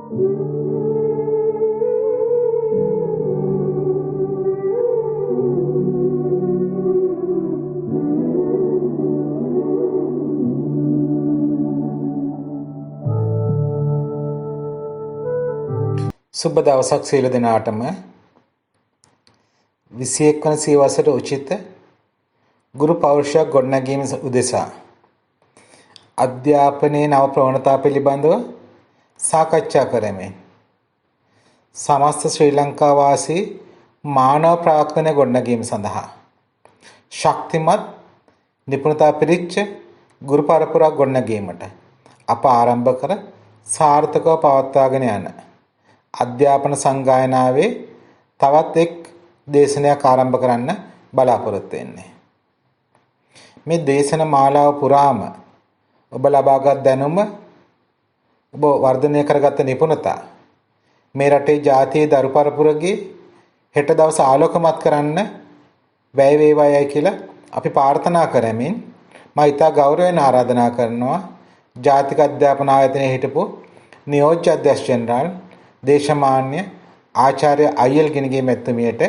සුබ දවසක් සියලු දෙනාටම 21 වන සියවසට උචිත ගුරු පෞරුෂයක් ගොඩනැගීම උදෙසා අධ්‍යාපනයේ නව ප්‍රවණතා පිළිබඳව සාකච්ඡා කරමින් සමස්ත ශ්‍රී ලංකා වාසී මානව ප්‍රාග්ධනය ගොඩනැගීම සඳහා ශක්තිමත් නිපුණතා පිරිච්ච ගුරු පරපුරක් ගොඩනැගීමට අප ආරම්භ කර සාර්ථකව පවත්වාගෙන යන අධ්‍යාපන සංගායනාවේ තවත් එක් දේශනයක් ආරම්භ කරන්න බලාපොරොත්තු වෙන්නේ. මේ දේශන මාලාව පුරාම ඔබ ලබාගත් දැනුම, ඔබ වර්ධනය කරගත් නිපුණතා මේ රටේ ජාතියේ දරු පරපුරගේ හෙට දවස ආලෝකමත් කරන්න වැය වේවායි කියලා අපි ප්‍රාර්ථනා කරමින් මම ඉතා ගෞරවයෙන් ආරාධනා කරනවා ජාතික අධ්‍යාපන ආයතනයේ හිටපු නියෝජ්‍ය අධ්‍යක්ෂ ජෙනරාල් දේශමාන්‍ය ආචාර්ය අයියල් ගිනිගේ මැතිතුමියට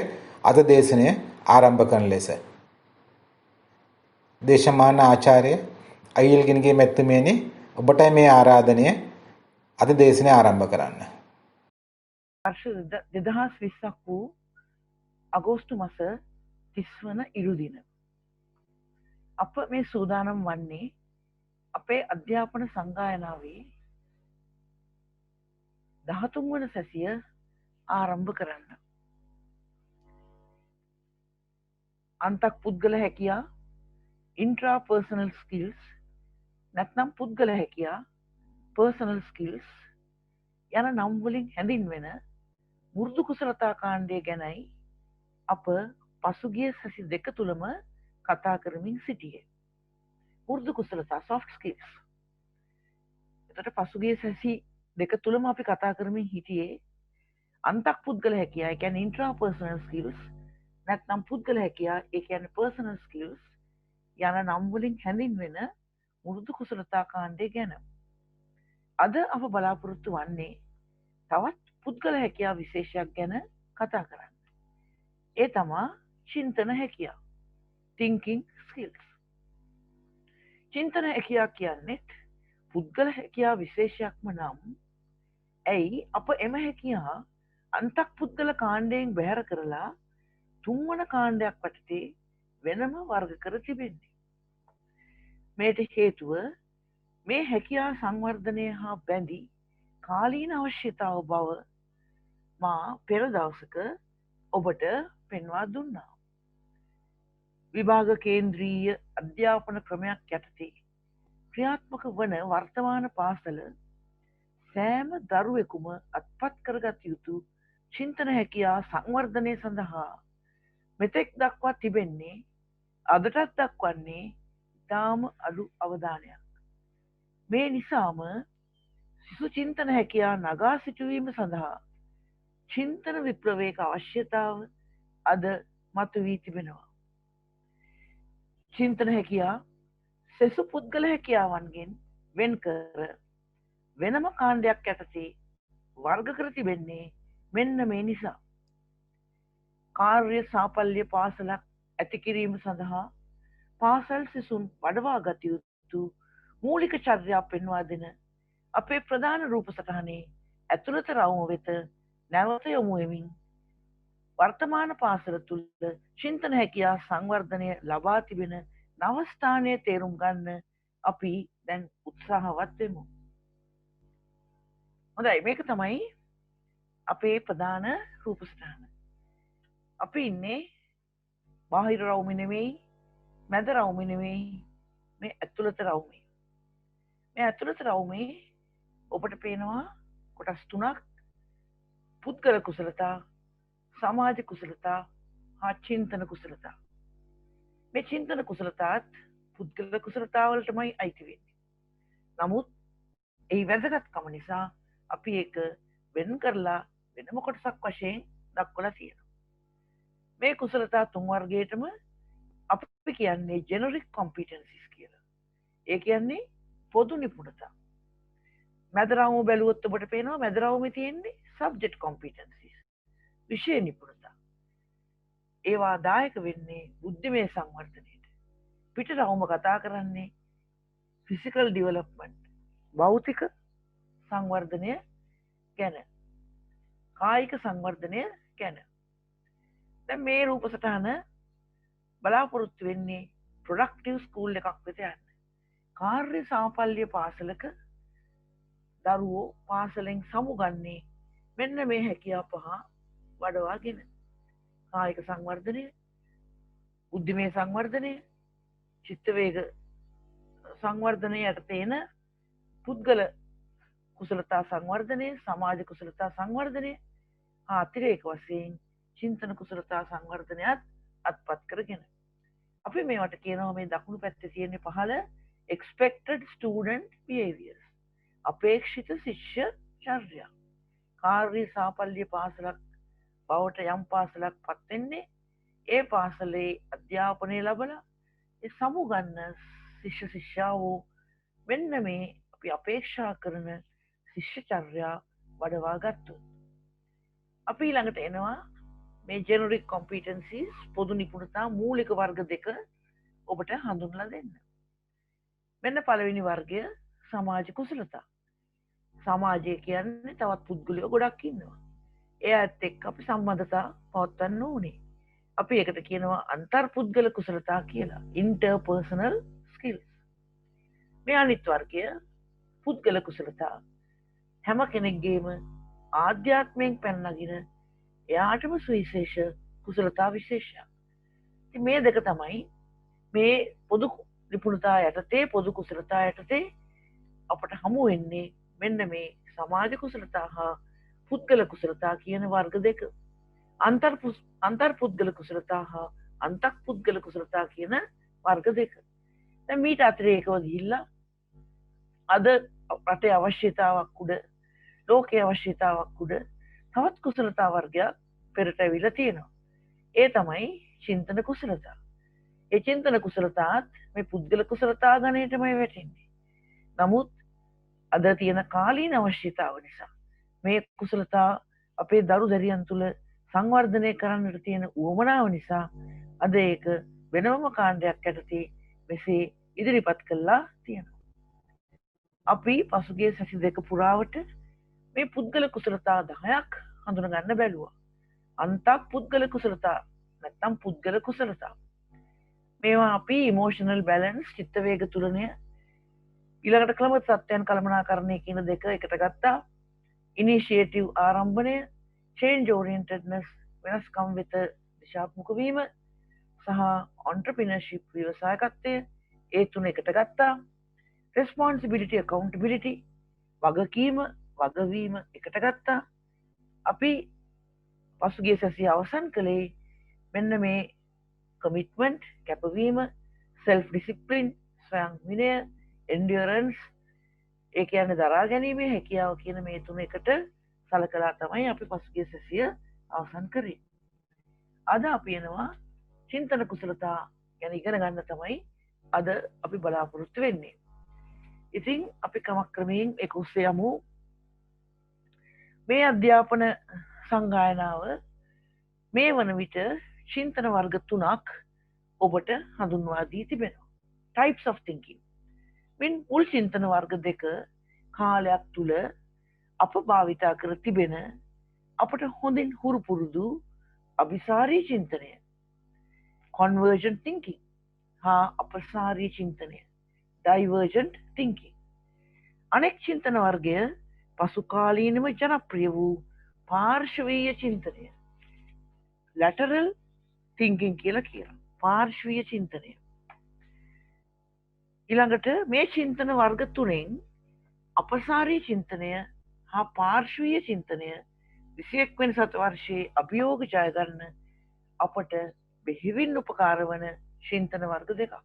අද දේශනය ආරම්භ කරන ලෙස දේශමාන්‍ය ආචාර්ය අයියල් ගිනිගේ මැතිතුමියනි ඔබටයි මේ ආරාධනය අද දේශනය ආරම්භ කරන්න. वर्ष 2020 වූ අගෝස්තු මාස 30 වන ඉරුදින අප මේ සූදානම් වන්නේ අපේ අධ්‍යාපන සංගායනාවේ 13 වන සැසිය ආරම්භ කරන්න. අන්තක් පුද්ගල හැකියා intrapersonal skills නැත්නම් පුද්ගල හැකියා personal skills යන නම් වලින් හැඳින්වෙන මුරුදු කුසලතා කාණ්ඩය ගැනයි අප පසුගිය සැසි දෙක තුලම කතා කරමින් සිටියේ. මුරුදු කුසලතා soft skills. එතකොට පසුගිය සැසි දෙක තුලම අපි කතා කරමින් හිටියේ අන්තක් පුද්ගල හැකියා, ඒ කියන්නේ intrapersonal skills නැත්නම් පුද්ගල හැකියා, ඒ කියන්නේ personal skills යන නම් වලින් හැඳින්වෙන මුරුදු කුසලතා කාණ්ඩය ගැන. අද අප බලාපොරොත්තු වන්නේ තවත් පුද්ගල හැකියා විශේෂයක් ගැන කතා කරන්න. ඒ තමා චින්තන හැකියා, thinking skills. චින්තන හැකියා කියන්නේ පුද්ගල හැකියා විශේෂයක්ම නම් ඇයි අප එම හැකියා අන්තක් පුද්ගල කාණ්ඩයෙන් බැහැර කරලා තුන්වන කාණ්ඩයක් වටතේ වෙනම වර්ග කර තිබෙන්නේ. මේට හේතුව මේ හැකියා සංවර්ධනය හා බැඳී කාලීන අවශ්‍යතාව බව මා පෙර දවසක ඔබට පෙන්වා දුන්නා. විභාග කේන්ද්‍රීය අධ්‍යාපන ක්‍රමයක් යටතේ ක්‍රියාත්මක වන වර්තමාන පාසල සෑම දරුවෙකුම අත්පත් කරගත යුතු චින්තන හැකියා සංවර්ධනය සඳහා මෙතෙක් දක්වා තිබෙන්නේ අදටත් දක්වන්නේ ඉතාම අඩු අවධානයක්. මේ නිසාම සිසු චින්තන හැකියා නගා සිටුවීම සඳහා චින්තන විප්ලවයක අවශ්‍යතාව අද මතුවී තිබෙනවා. චින්තන හැකියා සෙසු පුද්ගල හැකියාවන්ගෙන් වෙන් කර වෙනම කාණ්ඩයක් යටතේ වර්ග කර තිබෙන්නේ මෙන්න මේ නිසා. කාර්ය සාපල්‍ය පාසලක් ඇති කිරීම සඳහා පාසල් සිසුන් වඩවා ගත යුතු මූලික චර්යා පෙන්වා දෙන අපේ ප්‍රධාන රූපසටහනේ ඇතුළත රවුම වෙත නැවත යොමු වෙමින් වර්තමාන පාසල තුළ චින්තන හැකියා සංවර්ධනය ලබා තිබෙන නවස්ථානය තේරුම් ගන්න අපි දැන් උත්සාහවත් වෙමු. හොඳයි, මේක තමයි අපේ ප්‍රධාන රූපසටහන. අපි ඉන්නේ බාහිර රවුමේ නෙමෙයි, මැද රවුමේ නෙමෙයි, මේ ඇතුළත රවුමේ. මේ ඇතුළත රවුමේ ඔබට පේනවා කොටස් තුනක්: පුද්ගල කුසලතා, සමාජ කුසලතා හා චින්තන කුසලතා. මේ චින්තන කුසලතාත් පුද්ගල කුසලතාවලටමයි අයිති වෙන්නේ. නමුත් ඒ වැදගත්කම නිසා අපි ඒක වෙන් කරලා වෙනම කොටසක් වශයෙන් දක්වලා තියෙනවා. මේ කුසලතා තුන් වර්ගයටම අපි කියන්නේ ජෙනරික් කොම්පිටන්සිස් කියලා. ඒ කියන්නේ පොදු නිපුණතා. මැදරවුම බැලුවොත් ඔබට පේනවා මැදරවුමේ තියෙන්නේ සබ්ජෙක්ට් කොම්පිටන්සිස්. විෂය නිපුණතා. ඒවා දායක වෙන්නේ බුද්ධිමය සංවර්ධනයට. පිටරවුම කතා කරන්නේ ෆිසිකල් ඩිවලොප්මන්ට්. භෞතික සංවර්ධනය ගැන. කායික සංවර්ධනය ගැන. දැන් මේ රූප සටහන බලාපොරොත්තු වෙන්නේ ප්‍රොඩක්ටිව් ස්කූල් එකක් වෙත යන්න. කාර්ය සාපල්‍ය පාසලක දරුවෝ පාසලෙන් සමුගන්නේ මෙන්න මේ හැකියාව පහ වඩවාගෙන. කායික සංවර්ධනය, බුද්ධිමය සංවර්ධනය, චිත්ත වේග සංවර්ධනය යටතේ එන පුද්ගල කුසලතා සංවර්ධනය, සමාජ කුසලතා සංවර්ධනය, අතිරේක වශයෙන් චින්තන කුසලතා සංවර්ධනයත් අත්පත් කරගෙන. අපි මේවට කියනවා මේ දකුණු පැත්තේ තියෙන පහළ expected student behaviors. අපේක්ෂිත ශිෂ්‍ය චර්යා. කාර්ය සාපල්‍ය පාසලක් බවට යම් පාසලක් පත් වෙන්නේ ඒ පාසලේ අධ්‍යාපනය ලැබලා ඒ සමුගන්න ශිෂ්‍ය ශිෂ්‍යාවෝ මෙන්න මේ අපි අපේක්ෂා කරන ශිෂ්‍ය චර්යා වඩවා ගත්තොත්. අපි ළඟට එනවා මේ ජෙනරික් කොම්පිටන්සිස් පොදු නිපුණතා මූලික වර්ග දෙක ඔබට හඳුන්ලා දෙන්න. මෙන්න පළවෙනි වර්ගය සමාජ කුසලතා. සමාජය කියන්නේ තවත් පුද්ගලයෝ ගොඩක් ඉන්නවා. එයාත් එක්ක අපි සම්බන්ධතා පවත්වන්න ඕනේ. අපි ඒකට කියනවා අන්තර්පුද්ගල කුසලතා කියලා. interpersonal skills. මේ අනිත් වර්ගය පුද්ගල කුසලතා. හැම කෙනෙක්ගේම ආධ්‍යාත්මයෙන් පැන නගින එයාටම සුවිශේෂ කුසලතා විශේෂයක්. ඉතින් මේ දෙක තමයි මේ පොදු නිපුණතා යටතේ පොදු කුසලතා යටතේ අපට හමු වෙන්නේ මෙන්න මේ සමාජ කුසලතා හා පුද්ගල කුසලතා කියන වර්ග දෙක. අන්තර්පුද්ගල කුසලතා හා අන්තක්පුද්ගල කුසලතා කියන වර්ග දෙක. දැන් මීට අතිරේකව ගිහිල්ලා අද රටේ අවශ්‍යතාවක් උඩ ලෝකයේ අවශ්‍යතාවක් උඩ තවත් කුසලතා වර්ගයක් පෙරට ඇවිල්ලා තියෙනවා. ඒ තමයි චින්තන කුසලතා. ඒ චින්තන කුසලතාත් මේ පුද්ගල කුසලතා ගණයටමයි වැටෙන්නේ. නමුත් අද තියෙන කාලීන අවශ්‍යතාව නිසා මේ කුසලතා අපේ දරු දැරියන් තුළ සංවර්ධනය කරන්නට තියෙන උවමනාව නිසා අද ඒක වෙනම කාණ්ඩයක් යටතේ මෙසේ ඉදිරිපත් කළා තියෙනවා. අපි පසුගිය සති දෙක පුරාවට මේ පුද්ගල කුසලතා 10ක් හඳුනගන්න බැලුවා. අන්තක් පුද්ගල කුසලතා නැත්නම් පුද්ගල කුසලතා. මේවා අපි ඉමෝෂනල් බැලන්ස්, චිත්ත වේග තුලනය, ඊළඟට ක්‍රම සත්‍යයන් කළමනාකරණය කියන දෙක එකට ගත්තා. ඉනිෂියේටිව් ආරම්භණය, චේන්ජ් ඕරියන්ටඩ්නස් වෙනස්කම් වෙත දිශාත්මක වීම සහ ඔන්ටර්ප්‍රීනර්ෂිප් ව්‍යවසායකත්වය ඒ තුන එකට ගත්තා. රෙස්පොන්සිබිලිටි, accountability වගකීම, වගවීම එකට ගත්තා. අපි පසුගිය සැසිය අවසන් කළේ මෙන්න මේ කමිට්මන්ට්, කැපවීම, සෙල්ෆ් ඩිසිප්ලින්, ස්වයං විනය, එන්ඩියරන්ස් ඒ කියන්නේ දරා ගැනීමේ හැකියාව කියන මේ තුන එකට සලකලා තමයි අපි පසුගිය සැසිය අවසන් කරේ. අද අපි එනවා චින්තන කුසලතා ගැන ඉගෙන ගන්න තමයි අද අපි බලාපොරොත්තු වෙන්නේ. ඉතින් අපි ක්‍රමක්‍රමයෙන් ඒක ඔස්සේ යමු. මේ අධ්‍යාපන සංගායනාව මේ වන විට චින්තන වර්ග 3ක් ඔබට හඳුන්වා දී තිබෙනවා. types of thinking. මින් මුල් චින්තන වර්ග දෙක කාලයක් තුල අප භාවිතා කර තිබෙන අපට හොඳින් හුරු පුරුදු අபிසාරී චින්තනය, convergent thinking හා අපසාරී චින්තනය, divergent thinking. අනෙක් චින්තන වර්ගය පසු කාලීනව ජනප්‍රිය වූ පාර්ශවීය චින්තනය, lateral thinking කියලා කියනවා. පාර්ශ්වීය චින්තනය. ඊළඟට මේ චින්තන වර්ග තුනෙන් අපසාරී චින්තනය හා පාර්ශ්වීය චින්තනය 21 වෙනි සතවර්ෂයේ අභියෝග ජය ගන්න අපට බෙහෙවින් උපකාර වන චින්තන වර්ග දෙකක්.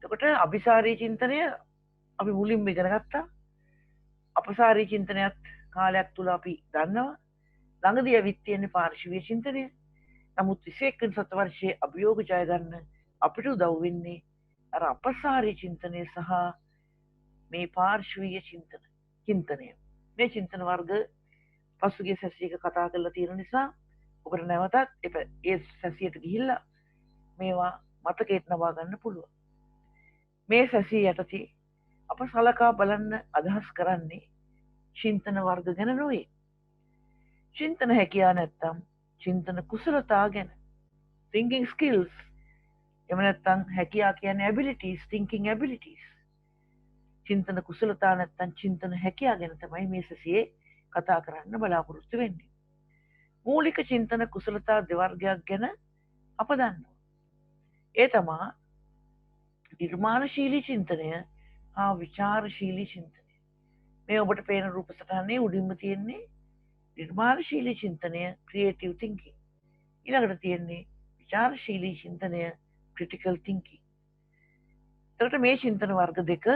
එතකොට අபிසාරී චින්තනය අපි මුලින්ම ඉගෙන ගත්තා. අපසාරී චින්තනයත් කාලයක් තුල අපි දන්නවා. ළඟදී ඇවිත් තියෙන පාර්ශ්වීය චින්තනය. නමුත් 21 වෙනි සතවර්ෂයේ අභියෝග ජය ගන්න අපිට උදව් වෙන්නේ අර අපසාරී චින්තනය සහ මේ පාර්ශ්වීය චින්තන. චින්තනය. මේ චින්තන වර්ග පසුගිය සැසියක කතා කරලා තියෙන නිසා ඔබට නැවතත් ඒ සැසියට ගිහිල්ලා මේවා මතකයට නවා ගන්න පුළුවන්. මේ සැසිය යටතේ අප සලකා බලන්න අදහස් කරන්නේ චින්තන වර්ග ගැන නොවේ. චින්තන හැකියාව නැත්තම් චින්තන කුසලතා ගැන, thinking skills, එහෙම නැත්තම් හැකියාව කියන්නේ abilities, thinking abilities. චින්තන කුසලතා නැත්තම් චින්තන හැකියාව ගැන තමයි මේ සැසියේ කතා කරන්න බලාපොරොත්තු වෙන්නේ. මූලික චින්තන කුසලතා දෙවර්ගයක් ගැන අප දන්නවා. ඒ තමා නිර්මාණශීලී චින්තනය හා විචාරශීලී චින්තනය. මේ ඔබට පේන රූප සටහනේ උඩින්ම තියෙන්නේ නිර්මාණශීලී චින්තනය, ක්‍රියේටිව් තින්කින්. ඊළඟට තියෙන්නේ විචාරශීලී චින්තනය, ක්‍රිටිකල් තින්කින්. එතකොට මේ චින්තන වර්ග දෙක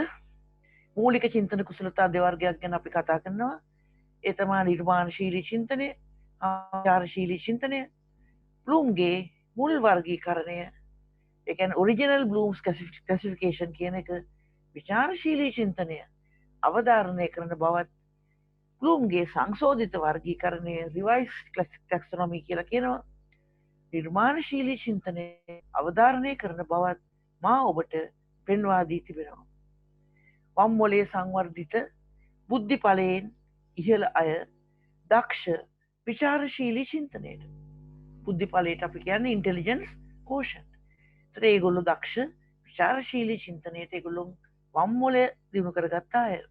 මූලික චින්තන කුසලතා දෙවර්ගයක් ගැන අපි කතා කරනවා. ඒ තමයි නිර්මාණශීලී චින්තනය, විචාරශීලී චින්තනය. බ්ලූම්ගේ මුල් වර්ගීකරණය, ඒ කියන්නේ ඔරිජිනල් බ්ලූම්ස් ක්ලාසිෆිකේෂන් කියන එක විචාරශීලී චින්තනය අවධාරණය කරන බවත්, බ්ලූම්ගේ සංශෝධිත වර්ගීකරණය රිවයිස්ඩ් ටැක්සොනොමි කියලා කියනවා. නිර්මාණශීලී චින්තනය අවධාරණය කරන බවත් මා ඔබට පෙන්වා දී තිබෙනවා. වම් මොලේ සංවර්ධිත බුද්ධි ඵලයෙන් ඉහළ අය දක්ෂ විචාරශීලී චින්තනයට. බුද්ධි ඵලයට අපි කියන්නේ ඉන්ටෙලිජන්ස් කෝෂන්ට්. ඒතර ඒගොල්ලෝ දක්ෂ විචාරශීලී චින්තනයට ඒගොල්ලෝ වම් මොලය දිනු කරගත්ත අය.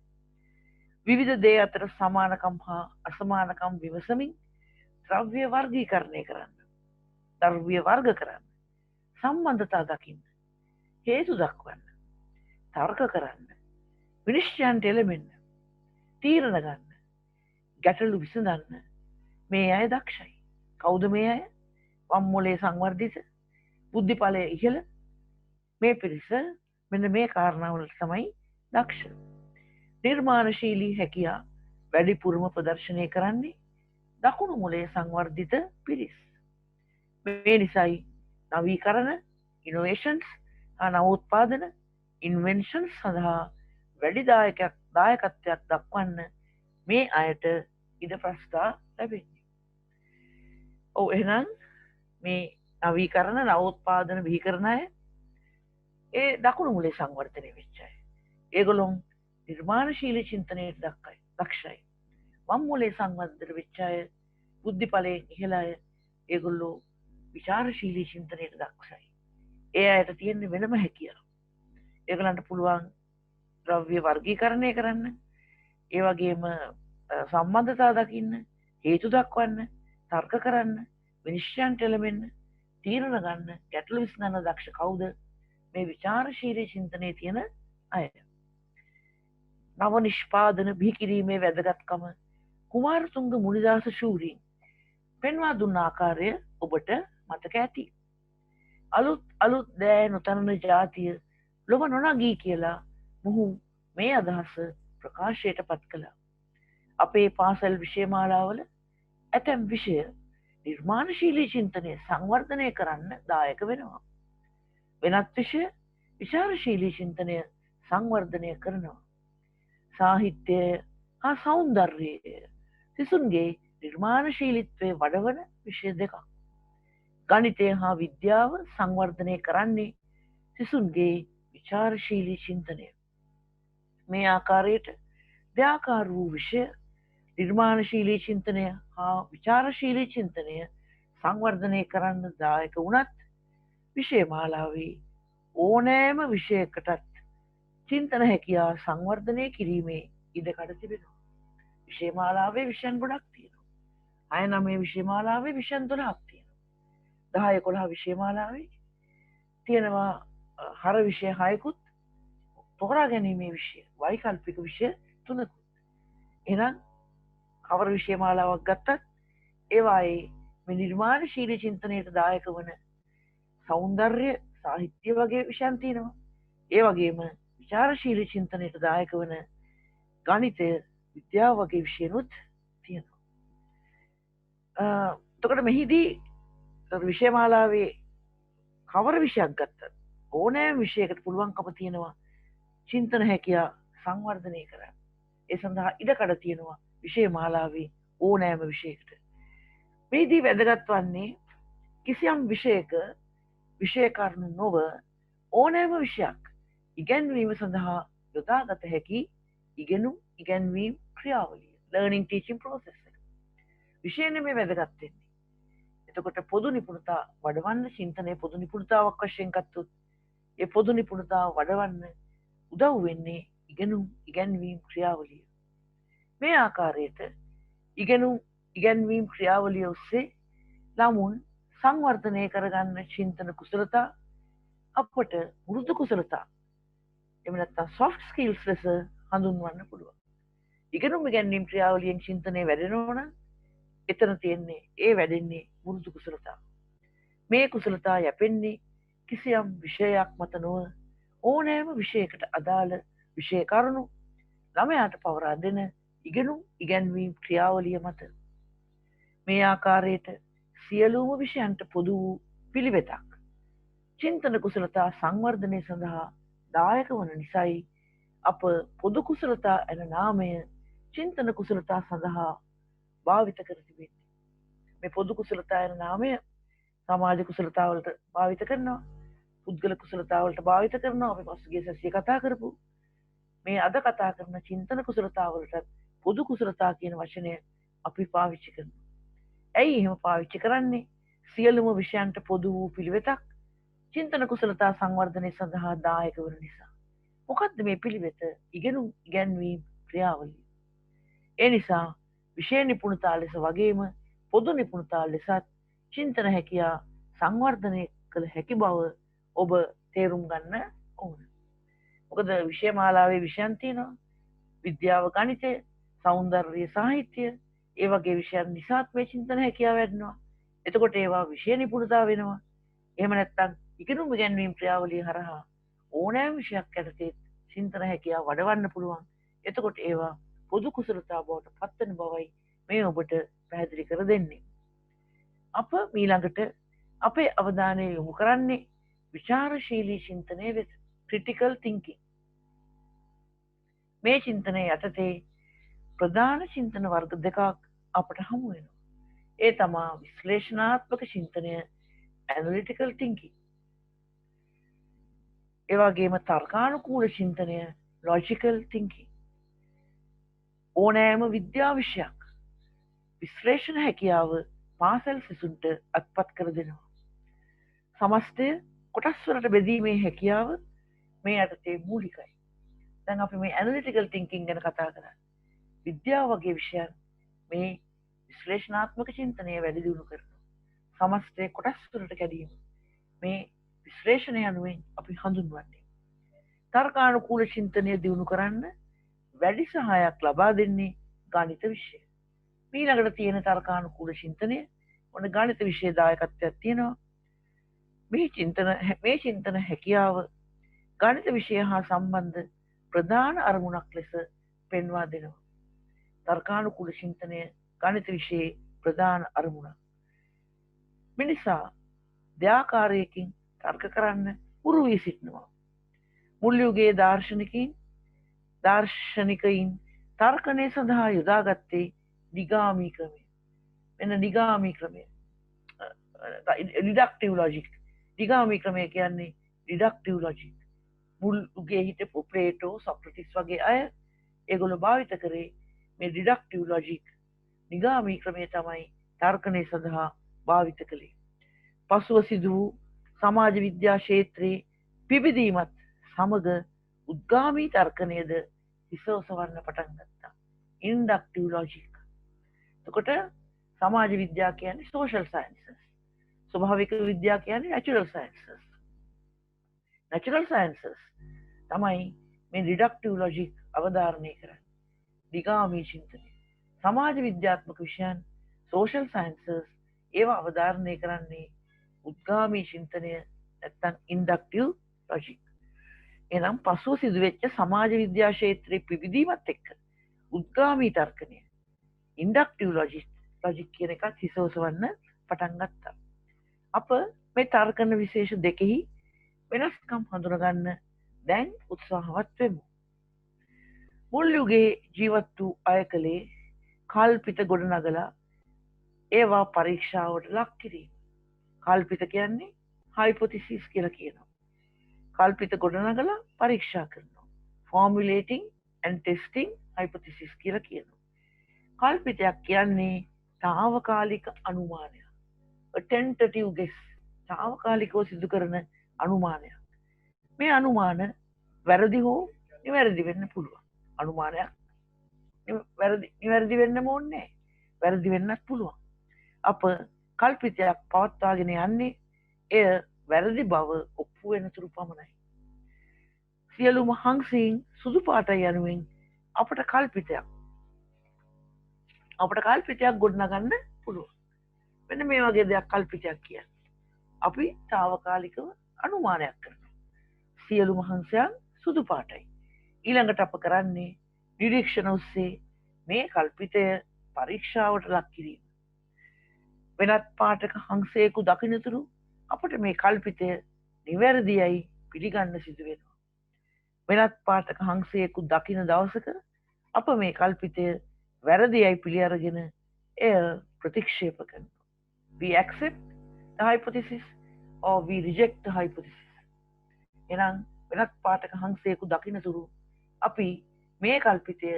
විවිධ දේ අතර සමානකම් හා අසමානකම් විමසමින් ද්‍රව්‍ය වර්ගීකරණය කරන්න, ද්‍රව්‍ය වර්ග කරන්න, සම්බන්ධතා දකින්න, හේතු දක්වන්න, තර්ක කරන්න, විනිශ්චයන්ට එළඹෙන්න, තීරණ ගන්න, ගැටලු විසඳන්න මේ අය දක්ෂයි. කවුද මේ අය? වම් මොලේ සංවර්ධිත, බුද්ධි ඵලය ඉහළ මේ පිරිස මෙන්න මේ කාරණාවලට තමයි දක්ෂ. නිර්මාණශීලී හැකියාව වැඩිපුරම ප්‍රදර්ශනය කරන්නේ දකුණු මොලේ සංවර්ධිත පිරිස්. මේ නිසායි නවීකරණ, ඉනෝවේෂන්ස් හා නවෝත්පාදන, ඉන්වෙන්ෂන්ස් සඳහා වැඩි දායකත්වයක් දක්වන්න මේ අයට ඉඩ ප්‍රස්ථා ලැබෙන්නේ. ඔව්, එහෙනම් මේ නවීකරණ, නවෝත්පාදන බිහි කරන අය ඒ දකුණු මුලේ සංවර්ධනය වෙච්ච අය. ඒගොල්ලෝ නිර්මාණශීලී චින්තනයට දක්ෂයි. වම් මොලේ සංවර්ධනය වෙච්ච අය, බුද්ධි ඵලයෙන් ඉහළ අය, ඒගොල්ලෝ විචාරශීලී චින්තනයට දක්ෂයි. ඒ අයට තියෙන වෙනම හැකියාව. ඒගොල්ලන්ට පුළුවන් ද්‍රව්‍ය වර්ගීකරණය කරන්න, ඒ වගේම සම්බන්ධතා දකින්න, හේතු දක්වන්න, තර්ක කරන්න, විනිශ්චයන්ට එළඹෙන්න, තීරණ ගන්න, ගැටලු විසඳන්න දක්ෂ කවුද? මේ විචාරශීලී චින්තනයේ තියෙන අය. නව නිෂ්පාදන බිහි කිරීමේ වැදගත්කම කුමාරතුංග මුනිදාස ශූරීන් පෙන්වා දුන්න ආකාරය ඔබට මතක ඇති. අලුත් දෑ නොතනන ජාතිය ලොව නොනගී කියලා මොහු මේ අදහස ප්‍රකාශයට පත් කළා. අපේ පාසල් විෂය මාලාවල ඇතැම් විෂය නිර්මාණශීලී චින්තනය සංවර්ධනය කරන්න දායක වෙනවා. වෙනත් විෂය විචාරශීලී චින්තනය සංවර්ධනය කරනවා. සාහිත්‍යය හා සෞන්දර්යය සිසුන්ගේ නිර්මාණශීලීත්වය වඩවන විෂය දෙකක්. ගණිතය හා විද්‍යාව සංවර්ධනය කරන්නේ සිසුන්ගේ විචාරශීලී චින්තනය. මේ ආකාරයට දෙආකාර වූ විෂය නිර්මාණශීලී චින්තනය හා විචාරශීලී චින්තනය සංවර්ධනය කරන්න දායක වුණත් විෂය මාලාවේ ඕනෑම විෂයකටත් චින්තන හැකියාව සංවර්ධනය කිරීමේ ඉඩකඩ තිබෙනවා. විෂය මාලාවේ විෂයන් ගොඩක් තියෙනවා. 6-9 විෂය මාලාවේ විෂයන් 12ක් තියෙනවා. 10-11 විෂය මාලාවේ තියෙනවා හර විෂය 6කුත්, තෝරා ගැනීමේ විෂය, වෛකල්පික විෂය 3කුත්. එහෙනම් කවර විෂය මාලාවක් ගත්තත් ඒවායේ මේ නිර්මාණශීලී චින්තනයට දායක වන සෞන්දර්ය, සාහිත්‍ය වගේ විෂයන් තියෙනවා. ඒ වගේම විචාරශීලී චින්තනයට දායක වන ගණිතය, විද්‍යාව වගේ විෂයනුත් තියෙනවා. එතකොට මෙහිදී විෂය මාලාවේ කවර විෂයක් ගත්තත් ඕනෑම විෂයකට පුළුවන්කම තියෙනවා චින්තන හැකියාව සංවර්ධනය කරන්න. ඒ සඳහා ඉඩකඩ තියෙනවා විෂය මාලාවේ ඕනෑම විෂයකට. මේදී වැදගත් වන්නේ කිසියම් විෂයක විෂය කරුණු නොව ඕනෑම විෂයක් ඉගැන්වීම සඳහා යොදාගත හැකි ඉගෙනුම් ඉගැන්වීම් ක්‍රියාවලිය learning teaching process එක. විෂය නෙමෙයි වැදගත් වෙන්නේ. එතකොට පොදු නිපුණතා වඩවන්න චින්තනයේ පොදු නිපුණතාවක් වශයෙන් ගත්තොත් ඒ පොදු නිපුණතාව වඩවන්න උදව් වෙන්නේ ඉගෙනුම් ඉගැන්වීම් ක්‍රියාවලිය. මේ ආකාරයට ඉගෙනුම් ඉගැන්වීම් ක්‍රියාවලිය ඔස්සේ ළමුන් සංවර්ධනය කරගන්න චින්තන කුසලතා අපට මෘදු කුසලතා එහෙම නැත්නම් soft skills ලෙස හඳුන්වන්න පුළුවන්. ඉගෙනුම් ඉගැන්වීම් ක්‍රියාවලියෙන් චින්තනය වැඩෙනවා නම් එතන තියෙන්නේ ඒ වැඩෙන්නේ මෘදු කුසලතා. මේ කුසලතා යැපෙන්නේ කිසියම් විෂයක් මත නොව ඕනෑම විෂයකට අදාළ විෂය කරුණු ළමයාට පවරා දෙන ඉගෙනුම් ඉගැන්වීම් ක්‍රියාවලිය මත. මේ ආකාරයට සියලුම විෂයන්ට පොදු වූ පිළිවෙතක් චින්තන කුසලතා සංවර්ධනය සඳහා දායක වන නිසයි අප පොදු කුසලතා එන නාමය චින්තන කුසලතා සඳහා භාවිත කර තිබෙන්නේ. මේ පොදු කුසලතා එන නාමය සමාජ කුසලතාවලට භාවිත කරනවා, පුද්ගල කුසලතාවලට භාවිත කරනවා. අපි පසුගිය සැසියේ කතා කරපු මේ අද කතා කරන චින්තන කුසලතාවලට පොදු කුසලතා කියන වචනය අපි පාවිච්චි කරනවා. ඇයි එහෙම පාවිච්චි කරන්නේ? සියලුම විෂයන්ට පොදු වූ පිළිවෙතක් චින්තන කුසලතා සංවර්ධනය සඳහා දායක වන නිසා. මොකද්ද මේ පිළිවෙත? ඉගෙනුම් ඉගැන්වීම් ක්‍රියාවලිය. ඒ නිසා විෂය නිපුණතා ලෙස වගේම පොදු නිපුණතා ලෙසත් චින්තන හැකියා සංවර්ධනය කළ හැකි බව ඔබ තේරුම් ගන්න ඕන. මොකද විෂය මාලාවේ විෂයන් තියෙනවා. විද්‍යාව, ගණිතය, සෞන්දර්ය, සාහිත්‍ය, ඒ වගේ විෂයන් නිසාත් මේ චින්තන හැකියාව වැඩෙනවා. එතකොට ඒවා විෂය නිපුණතා වෙනවා. එහෙම නැත්නම් ඉගෙනුම් ඉගැන්වීම් ක්‍රියාවලිය හරහා ඕනෑම විෂයක් යටතේ චින්තන හැකියාව වඩවන්න පුළුවන්. එතකොට ඒවා පොදු කුසලතා බවට පත්වන බවයි මේ ඔබට පැහැදිලි කර දෙන්නේ. අප ඊළඟට අපේ අවධානය යොමු කරන්නේ විචාරශීලී චින්තනය වෙත. Critical thinking. මේ චින්තනය යටතේ ප්‍රධාන චින්තන වර්ග දෙකක් අපට හමු වෙනවා. ඒ තමා විශ්ලේෂණාත්මක චින්තනය ඇනලිටිකල් තින්කින්. ඒ වගේම තර්කානුකූල චින්තනය ලොජිකල් තින්කින්. ඕනෑම විද්‍යා විෂයක් විශ්ලේෂණ හැකියාව පාසල් සිසුන්ට අත්පත් කර දෙනවා. සමස්තය කොටස් වලට බෙදීමේ හැකියාව මේ යටතේ මූලිකයි. දැන් අපි මේ ඇනලිටිකල් තින්කින් ගැන කතා කරන්නේ. විද්‍යාව වගේ විෂයන් මේ විශ්ලේෂණාත්මක චින්තනය වැඩි දියුණු කරනවා. සමස්තය කොටස් වලට කැඩීම මේ විශ්ලේෂණය යනුවෙන් අපි හඳුන්වන්නේ. තර්කානුකූල චින්තනය දියුණු කරන්න වැඩි සහායක් ලබා දෙන්නේ ගණිත විෂය. ඊළඟට තියෙන තර්කානුකූල චින්තනය ඔන්න ගණිත විෂය දායකත්වයක් තියෙනවා. මේ චින්තන හැකියාව ගණිත විෂය හා සම්බන්ධ ප්‍රධාන අරමුණක් ලෙස පෙන්වා දෙනවා. තර්කානුකූල චින්තනය ගණිත විෂයේ ප්‍රධාන අරමුණක්. මිනිසා දෙආකාරයකින් තර්ක කරන්න උරු වී සිටිනවා. මුල් යුගයේ දාර්ශනිකයින් තර්කණය සඳහා යොදාගත්තේ නිගාමී ක්‍රමය. මෙන්න නිගාමී ක්‍රමය. Deductive logic. නිගාමී ක්‍රමය කියන්නේ ඩිඩක්ටිව් ලොජික්. මුල් යුගයේ හිටපු ප්ලේටෝ, සොක්‍රටිස් වගේ අය ඒගොල්ලෝ භාවිත කරේ මේ ඩිඩක්ටිව් ලොජික්. නිගාමී ක්‍රමය තමයි තර්කණය සඳහා භාවිත කළේ. පසුව සිදු වූ සමාජ විද්‍යා ක්ෂේත්‍රයේ පිබිදීමත් සමග උද්ගාමී තර්කණයද විසවසවන්න පටන් ගත්තා. Inductive logic. එතකොට සමාජ විද්‍යා කියන්නේ සෝෂල් සයන්සස්. ස්වභාවික විද්‍යා කියන්නේ නැචරල් සයන්සස්. නැචරල් සයන්සස් තමයි මේ ඩිඩක්ටිව් ලොජික් අවධාරණය කරන්නේ. දිගාමී චින්තනය. සමාජ විද්‍යාත්මක විෂයන් සෝෂල් සයන්සස් ඒවා අවධාරණය කරන්නේ උද්ගාමී චින්තනය නැත්තම් ඉන්ඩක්ටිව් ලොජික්. එනම් පසුව සිදුවෙච්ච සමාජ විද්‍යා ක්ෂේත්‍රයේ පිබිදීමත් එක්ක උද්ගාමී තර්කණය ඉන්ඩක්ටිව් ලොජික් කියන එකත් හිසෝසවන්න පටන් ගත්තා. අප මේ තර්කන විශේෂ දෙකෙහි වෙනස්කම් හඳුනගන්න දැන් උත්සාහවත් වෙමු. මුල් යුගයේ ජීවත් වූ අය කළේ කල්පිත ගොඩනගලා ඒවා පරීක්ෂාවට ලක් කිරීම. කල්පිත කියන්නේ හයිපොතිසිස් කියලා කියනවා. කල්පිත ගොඩනගලා පරීක්ෂා කරනවා. formulating and testing hypothesis කියලා කියනවා. කල්පිතයක් කියන්නේ తాවකාලික අනුමානයක්. a tentative guess. తాවකාලිකව සිදු කරන අනුමානයක්. මේ අනුමාන වැරදි හෝ නිවැරදි වෙන්න පුළුවන්. අනුමානයක් නිවැරදි වෙන්න ඕනේ නැහැ. වැරදි වෙන්නත් පුළුවන්. අප කල්පිතයක් පවත්වාගෙන යන්නේ එය වැරදි බව ඔප්පු වෙන තුරු පමණයි. සියලුම හංසීන් සුදු පාටයි යනුවෙන් අපට කල්පිතයක් ගොඩනගන්න පුළුවන්. මෙන්න මේ වගේ දෙයක් කල්පිතයක් කියන්නේ. අපි తాවකාලිකව අනුමානයක් කරනවා. සියලුම හංසයන් සුදු පාටයි. ඊළඟට අප කරන්නේ නිරීක්ෂණ ඔස්සේ මේ කල්පිතය පරීක්ෂාවට ලක් කිරීම. වෙනත් පාටක හංසයෙකු දකින්නතුරු අපට මේ කල්පිතය නිවැරදියයි පිළිගන්න සිදු වෙනවා. වෙනත් පාටක හංසයෙකු දකින දවසක අප මේ කල්පිතය වැරදියයි පිළි අරගෙන එය ප්‍රතික්ෂේප කරනවා. We accept the hypothesis or we reject the hypothesis. එනම් වෙනත් පාටක හංසයෙකු දකින්නතුරු අපි මේ කල්පිතය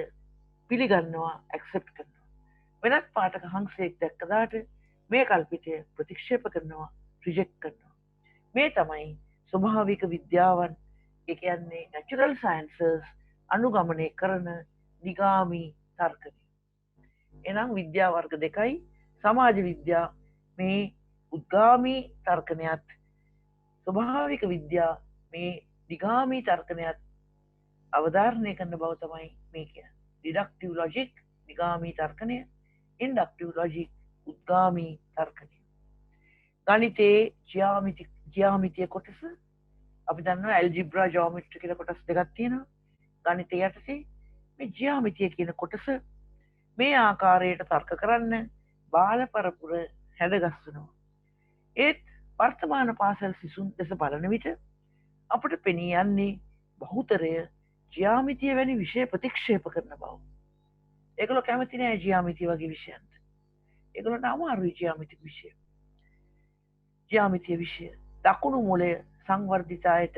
පිළිගන්නවා, accept කරනවා. වෙනත් පාටක හංසයෙක් දැක්කදාට මේ කල්පිතය ප්‍රතික්ෂේප කරනවා, රිජෙක්ට් කරනවා. මේ තමයි ස්වභාවික විද්‍යාවන්, ඒ කියන්නේ නැචරල් සයන්සස් අනුගමනය කරන නිගාමී තර්කනය. එනම් විද්‍යා වර්ග දෙකයි. සමාජ විද්‍යා මේ උද්ගාමී තර්කනයත්, ස්වභාවික විද්‍යා මේ නිගාමී තර්කනයත් අවධාරණය කරන බව තමයි මේ කියන්නේ. ඩිඩක්ටිව් ලොජික් නිගාමී තර්කනය, ඉන්ඩක්ටිව් ලොජික් උද්ගාමී තර්කනය. ගණිතයේ ජ්‍යාමිතිය කොටස අපි දන්නවා ඇල්ජිබ්‍රා ජියොමෙට්‍රි කියලා කොටස් දෙකක් තියෙනවා. ගණිතය යටතේ මේ ජ්‍යාමිතිය කියන කොටස මේ ආකාරයට තර්ක කරන්න බාල පරපුර හැඩගස්වනවා. ඒත් වර්තමාන පාසල් සිසුන් දෙස බලන විට අපට පෙනී යන්නේ බහුතරය ජ්‍යාමිතිය වැනි විෂය ප්‍රතික්ෂේප කරන බව. ඒගොල්ලෝ කැමති නෑ ජ්‍යාමිතිය වගේ විෂයන්ට. ඒගොල්ලන්ට අමාරුයි ජ්‍යාමිතික විෂය. ජ්‍යාමිතිය විෂය දකුණු මොළය සංවර්ධිත අයට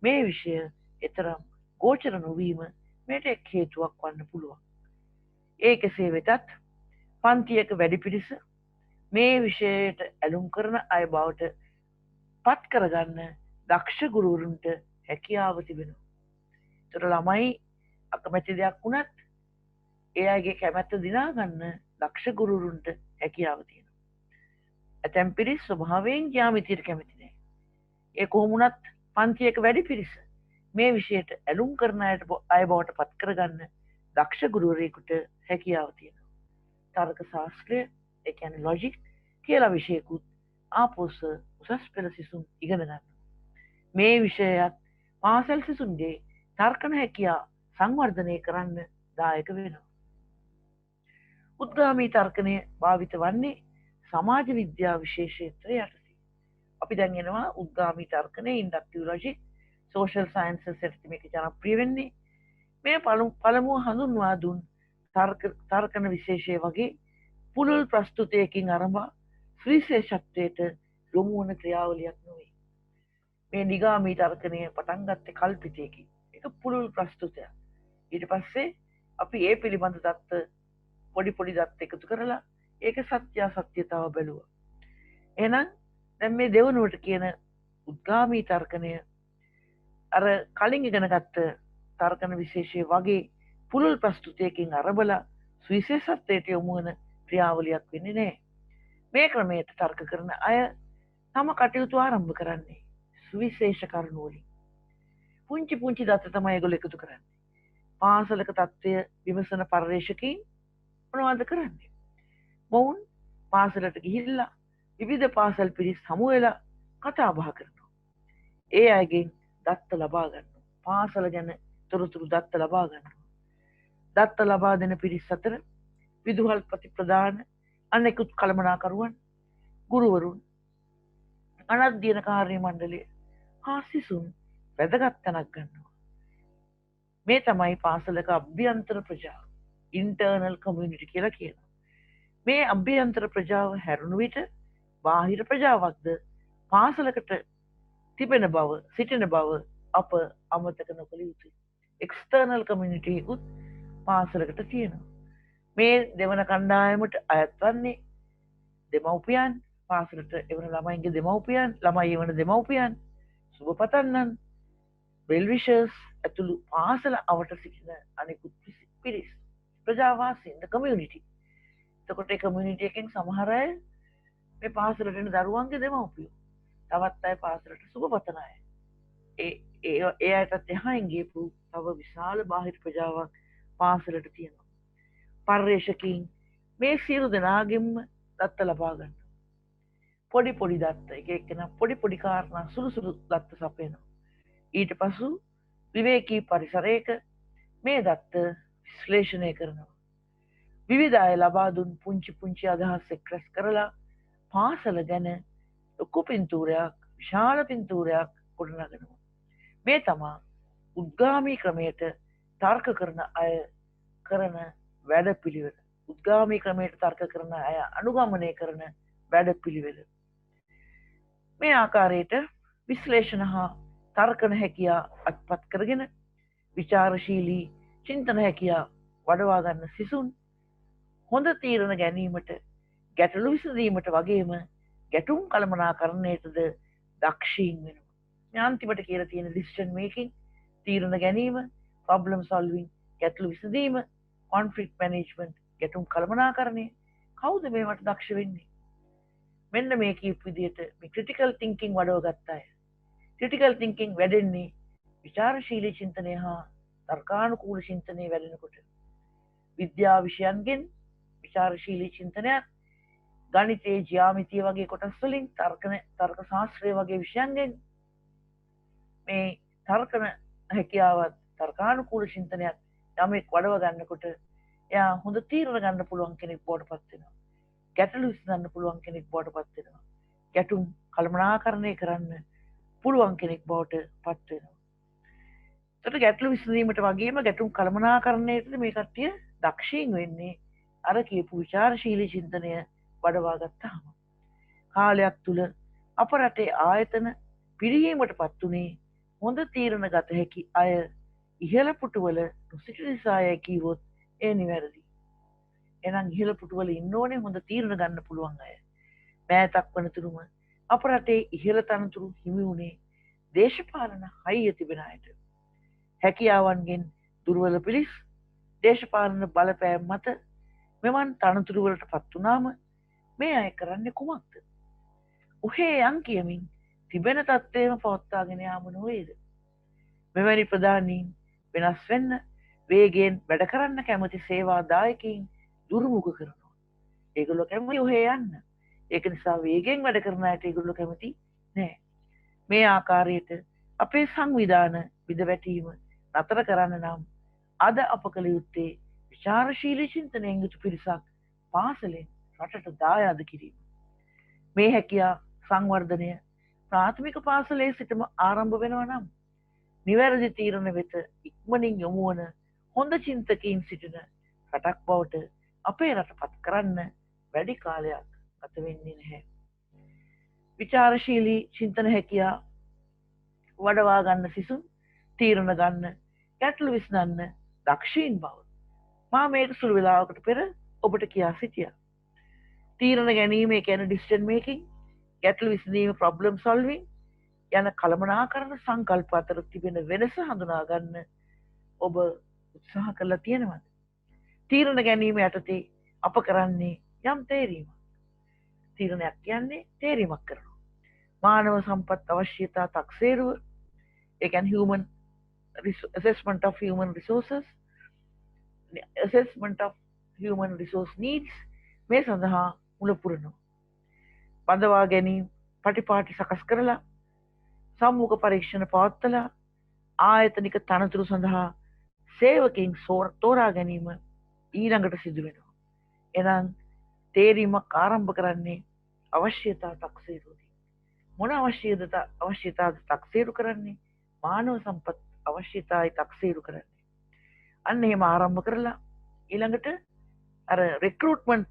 මේ විෂය එතරම් ගෝචර නොවීම මේට එක් හේතුවක් වන්න පුළුවන්. ඒ කෙසේ වෙතත් පන්තියක වැඩි පිරිස මේ විෂයට ඇලුම් කරන අය බවට පත් කරගන්න දක්ෂ ගුරුවරුන්ට හැකියාව තිබෙනවා. ඒතර ළමයි අකමැති දෙයක් වුණත් ඒ අයගේ කැමැත්ත දිනාගන්න දක්ෂ ගුරුවරුන්ට හැකියාව තියෙනවා. ඇතැම් පිරිස් ස්වභාවයෙන් ජ්‍යාමිතියට කැමති නැහැ. ඒ කොහොම වුණත් පන්තියක වැඩි පිරිස මේ විෂයට ඇලුම් කරන අය බවට පත් කරගන්න දක්ෂ ගුරුවරයෙකුට හැකියාව තියෙනවා. තර්ක ශාස්ත්‍රය, ඒ කියන්නේ ලොජික් කියලා විෂයකුත් ආපොස උසස් පෙළ සිසුන් ඉගෙන ගන්නවා. මේ විෂයත් පාසල් සිසුන්ගේ තර්කන හැකියාව සංවර්ධනය කරන්න දායක වෙනවා. උද්ගාමී තර්කනය භාවිත වන්නේ සමාජ විද්‍යා විශේෂත්‍රය යටතේ. අපි දැන් එනවා උද්ගාමී තර්කනය, ඉන්ඩක්ටිව් ලොජික්, සෝෂල් සයන්සස් යටතේ මේක ජනප්‍රිය වෙන්නේ. මේ පළමුව හඳුන්වා දුන් තර්කන විශේෂය වගේ පුළුල් ප්‍රස්තුතයකින් අරඹා ශ්‍රීශේෂත්වයට යොමු වන ක්‍රියාවලියක් නොවේ. මේ නිගාමී තර්කනය පටන් ගත්තේ කල්පිතයකින්. ඒක පුළුල් ප්‍රස්තුතයක්. ඊට පස්සේ අපි ඒ පිළිබඳ දත්ත පොඩි දත්ත එකතු කරලා ඒක සත්‍යාසත්‍යතාව බැලුවා. එහෙනම් දැන් මේ දෙවනුවට කියන උද්ගාමී තර්කනය අර කලින් ඉගෙන ගත්ත තර්කන විශේෂය වගේ පුළුල් ප්‍රස්තුතයකින් අරබලා සුවිශේෂත්වයට යොමු වන ක්‍රියාවලියක් වෙන්නේ නැහැ. මේ ක්‍රමයට තර්ක කරන අය තම කටයුතු ආරම්භ කරන්නේ සුවිශේෂ කරුණු වලින්. පුංචි දත්ත තමයි ඒගොල්ලෝ එකතු කරන්නේ. පාසලක තත්ත්වය විමසන පර්යේෂකයින් මොනවද කරන්නේ? මොවුන් පාසලට ගිහිල්ලා විවිධ පාසල් පිරිස් හමු වෙලා කතා බහ කරනවා. ඒ අයගෙන් දත්ත ලබා ගන්නවා. පාසල ගැන තොරතුරු දත්ත ලබා ගන්නවා. දත්ත ලබා දෙන පිරිස් අතර විදුහල්පති ප්‍රධාන අනෙකුත් කළමනාකරුවන්, ගුරුවරුන්, අනධ්‍යයන කාර්ය මණ්ඩලය හා සිසුන් වැදගත් තැනක් ගන්නවා. මේ තමයි පාසලක අභ්‍යන්තර ප්‍රජාව ඉන්ටර්නල් කමියුනිටි කියලා කියනවා. මේ අභ්‍යන්තර ප්‍රජාව හැරුණු විට බාහිර ප්‍රජාවක්ද පාසලකට තිබෙන බව සිටින බව අප අමතක නොකළ යුතුයි. එක්ස්ටර්නල් කමියුනිටි උත් පාසලකට තියෙනවා. මේ දෙවන කණ්ඩායමට අයත් වන්නේ දෙමව්පියන්, පාසලට එවන ළමයින්ගේ දෙමව්පියන්, ළමයි එවන දෙමව්පියන්, සුබ පතන්නන්, වෙල් විෂර්ස් ඇතුළු පාසල අවට සිටින අනෙකුත් පිරිස් ප්‍රජාවාසී ඉන් ද කමියුනිටි. එතකොට ඒ කමියුනිටි එකෙන් සමහර අය මේ පාසලට එන දරුවන්ගේ දෙමව්පියෝ, තවත් අය පාසලට සුබ පතන අය. ඒ අයටත් එහායින් ගියපු තව විශාල බාහිර ප්‍රජාවක් පාසලට තියෙනවා. පර්යේෂකයින් මේ සියලු දෙනාගෙන්ම දත්ත ලබා ගන්න. පොඩි පොඩි දත්ත එක එක්කෙනා පොඩි පොඩි කාරණා සුළු සුළු දත්ත සපයනවා. ඊට පසු විවේකී පරිසරයක මේ දත්ත විශ්ලේෂණය කරනවා. විවිධ අය ලබා දුන් පුංචි පුංචි අදහස් එක් රැස් කරලා පාසල ගැන ලොකු පින්තූරයක්, විශාල පින්තූරයක් ගොඩනගනවා. මේ තමා උද්ගාමී ක්‍රමයට තර්ක කරන අය කරන වැඩ පිළිවෙල. උද්ගාමී ක්‍රමයට තර්ක කරන අය අනුගමනය කරන වැඩ පිළිවෙල. මේ ආකාරයට විශ්ලේෂණ හා තර්කන හැකියා අත්පත් කරගෙන විචාරශීලී චින්තන හැකියා වඩවා ගන්න සිසුන් හොඳ තීරණ ගැනීමට, ගැටලු විසඳීමට වගේම ගැටුම් කළමනාකරණයටද දක්ෂීන් වෙනවා. මේ අන්තිමට කියලා තියෙන ඩිසිෂන් මේකින්, තීරණ ගැනීම, ප්‍රොබ්ලම් සොල්විං, ගැටලු විසඳීම, කොන්ෆ්ලික්ට් මැනේජ්මන්ට්, ගැටුම් කළමනාකරණය. කවුද මේවට දක්ෂ වෙන්නේ? මෙන්න මේ කියපු විදිහට මේ ක්‍රිටිකල් තින්කින් වඩව ගත්ත අය. ක්‍රිටිකල් තින්කින් වැඩෙන්නේ විචාරශීලී චින්තනය හා තර්කානුකූල චින්තනය වැඩෙනකොට. විද්‍යා විෂයන්ගෙන් විචාරශීලී චින්තනයක්, ගණිතයේ ජ්‍යාමිතිය වගේ කොටස් වලින් තර්ක ශාස්ත්‍රය වගේ විෂයන්ගෙන් මේ තර්කන හැකියාවත් තර්කානුකූල චින්තනයක් යමෙක් වඩව ගන්නකොට එයා හොඳ තීරණ ගන්න පුළුවන් කෙනෙක් බවට පත් වෙනවා. ගැටලු විසඳන්න පුළුවන් කෙනෙක් බවට පත් වෙනවා. ගැටුම් කළමනාකරණය කරන්න පුළුවන් කෙනෙක් බවට පත් වෙනවා. ඒකට ගැටලු විසඳීමට වගේම ගැටුම් කළමනාකරණයට මේ කට්ටිය දක්ෂීන් වෙන්නේ අර කියපු විචාරශීලී චින්තනය වඩවා ගත්තාම. කාලයක් තුල අප රටේ ආයතන පිරිහීමට පත් උනේ හොඳ තීරණ ගත හැකි අය ඉහළ පුටුවල නොසිටි නිසායයි කිව්වොත් ඒ නිවැරදි. එහෙනම් ඉහළ පුටුවල ඉන්න ඕනේ හොඳ තීරණ ගන්න පුළුවන් අය. මෑතක් වනතුරුම අප රටේ ඉහළ තනතුරු හිමි වුණේ දේශපාලන හයිය තිබෙන අයට. හැකියාවන්ගෙන් දුර්වල පිරිස් දේශපාලන බලපෑම් මත මෙවන් තනතුරු වලට පත් වුණාම මේ අය කරන්නේ කුමක්ද? උහේ යන් කියමින් තිබෙන තත්ත්වයම පවත්වාගෙන යාම නොවේද? මෙවැනි ප්‍රධානීන් වෙනස් වෙන්න වේගයෙන් වැඩ කරන්න කැමති සේවාදායකයින් දුර්මුඛ කරනවා. ඒගොල්ලෝ කැමති උහේ යන්න. ඒක නිසා වේගයෙන් වැඩ කරන අයට ඒගොල්ලෝ කැමති නෑ. මේ ආකාරයට අපේ සංවිධාන විදවැටීම නතර කරන්න නම් අද අප කළ යුත්තේ විචාරශීලී චින්තනයෙන් යුතු පිරිසක් පාසලෙන් රටට දායාද කිරීම. මේ හැකියා සංවර්ධනය ප්‍රාථමික පාසලේ සිටම ආරම්භ වෙනවා නම් නිවැරදි තීරණ වෙත ඉක්මනින් යොමු වන හොඳ චින්තකයින් සිටින රටක් බවට අපේ රට පත් කරන්න වැඩි කාලයක් ගත වෙන්නේ නැහැ. විචාරශීලී චින්තන හැකියා වඩවා ගන්න සිසුන් තීරණ ගන්න, ගැටලු විසඳන්න දක්ෂීන් බව මා මේක සුළු වෙලාවකට පෙර ඔබට කියා සිටියා. තීරණ ගැනීම කියන්නේ ඩිසිෂන් මේකින්, ගැටලු විසඳීම ප්‍රොබ්ලම් සොල්විං යන කළමනාකරන සංකල්ප අතර තිබෙන වෙනස හඳුනා ගන්න ඔබ උත්සාහ කළා තියෙනවද? තීරණ ගැනීම යටතේ අප කරන්නේ යම් තේරීමක්. තීරණයක් කියන්නේ තේරීමක් කරනවා. මානව සම්පත් අවශ්‍යතා තක්සේරුව, ඒ කියන්නේ human assessment of human resources, assessment of human resource needs මේ සඳහා මුල පුරනවා. බඳවා ගැනීම පටිපාටි සකස් කරලා සම්මුඛ පරීක්ෂණ පවත්වලා ආයතනික තනතුරු සඳහා සේවකයින් තෝරා ගැනීම ඊළඟට සිදු වෙනවා. එහෙනම් තේරීමක් ආරම්භ කරන්නේ අවශ්‍යතා තක්සේරුවකින්. මොන අවශ්‍යතාවද තක්සේරු කරන්නේ? මානව සම්පත් අවශ්‍යතාවයි තක්සේරු කරන්නේ. අන්න එහෙම ආරම්භ කරලා ඊළඟට අර රික්‍රූට්මන්ට්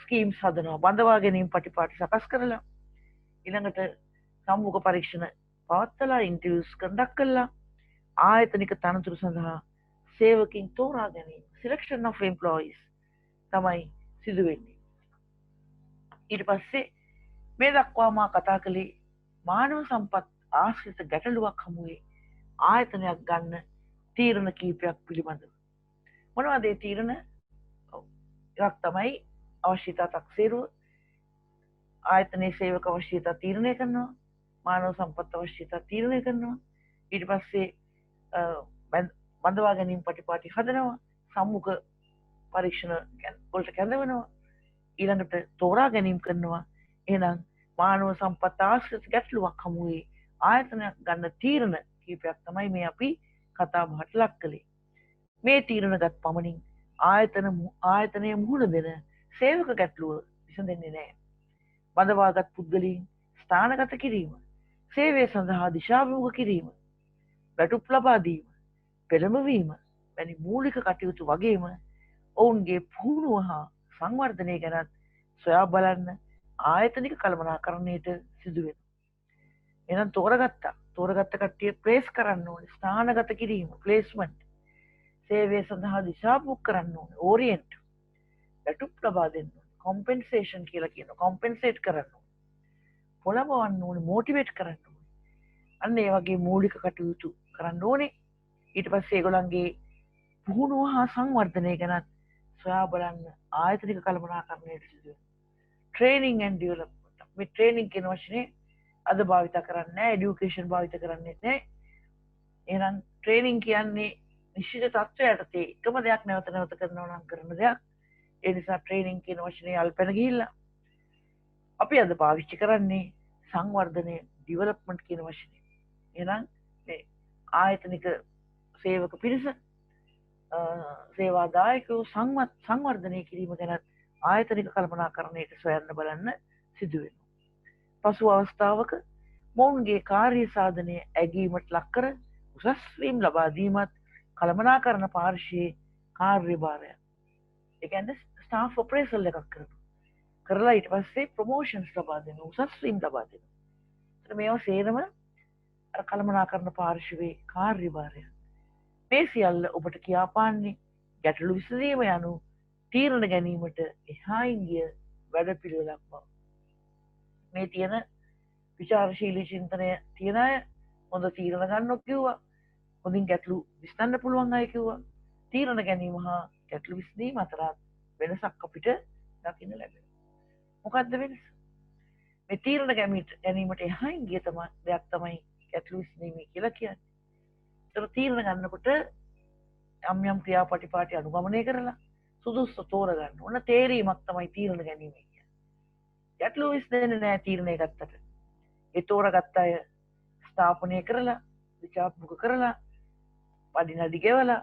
ස්කීම්ස් හදනවා, බඳවා ගැනීම පටිපාටි සකස් කරලා ඊළඟට සම්මුඛ පරීක්ෂණ පවත්වලා ඉන්ටර්වියුස් කන්ඩක්ට් කළා ආයතනික තනතුරු සඳහා සේවකින් තෝරා ගැනීම සිලෙක්ෂන් ඔෆ් එම්ප්ලොයිස් තමයි සිදු වෙන්නේ. ඊට පස්සේ මේ දක්වා මා කතා කළේ මානව සම්පත් ආශ්‍රිත ගැටලුවක් හමුවේ ආයතනයක් ගන්න තීරණ කීපයක් පිළිබඳව. මොනවද ඒ තීරණ? එකක් තමයි අවශ්‍යතා තක්සේරුව. ආයතනයේ සේවක අවශ්‍යතා තීරණය කරනවා. මානව සම්පත් අවශ්‍යතා තීරණය කරනවා. ඊට පස්සේ බඳවා ගැනීම පටිපාටි හදනවා. සම්මුඛ පරීක්ෂණ වලට කැඳවනවා. ඊළඟට තෝරා ගැනීම කරනවා. එහෙනම් මානව සම්පත් ආශ්‍රිත ගැටලුවක් හමුවේ ආයතනයක් ගන්න තීරණ කීපයක් තමයි මේ අපි කතා බහට ලක් කළේ. මේ තීරණගත් පමණින් ආයතනයේ මුහුණ දෙන සේවක ගැටලුව විසඳෙන්නේ නැහැ. බඳවාගත් පුද්ගලයන් ස්ථානගත කිරීම, සේවය සඳහා දිශාභිමුඛ කිරීම, වැටුප් ලබා දීම, පෙළඹවීම වැනි මූලික කටයුතු වගේම ඔවුන්ගේ පුහුණුව හා සංවර්ධනය ගැනත් සොයා බලන්න ආයතනික කළමනාකරණයට සිදු වෙනවා. එහෙනම් තෝරගත්ත කට්ටිය ප්ලේස් කරන්න ඕනේ, ස්ථානගත කිරීම, ප්ලේස්මන්ට්, සේවය සඳහා දිශාභිමුඛ කරන්න ඕනේ, ඕරියන්ට්, වැටුප් ලබා දෙන්න ඕනේ, කොම්පෙන්සේෂන් කියලා කියනවා, කොම්පෙන්සේට් කරන්න ඕනේ, පොළඹවන්න ඕනේ, මොටිවේට් කරන්න ඕනේ. අන්න ඒ වගේ මූලික කටයුතු කරන්න ඕනේ. ඊට පස්සේ ඒගොල්ලන්ගේ පුහුණුව හා සංවර්ධනය ගැනත් සොයා බලන්න ආයතනික කළමනාකරණයට සිදු වෙනවා. Training and development. මේ ට්‍රේනින් කියන වචනේ අද භාවිත කරන්නේ නැහැ, এডুকেෂන් භාවිත කරන්නේ නැහැ. එහෙනම් ට්‍රේනින් කියන්නේ නිශ්චිත තත්ත්වයට යටතේ එකම දෙයක් නැවත නැවත කරනවා නම් කරන දෙයක්. ඒ නිසා ට්‍රේනින් කියන වචනේ අල්පෙන ගිහිල්ලා අපි අද පාවිච්චි කරන්නේ සංවර්ධනය, ඩෙවලොප්මන්ට් කියන වචනේ. එහෙනම් මේ ආයතනික සේවක පිරිස සේවාදායකයෝ සංවර්ධනය කිරීම ගැන ආයතනික කළමනාකරණයට සොයන්න බලන්න සිදු වෙනවා. පසු අවස්ථාවක මොවුන්ගේ කාර්ය සාධනය ඇගීමට ලක්කර උසස් වීම් ලබා දීමත් කළමනාකරණ පාර්ශ්වයේ කාර්යභාරයක්. ඒ කියන්නේ ස්ටාෆ් අප්‍රේසල් එකක් කරලා ඊට පස්සේ ප්‍රොමෝෂන්ස් ලබා දෙනවා, උසස් වීම් ලබා දෙනවා. ඒත් මේවා සේරම අර කළමනාකරණ පාර්ශ්වයේ කාර්යභාරයක්. මේ සියල්ල ඔබට කියාපාන්නේ ගැටලු විසඳීම යනු තීරණ ගැනීමට එහායින් ගිය වැඩපිළිවෙලක් බව. මේ තියෙන විචාරශීලී චින්තනය තියෙන අය හොඳ තීරණ ගන්නොත් කිව්වා, හොඳින් ගැටලු විසඳන්න පුළුවන් අය කිව්වා. තීරණ ගැනීම හා ගැටලු විසඳීම අතර වෙනසක් අපිට දකින්න ලැබෙනවා. මොකක්ද වෙනස? මේ තීරණ ගැනීමට එහායින් ගිය දෙයක් තමයි ගැටලු විසඳීම කියලා කියන්නේ. ඒතර තීරණ ගන්නකොට යම් ක්‍රියාපටිපාටි අනුගමනය කරලා සුදුසු තෝරගන්න ඕන තේරීමක් තමයි තීරණ ගැනීම කියන්නේ. ගැටලු විසඳෙන්නේ නැහැ තීරණය ගත්තට. ඒ තෝරගත්ත අය ස්ථාපනය කරලා, විචාරමුඛ කරලා, පඩිනඩි ගෙවලා,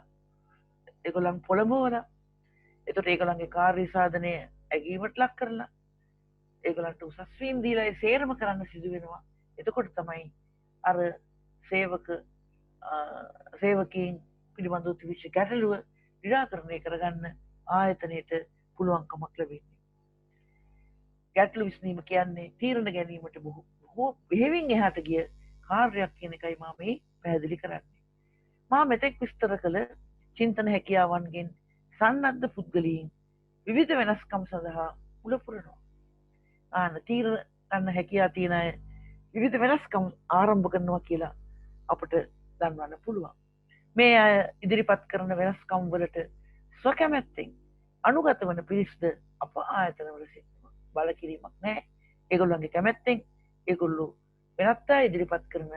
ඒගොල්ලන් පොළඹවලා, එතකොට ඒගොල්ලන්ගේ කාර්ය සාධනය ඇගීමට ලක් කරලා, ඒගොල්ලන්ට උසස් වීම් දීලා ඒ සේරම කරන්න සිදු වෙනවා. එතකොට තමයි අර සේවකීන් පිළිබඳව තිබිච්ච ගැටලුව නිරාකරණය කරගන්න ආයතනයට පුළුවන්කමක් ලැබෙන්නේ. ගැටලු විසඳීම කියන්නේ තීරණ ගැනීමට බොහෝ බෙහෙවින් එහාට ගිය කාර්යයක් කියන එකයි මම මේ පැහැදිලි කරන්නේ. මා මෙතෙක් විස්තර කළ චින්තන හැකියාවන්ගෙන් සන්නද්ධ පුද්ගලයන් විවිධ වෙනස්කම් සඳහා මුල පුරනවා. තීරණ ගන්න හැකියාව තියෙන අය විවිධ වෙනස්කම් ආරම්භ කරනවා කියලා අපට දන්වන්න පුළුවන්. මේ අය ඉදිරිපත් කරන වෙනස්කම් වලට ස්වකැමැත්තෙන් අනුගත වන පිරිස්ද අප ආයතනවල සිටිනවා. බල කිරීමක් නැහැ. ඒගොල්ලන්ගේ කැමැත්තෙන් ඒගොල්ලෝ වෙනත් අය ඉදිරිපත් කරන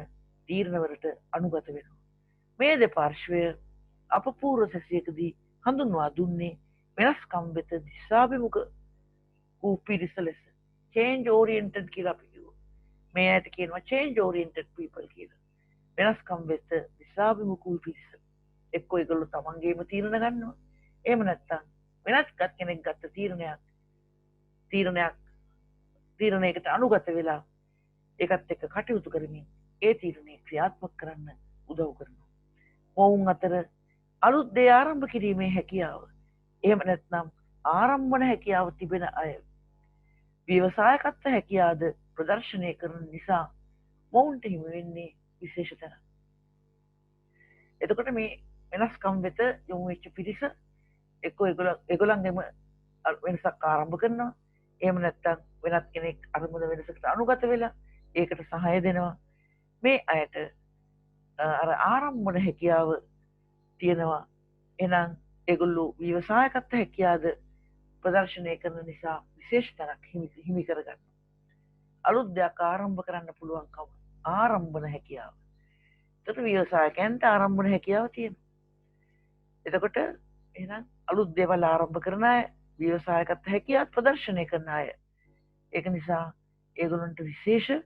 තීරණවලට අනුගත වෙනවා. මේ දෙපාර්ශ්වය අප පූර්ව සැසියකදී හඳුන්වා දුන්නේ වෙනස්කම් වෙත දිශාභිමුඛ වූ පිරිස ලෙස. change oriented කියලා අපි කිව්වා. මේ ඇයට කියනවා change oriented people කියලා. වෙනස්කම් වෙත දිශාභිමුඛ වූ පිරිස. එක්කෝ ඒගොල්ලෝ තමන්ගේම තීරණ ගන්නවා. එහෙම නැත්නම් වෙනත් කෙනෙක් ගත්ත තීරණයකට අනුගත වෙලා ඒකත් එක්ක කටයුතු කරමින් ඒ තීරණය ක්‍රියාත්මක කරන්න උදව් කරනවා. මොවුන් අතර අලුත් දේ ආරම්භ කිරීමේ හැකියාව. එහෙම නැත්නම් ආරම්භන හැකියාව තිබෙන අය ව්‍යවසායකත්ව හැකියාද ප්‍රදර්ශනය කරන නිසා මොවුන්ට හිමි වෙන්නේ විශේෂ තැන. එතකොට මේ වෙනස්කම් වෙත යොමු වෙච්ච පිරිස එක්ක ඒගොල්ලන්ගේම වෙනසක් ආරම්භ කරනවා. එහෙම නැත්නම් වෙනත් කෙනෙක් අරමුණ වෙනසකට අනුගත වෙලා ඒකට සහාය දෙනවා. මේ අයට අර ආරම්භන හැකියාව තියෙනවා. එහෙනම් ඒගොල්ලෝ ව්‍යවසායකත්ව හැකියාද ප්‍රදර්ශනය කරන නිසා විශේෂ තැනක් හිමි කරගන්න. අලුත් දෙයක් ආරම්භ කරන්න පුළුවන්කම ආරම්භන හැකියාව. එතකොට ව්‍යවසායකයන්ට ආරම්භන හැකියාව තියෙනවා. එතකොට එහෙනම් අලුත් දේවල් ආරම්භ කරන අය ව්‍යවසායකත්ව හැකියාව ප්‍රදර්ශනය කරන අය. ඒක නිසා ඒගොල්ලන්ට විශේෂ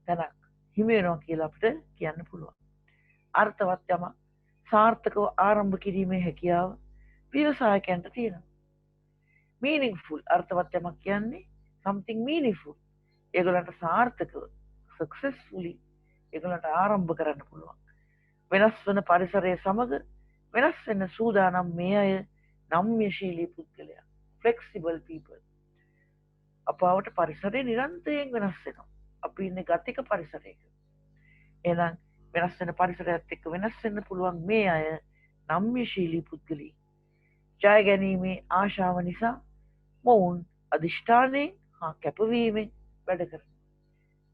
තැනක් හිමි වෙනවා කියලා අපිට කියන්න පුළුවන්. අර්ථවත් යම සාර්ථකව ආරම්භ කිරීමේ හැකියාව ව්‍යවසායකයන්ට තියෙනවා. meaningful අර්ථවත් යමක් කියන්නේ something meaningful. ඒගොල්ලන්ට සාර්ථකව successfully ඒගොල්ලන්ට ආරම්භ කරන්න පුළුවන්. වෙනස් වන පරිසරය සමග වෙනස් වෙන සූදානම් මේ අය නම්‍යශීලී පුද්ගලයා. flexible people. අපවට පරිසරය නිරන්තරයෙන් වෙනස් වෙනවා. අපි ඉන්නේ ගතික පරිසරයක. එහෙනම් වෙනස් වෙන පරිසරයත් එක්ක වෙනස් වෙන්න පුළුවන් මේ අය නම්‍යශීලී පුද්ගලී. ජය ගැනීමේ ආශාව නිසා මොවුන් අධිෂ්ඨානයෙන් හා කැපවීමෙන් වැඩ කරනවා.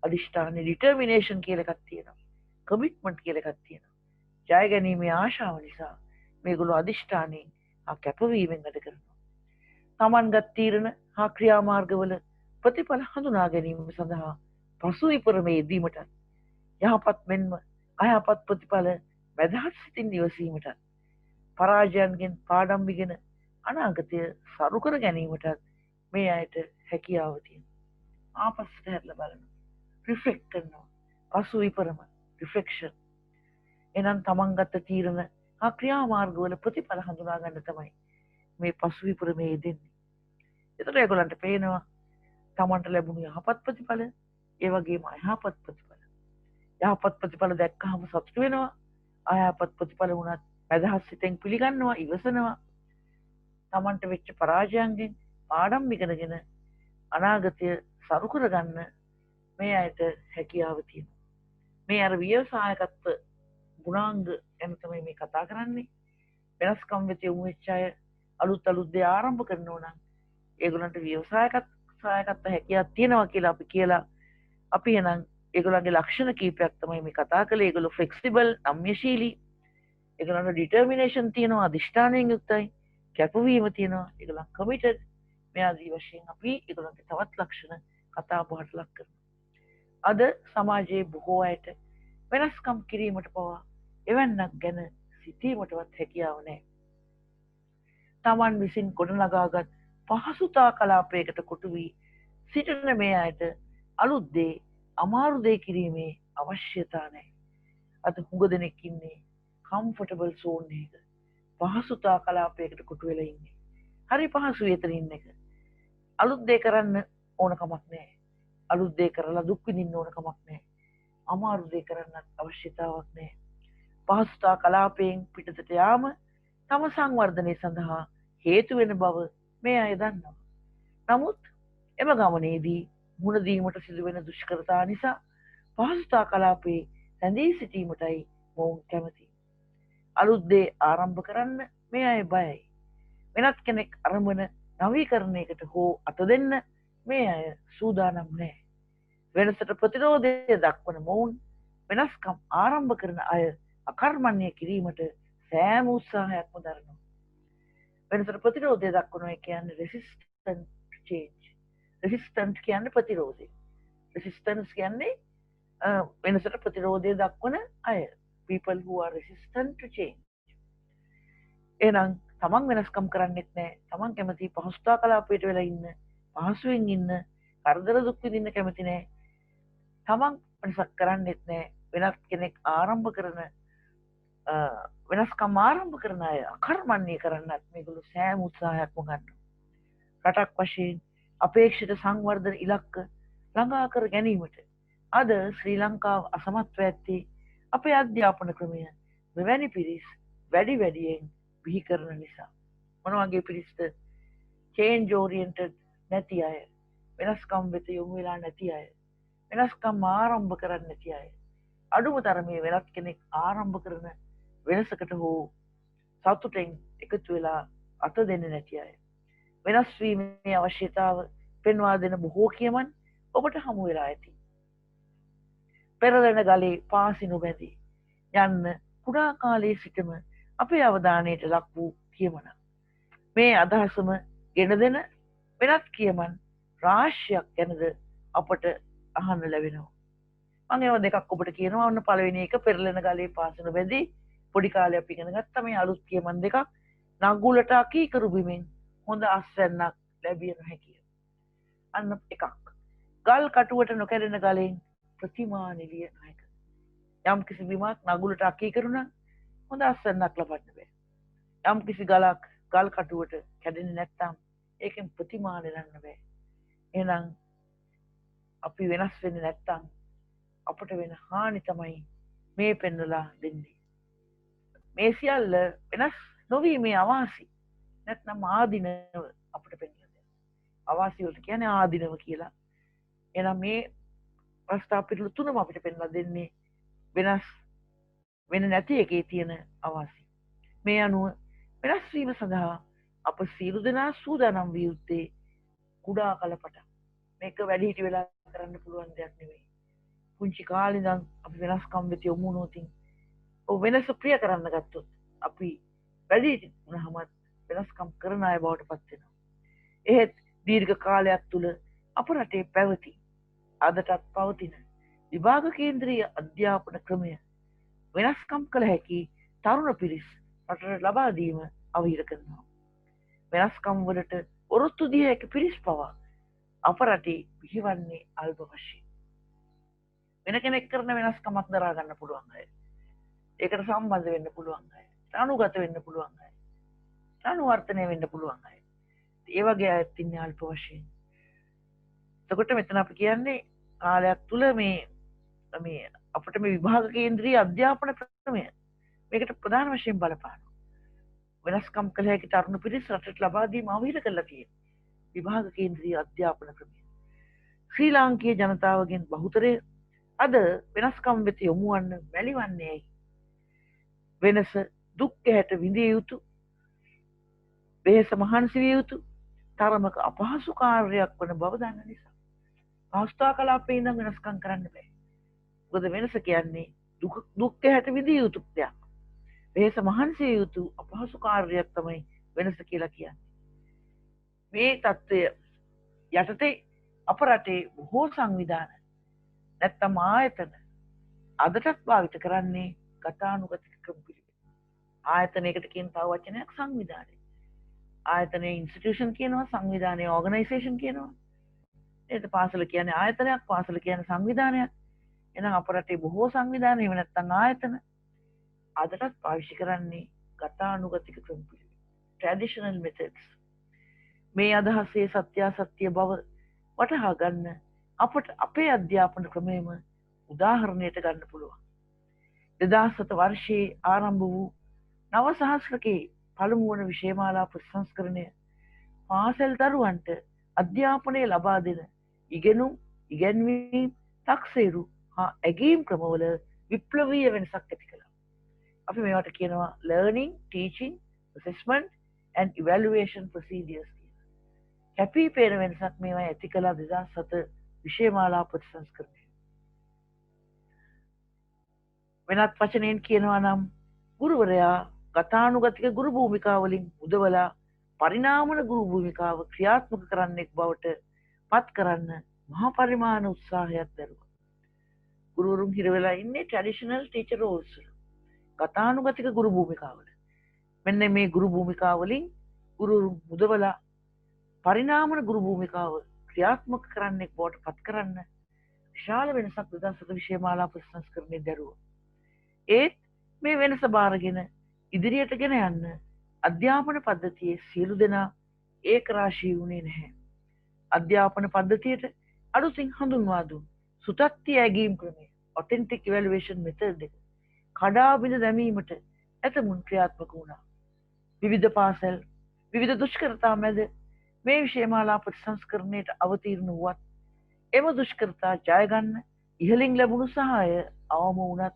අධිෂ්ඨානයේ ඩිටර්මිනේෂන් කියලා එකක් තියෙනවා. කමිට්මන්ට් කියලා එකක් තියෙනවා. ජය ගැනීමේ ආශාව නිසා මේගොල්ලෝ අධිෂ්ඨානයෙන් හා කැපවීමෙන් වැඩ කරනවා. තමන්ගත් තීරණ හා ක්‍රියාමාර්ගවල ප්‍රතිඵල හඳුනා ගැනීම සඳහා පසු විපරමේ යෙදීමට යහපත් මෙන්ම අයහපත් ප්‍රතිඵල මැදහත් සිතින් ඉවසීමට පරාජයන්ගෙන් පාඩම් ඉගෙන අනාගතය සරු කර ගැනීමට මේ අයට හැකියාව තියෙනවා. ආපස්සට හැරිලා බලනවා. රිෆ්ලෙක්ට් කරනවා. පසු විපරම රිෆ්ලෙක්ෂන්. එහෙනම් තමන් ගත්ත තීරණ හා ක්‍රියාමාර්ගවල ප්‍රතිඵල හඳුනා ගන්න තමයි මේ පසු විපරමේ යෙදෙන්නේ. එතකොට ඒගොල්ලන්ට පේනවා තමන්ට ලැබුණු යහපත් ප්‍රතිඵල ඒ වගේම අයහපත් ප්‍රතිඵල. යහපත් ප්‍රතිඵල දැක්කහම සතුට වෙනවා. අයහපත් ප්‍රතිඵල වුණත් මැදහත් සිතෙන් පිළිගන්නවා, ඉවසනවා. තමන්ට වෙච්ච පරාජයන්ගෙන් පාඩම් ඉගෙනගෙන අනාගතය සරු කරගන්න මේ අයට හැකියාව තියෙනවා. මේ අර ව්‍යවසායකත්ව ගුණාංග ගැන තමයි මේ කතා කරන්නේ. වෙනස්කම් වෙත යොමු වෙච්ච අය අලුත් දේ ආරම්භ කරනවා නම් ඒගොල්ලන්ට ව්‍යවසායකත්ව හැකියාවක් තියෙනවා කියලා අපි කියලා අපි එහෙනම් ඒගොල්ලන්ගේ ලක්ෂණ කීපයක් තමයි මේ කතා කළේ. ඒගොල්ලෝ ෆ්ලෙක්සිබල්, නම්‍යශීලී. ඒගොල්ලන්ට ඩිටර්මිනේෂන් තියෙනවා, අධිෂ්ඨානයෙන් යුක්තයි. කැපවීම තියෙනවා. ඒගොල්ලන් කමිටඩ්. මේ ආදී වශයෙන් අපි ඒගොල්ලන්ගේ තවත් ලක්ෂණ කතා බහට ලක් කරනවා. අද සමාජයේ බොහෝ අයට වෙනස්කම් කිරීමට පවා එවන්නක් ගැන සිතීමටවත් හැකියාව නැහැ. තමන් විසින් ගොඩනගාගත් පහසුතා කලාපයකට කොටු වී සිටින මේ අයට අලුත් දේ අමාරු දේ කිරීමේ අවශ්‍යතා නැහැ. අද හුඟ දෙනෙක් ඉන්නේ කම්ෆර්ටබල් සෝන් එකක. පහසුතා කලාපයකට කොටු වෙලා ඉන්නේ. හරි පහසුයි එතන ඉන්න එක. අලුත් දේ කරන්න ඕන කමක් නැහැ. අලුත් දේ කරලා දුක් විඳින්න ඕන කමක් නැහැ. අමාරු දේ කරන්නත් අවශ්‍යතාවක් නැහැ. පහසුතා කලාපයෙන් පිටතට යාම තම සංවර්ධනය සඳහා හේතු වෙන බව මේ අය දන්නවා. නමුත් එම ගමනේදී මුණ දීමට සිදුවෙන දුෂ්කරතා නිසා පහසුතා කලාපයේ රැඳී සිටීමටයි මොවුන් කැමති. අලුත් දේ ආරම්භ කරන්න මේ අය බයයි. වෙනත් කෙනෙක් අරමුණ නවීකරණයකට හෝ අත දෙන්න මේ අය සූදානම් නැහැ. වෙනසට ප්‍රතිරෝධය දක්වන මොවුන් වෙනස්කම් ආරම්භ කරන අය අකර්මණ්‍ය කිරීමට සෑම උත්සාහයක්ම දරනවා. වෙනසට ප්‍රතිරෝධය දක්වනවා කියන්නේ resistant to change. resistant කියන්නේ ප්‍රතිරෝධය. resistance කියන්නේ වෙනසට ප්‍රතිරෝධය දක්වන අය. people who are resistant to change. එහෙනම් තමන් වෙනස්කම් කරන්නෙත් නැහැ. තමන් කැමති පහසුතා කලාපයට වෙලා ඉන්න, පහසුවෙන් ඉන්න, කරදර දුක් විඳින්න කැමති නැහැ. තමන් වෙනසක් කරන්නෙත් නැහැ. වෙනත් කෙනෙක් ආරම්භ කරන වෙනස්කම් ආරම්භ කරන අය අකර්මණ්‍ය කරන්නත් මේගොල්ලෝ සෑම උත්සාහයක්ම ගන්නවා. රටක් වශයෙන් අපේක්ෂිත සංවර්ධන ඉලක්ක ළඟා කර ගැනීමට අද ශ්‍රී ලංකාව අසමත්ව ඇත්තේ අපේ අධ්‍යාපන ක්‍රමය මෙවැනි පිරිස් වැඩියෙන් බිහි කරන නිසා. මොන වගේ පිරිස්ද? චේන්ජ් ඕරියන්ටඩ් නැති අය, වෙනස්කම් වෙත යොමු වෙලා නැති අය, වෙනස්කම් ආරම්භ කරන්නේ නැති අය, අඩුම තරමේ වෙනත් කෙනෙක් ආරම්භ කරන වෙනසකට හෝ සතුටෙන් එකතු වෙලා අත දෙන්නේ නැති අය, වෙනස් වීමේ අවශ්‍යතාව පෙන්වා දෙන බොහෝ කියමන් ඔබට හමු වෙලා ඇති. පෙරලෙන ගලේ පාසි නොබැඳී යන්න කුඩා කාලයේ සිටම අපේ අවධානයට ලක් වූ කියමන. මේ අදහසම ගෙන දෙන වෙනත් කියමන් රාශියක් ගැනද අපට අහන්න ලැබෙනවා. මම ඒවා දෙකක් ඔබට කියනවා. ඔන්න පළවෙනි එක පෙරලෙන ගලේ පාසි නොබැඳී පොඩි කාලේ අපි ඉගෙන ගත්ත මේ අලුත් කියමන් දෙකක්. නගුලට අකීකරු බිමෙන් හොඳ අස්වැන්නක් ලැබිය නොහැකිය. අන්න එකක්. ගල් කටුවට නොකැඩෙන ගලෙන් ප්‍රතිමා නිලිය නොහැක. යම් කිසි බිමක් නගුලට අකීකරු නම් හොඳ අස්වැන්නක් ලබන්න බෑ. යම් කිසි ගලක් ගල් කටුවට කැඩෙන්නේ නැත්නම් ඒකෙන් ප්‍රතිමා නෙලන්න බෑ. එහෙනම් අපි වෙනස් වෙන්නේ නැත්නම් අපට වෙන හානි තමයි මේ පෙන්වලා දෙන්නේ. මේ සියල්ල වෙනස් නොවීමේ අවාසි නැත්නම් ආධිනව අපට පෙන්වලා දෙනවා. අවාසි වලට කියන්නේ ආධිනව කියලා. එහෙනම් මේ ප්‍රස්තාව පිළිතුරු තුනම අපිට පෙන්වලා දෙන්නේ වෙනස් වෙන නැති එකේ තියෙන අවාසි. මේ අනුව වෙනස් වීම සඳහා අප සියලු දෙනා සූදානම් විය යුත්තේ කුඩා කලපට. මේක වැඩිහිටි වෙලා කරන්න පුළුවන් දෙයක් නෙවෙයි. පුංචි කාලේ ඉඳන් අපි වෙනස්කම් වෙත යොමු වුණොත් වෙනස ප්‍රිය කරන්න ගත්තොත් අපි වැඩිහිටි වුණාම වෙනස්කම් කරන අය බවට පත් වෙනවා. එහෙත් දීර්ඝ කාලයක් තුල අප රටේ පැවති අදටත් පවතින විභාග කේන්ද්‍රීය අධ්‍යාපන ක්‍රමය වෙනස්කම් කළ හැකි තරුණ පිරිස් රටට ලබා දීම අවහිර කරනවා. වෙනස්කම් වලට ඔරොත්තු දිය හැකි පිරිස් පවා අප රටේ බිහිවන්නේ අල්ප වශයෙන්. වෙන කෙනෙක් කරන වෙනස්කමක් දරා ගන්න පුළුවන් අය. ඒකට සම්බන්ධ වෙන්න පුළුවන් අය. අනුගත වෙන්න පුළුවන් අය. අනුවර්තනය වෙන්න පුළුවන් අය. ඒ වගේ අයත් ඉන්නේ අල්ප වශයෙන්. එතකොට මෙතන අපි කියන්නේ කාලයක් තුල මේ අපිට මේ විභාග කේන්ද්‍රීය අධ්‍යාපන ක්‍රමය මේකට ප්‍රධාන වශයෙන් බලපානවා. වෙනස්කම් කළ හැකි තරුණ පිරිස් රටට ලබා දීම අවහිර කරලා තියෙනවා. විභාග කේන්ද්‍රීය අධ්‍යාපන ක්‍රමය. ශ්‍රී ලාංකීය ජනතාවගෙන් බහුතරය අද වෙනස්කම් වෙත යොමු වන්න මැලිවන්නේ ඇයි? වෙනස දුක් ගැහැට විඳිය යුතු, වෙහෙස මහන්සි විය යුතු තරමක අපහසු කාර්යයක් වන බව දන්න නිසා. පහසුතා කලාපේ ඉඳන් වෙනස්කම් කරන්න බෑ. මොකද වෙනස කියන්නේ දුක් ගැහැට විඳිය යුතු දෙයක්. වෙහෙස මහන්සි විය යුතු අපහසු කාර්යයක් තමයි වෙනස කියලා කියන්නේ. මේ தত্ত্বය යටතේ අප රටේ බොහෝ සංවිධාන නැත්තම් ආයතන අදටත් භාවිත කරන්නේ ගතානුගතික ක්‍රම පිළිවෙල. ආයතනයකට කියන තව වචනයක් සංවිධානය. ආයතනයේ ඉන්ස්ටිටියුෂන් කියනවා, සංවිධානයේ ඕගනයිසේෂන් කියනවා. ඒත් පාසල කියන්නේ ආයතනයක්, පාසල කියන්නේ සංවිධානයක්. එහෙනම් අප රටේ බොහෝ සංවිධාන එහෙම නැත්තම් ආයතන අදටත් පාවිච්චි කරන්නේ ගතානුගතික ක්‍රම පිළිවෙල. Traditional methods. මේ අදහසේ සත්‍යාසත්‍ය බව වටහා ගන්න අපට අපේ අධ්‍යාපන ක්‍රමයේම උදාහරණයට ගන්න පුළුවන්. 2007 වර්ෂයේ ආරම්භ වූ නව සහස්‍රකයේ පළමු වන විෂයමාලා ප්‍රතිසංස්කරණය පාසල් දරුවන්ට අධ්‍යාපනය ලබා දෙන ඉගෙනුම්, ඉගැන්වීම්, තක්සේරු හා ඇගීම් ක්‍රමවල විප්ලවීය වෙනසක් ඇති කළා. අපි මේවට කියනවා learning, teaching, assessment and evaluation procedures. Happy පේන වෙනසක් මේවා ඇති කළා 2007 විෂයමාලා ප්‍රතිසංස්කරණය. වෙනත් වචනයෙන් කියනවා නම් ගුරුවරයා ගතානුගතික ගුරු භූමිකාවලින් මුදවලා පරිණාමන ගුරු භූමිකාව ක්‍රියාත්මක කරන්නෙක් බවට පත් කරන්න මහා පරිමාණ උත්සාහයක් දරුවා. ගුරුවරුන් හිර වෙලා ඉන්නේ ට්‍රැඩිෂනල් ටීචර් රෝල්ස් වල. ගතානුගතික ගුරු භූමිකාවල. මෙන්න මේ ගුරු භූමිකාවලින් ගුරුවරුන් මුදවලා පරිණාමන ගුරු භූමිකාව ක්‍රියාත්මක කරන්නෙක් බවට පත් කරන්න විශාල වෙනසක් 2007 විෂයමාලා ප්‍රතිසංස්කරණයේ දරුවා. ඒත් මේ වෙනස බාරගෙන ඉදිරියට ගෙන යන්න අධ්‍යාපන පද්ධතියේ සියලු දෙනා ඒකරාශී වුණේ නැහැ. අධ්‍යාපන පද්ධතියට අලුතින් හඳුන්වා දුන් සුතත්ති ඇගීම් ක්‍රමය, ඔතෙන්ටික් ඉවැලුවේෂන් මෙතඩ් එක කඩා බිඳ දැමීමට ඇතමුන් ක්‍රියාත්මක වුණා. විවිධ පාසල් විවිධ දුෂ්කරතා මැද මේ විෂයමාලා ප්‍රතිසංස්කරණයට අවතීර්ණ වුවත් එම දුෂ්කරතා ජයගන්න ඉහලින් ලැබුණු සහාය අවම වුණත්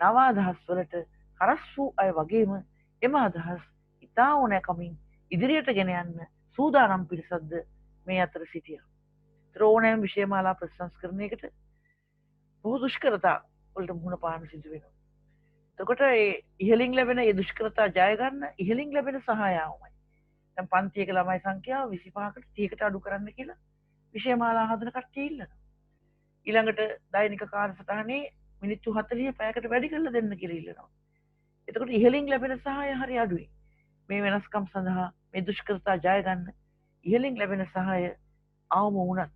නව අදහස් වලට හරස් වූ අය වගේම එම අදහස් ඉතා ඕනෑකමින් ඉදිරියට ගෙන යන්න සූදානම් පිරිසක්ද මේ අතර සිටියා. ඕනෑම විෂයමාලා ප්‍රතිසංස්කරණයකට බොහෝ දුෂ්කරතා වලට මුහුණ පාන්න සිදු වෙනවා. එතකොට ඒ ඉහලින් ලැබෙන ඒ දුෂ්කරතා ජය ගන්න ඉහලින් ලැබෙන සහාය අවමයි. දැන් පන්තියක ළමයි සංඛ්‍යාව 25කට 30කට අඩු කරන්න කියලා විෂයමාලා හදන කට්ටිය ඉල්ලනවා. ඊළඟට දෛනික කාලසටහනේ මිනිත්තු 40 පැයකට වැඩි කරලා දෙන්න කියලා ඉල්ලනවා. එතකොට ඉහලින් ලැබෙන සහාය හරි අඩුයි. මේ වෙනස්කම් සඳහා මේ දුෂ්කරතා ජය ගන්න ඉහලින් ලැබෙන සහාය අවම වුණත්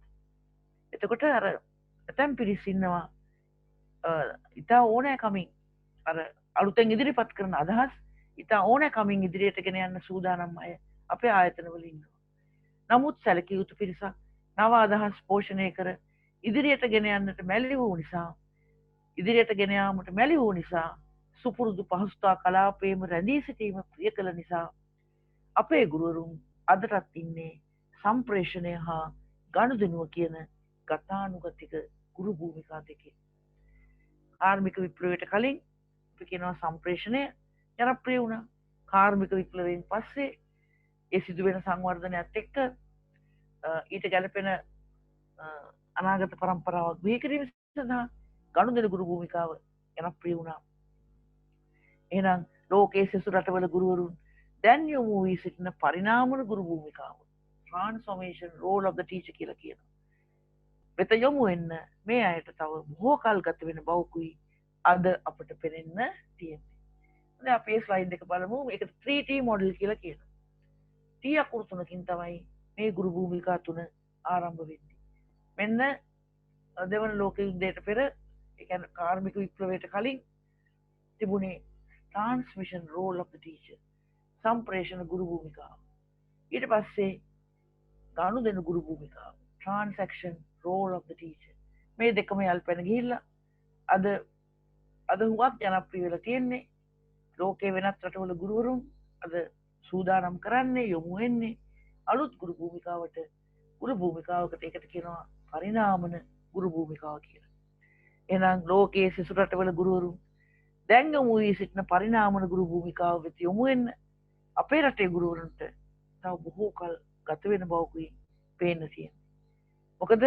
එතකොට අර ඇතැම් පිරිස් ඉන්නවා ඉතා ඕනෑකමින් අර අලුතෙන් ඉදිරිපත් කරන අදහස් ඉතා ඕනෑකමින් ඉදිරියට ගෙන යන්න සූදානම් අය අපේ ආයතනවල ඉන්නවා. නමුත් සැලකිය යුතු පිරිසක් නව අදහස් පෝෂණය කර ඉදිරියට ගෙන යන්නට මැලි වූ නිසා ඉදිරියට ගෙන යාමට මැලි වූ නිසා සුපුරුදු පහසුතා කලාපයේම රැඳී සිටීම ප්‍රිය කළ නිසා අපේ ගුරුවරුන් අදටත් ඉන්නේ සම්ප්‍රේෂණය හා ගනුදෙනුව කියන ගතානුගතික ගුරු භූමිකා දෙකේ. කාර්මික විප්ලවයට කලින් අපි කියනවා සම්ප්‍රේෂණය ජනප්‍රිය වුණා. කාර්මික විප්ලවයෙන් පස්සේ ඒ සිදුවෙන සංවර්ධනයත් එක්ක ඊට ගැලපෙන අනාගත પરම්පරාවක් බිහි කිරීම සඳහා ගනුදෙනු ගුරු භූමිකාව ජනප්‍රිය වුණා. එහෙනම් ලෝකයේ සෙසු රටවල ගුරුවරුන් දැන් යොමු වී සිටින පරිණාමන ගුරු භූමිකාව transformation role of the teacher කියලා කියනවා. වෙත යොමු වෙන්න මේ අයට තව බොහෝ කල් ගත වෙන බවකුයි අද අපට පෙනෙන්න තියෙන්නේ. දැන් අපි මේ ස්ලයිඩ් එක බලමු. මේකට 3T මොඩල් කියලා කියනවා. T අකුරු තුනකින් තමයි මේ ගුරු භූමිකා තුන ආරම්භ වෙන්නේ. මෙන්න දෙවන ලෝක යුද්ධයට පෙර ඒ කියන්නේ කාර්මික විප්ලවයට කලින් තිබුණේ transmission role of the teacher සම්ප්‍රේෂණ ගුරු භූමිකාව. ඊට පස්සේ ගනුදෙනු ගුරු භූමිකාව transaction role of the teacher. මේ දෙකම යල්පැන ගිහිල්ලා අද හුඟක් ජනප්‍රිය වෙලා තියෙන්නේ. ලෝකේ වෙනත් රටවල ගුරුවරුන් අද සූදානම් කරන්නේ යොමු වෙන්නේ අලුත් ගුරු භූමිකාවට. ගුරු භූමිකාවකට ඒකට කියනවා පරිණාමන ගුරු භූමිකාව කියලා. එහෙනම් ලෝකයේ සිසු රටවල ගුරුවරුන් දැන් යොමු වී සිටින පරිණාමන ගුරු භූමිකාව වෙත යොමු වෙන්න අපේ රටේ ගුරුවරුන්ට තව බොහෝ කල් ගත වෙන බවකුයි පේන්න තියෙන්නේ. මොකද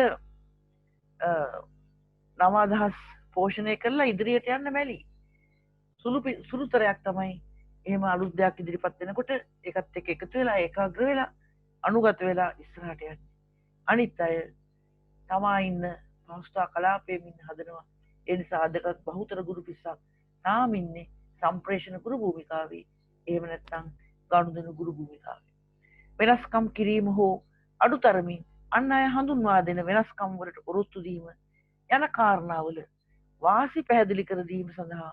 නව අදහස් පෝෂණය කරලා ඉදිරියට යන්න මැලි. සුළුතරයක් තමයි එහෙම අලුත් දෙයක් ඉදිරිපත් වෙනකොට ඒකත් එක්ක එකතු වෙලා ඒකාග්‍ර වෙලා අනුගත වෙලා ඉස්සරහට යන්නේ. අනිත් අය තමා ඉන්න පහසුතා කලාපයෙන් ඉන්න හදනවා. ඒ නිසා අදටත් බහුතර ගුරු පිරිසක් තාම ඉන්නේ සම්ප්‍රේෂණ ගුරු භූමිකාවේ. එහෙම නැත්නම් ගනුදෙනු ගුරු භූමිකාවේ. වෙනස්කම් කිරීම හෝ අඩුතරමින් අන් අය හඳුන්වා දෙන වෙනස්කම් වලට ඔරොත්තු දීම යන කාරණාවල වාසි පැහැදිලි කර දීම සඳහා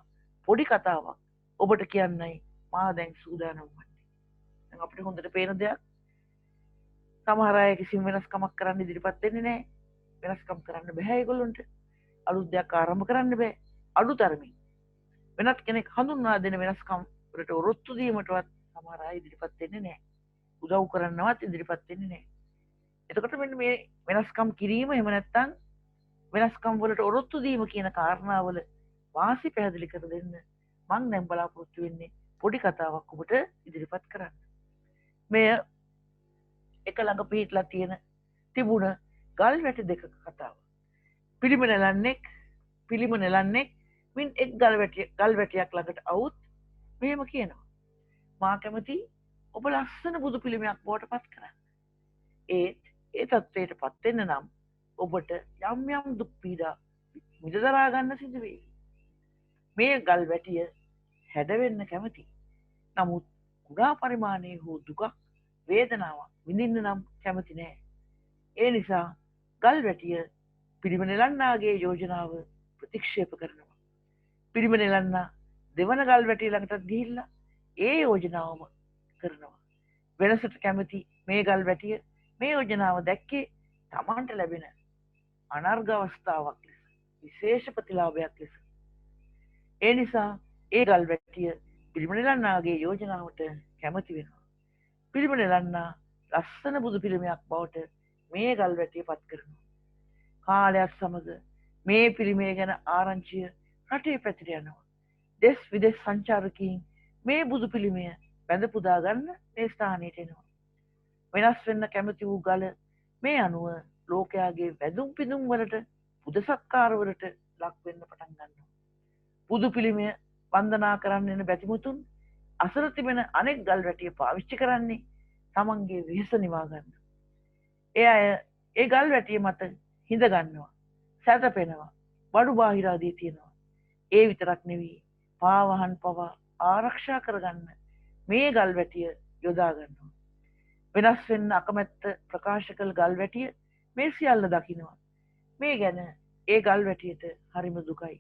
පොඩි කතාවක් ඔබට කියන්නයි මා දැන් සූදානම් වන්නේ. දැන් අපිට හොඳට පේන දෙයක් සමහර අය කිසිම වෙනස්කමක් කරන්න ඉදිරිපත් වෙන්නේ නැහැ. වෙනස්කම් කරන්න බෑ ඒගොල්ලන්ට. අලුත් දෙයක් ආරම්භ කරන්න බෑ. අඩුතරමින් වෙනත් කෙනෙක් හඳුන්වා දෙන වෙනස්කම් වලට ඔරොත්තු දීමටවත් සමහර අය ඉදිරිපත් වෙන්නේ නැහැ. උදව් කරන්නවත් ඉදිරිපත් වෙන්නේ නැහැ. එතකොට මෙන්න මේ වෙනස්කම් කිරීම එහෙම නැත්නම් වෙනස්කම් වලට ඔරොත්තු දීම කියන කාරණාවල වාසි පැහැදිලි කර දෙන්න මම දැන් බලාපොරොත්තු වෙන්නේ පොඩි කතාවක් ඔබට ඉදිරිපත් කරන්න. මෙය එක ළඟ පිහිටලා තියෙන තිබුණ ගල් වැටි දෙකක කතාව. පිළිම නෙලන්නෙක් මින් එක් ගල් වැටියක් ළඟට આવුත් මෙහෙම කියනවා. මා කැමති ඔබ ලස්සන බුදු පිළිමයක් බවට පත් කරන්න. ඒ තත්ත්වයට පත් වෙන්න නම් ඔබට යම් දුක් පීඩා විඳදරා ගන්න සිදු වෙයි. මේ ගල් වැටිය හැදවෙන්න කැමති. නමුත් කුඩා පරිමාණයේ හෝ දුකක් වේදනාවක් විඳින්න නම් කැමති නෑ. ඒ නිසා ගල් වැටිය පිළිම නෙලන්නාගේ යෝජනාව ප්‍රතික්ෂේප කරනවා. පිළිම නෙලන්නා දෙවන ගල් වැටිය ළඟටත් ගිහිල්ලා ඒ යෝජනාවම කරනවා. වෙනසට කැමති මේ ගල් වැටිය මේ යෝජනාව දැක්කේ තමන්ට ලැබෙන අනර්ග අවස්ථාවක් ලෙස, විශේෂ ප්‍රතිලාභයක් ලෙස. ඒ නිසා ඒ ගල් වැටිය පිළිමනෙලන්නාගේ යෝජනාවට කැමති වෙනවා. පිළිමනෙලන්නා ලස්සන බුදු පිළිමයක් බවට මේ ගල් වැටිය පත් කරනවා. කාලයක් සමග මේ පිළිමේ ගැන ආරංචිය රටේ පැතිර යනවා. දෙස් විදෙස් සංචාරකීන් මේ බුදු පිළිමය බැඳ පුදා ගන්න මේ ස්ථානයට එනවා. වෙනස් වෙන්න කැමති වූ ගල මේ අනුව ලෝකයාගේ වැදුම් පිදුම් වලට පුද සත්කාර වලට ලක් වෙන්න පටන් ගන්නවා. බුදු පිළිමය වන්දනා කරන්න එන බැතිමුතුන් අසර තිබෙන අනෙක් ගල් වැටිය පාවිච්චි කරන්නේ තමන්ගේ වෙහෙස නිවා ගන්න. ඒ අය ඒ ගල් වැටිය මත හිඳ ගන්නවා, සැතපෙනවා, බඩු බාහිර ආදී තියෙනවා. ඒ විතරක් නෙවෙයි පාවහන් පවා ආරක්ෂා කරගන්න මේ ගල් වැටිය යොදා ගන්නවා. වෙනස් වෙන්න අකමැත්ත ප්‍රකාශ කළ ගල් වැටිය මේ සියල්ල දකිනවා. මේ ගැන ඒ ගල් වැටියට හරිම දුකයි,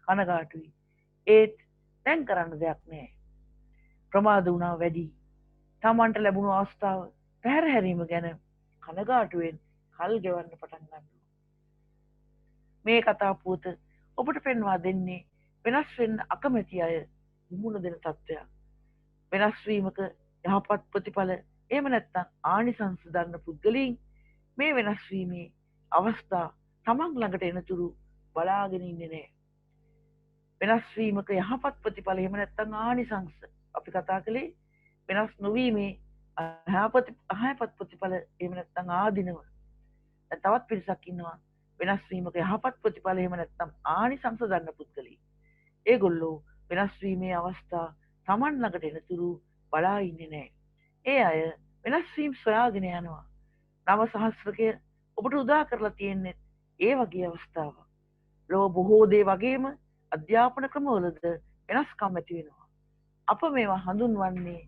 කනගාටුයි. ඒත් දැන් කරන්න දෙයක් නෑ. ප්‍රමාද වුණා වැඩි. තමන්ට ලැබුණු අවස්ථාව පැහැර හැරීම ගැන කනගාටුවෙන් කල් ගෙවන්න පටන් ගන්නවා. මේ කතා පුවත ඔබට පෙන්වා දෙන්නේ වෙනස් වෙන්න අකමැති අය මුහුණ දෙන තත්ත්වයක්. වෙනස් වීමක යහපත් ප්‍රතිඵල එහෙම නැත්නම් ආනිසංස දන්න පුද්ගලයන් මේ වෙනස් වීමේ අවස්ථා තමන් ළඟට එනතුරු බලාගෙන ඉන්නේ නැහැ. වෙනස් වීමක යහපත් ප්‍රතිඵල එහෙම නැත්නම් ආනිසංස අපි කතා කළේ වෙනස් නොවීමේ අයහපත් ප්‍රතිඵල එහෙම නැත්නම් ආදීනව. දැන් තවත් පිරිසක් ඉන්නවා වෙනස් වීමක යහපත් ප්‍රතිඵල එහෙම නැත්නම් ආනිසංස දන්න පුද්ගලයන්. ඒගොල්ලෝ වෙනස් වීමේ අවස්ථා තමන් ළඟට එනතුරු බලා ඉන්නේ නැහැ. ඒ අය වෙනස් වීම සොයාගෙන යනවා. නව සහස්‍රකය ඔබට උදා කරලා තියෙන්නේ ඒ වගේ අවස්ථාවක්. ලෝක බොහෝ දේ වගේම අධ්‍යාපන ක්‍රමවලද වෙනස්කම් ඇති වෙනවා. අප මේවා හඳුන්වන්නේ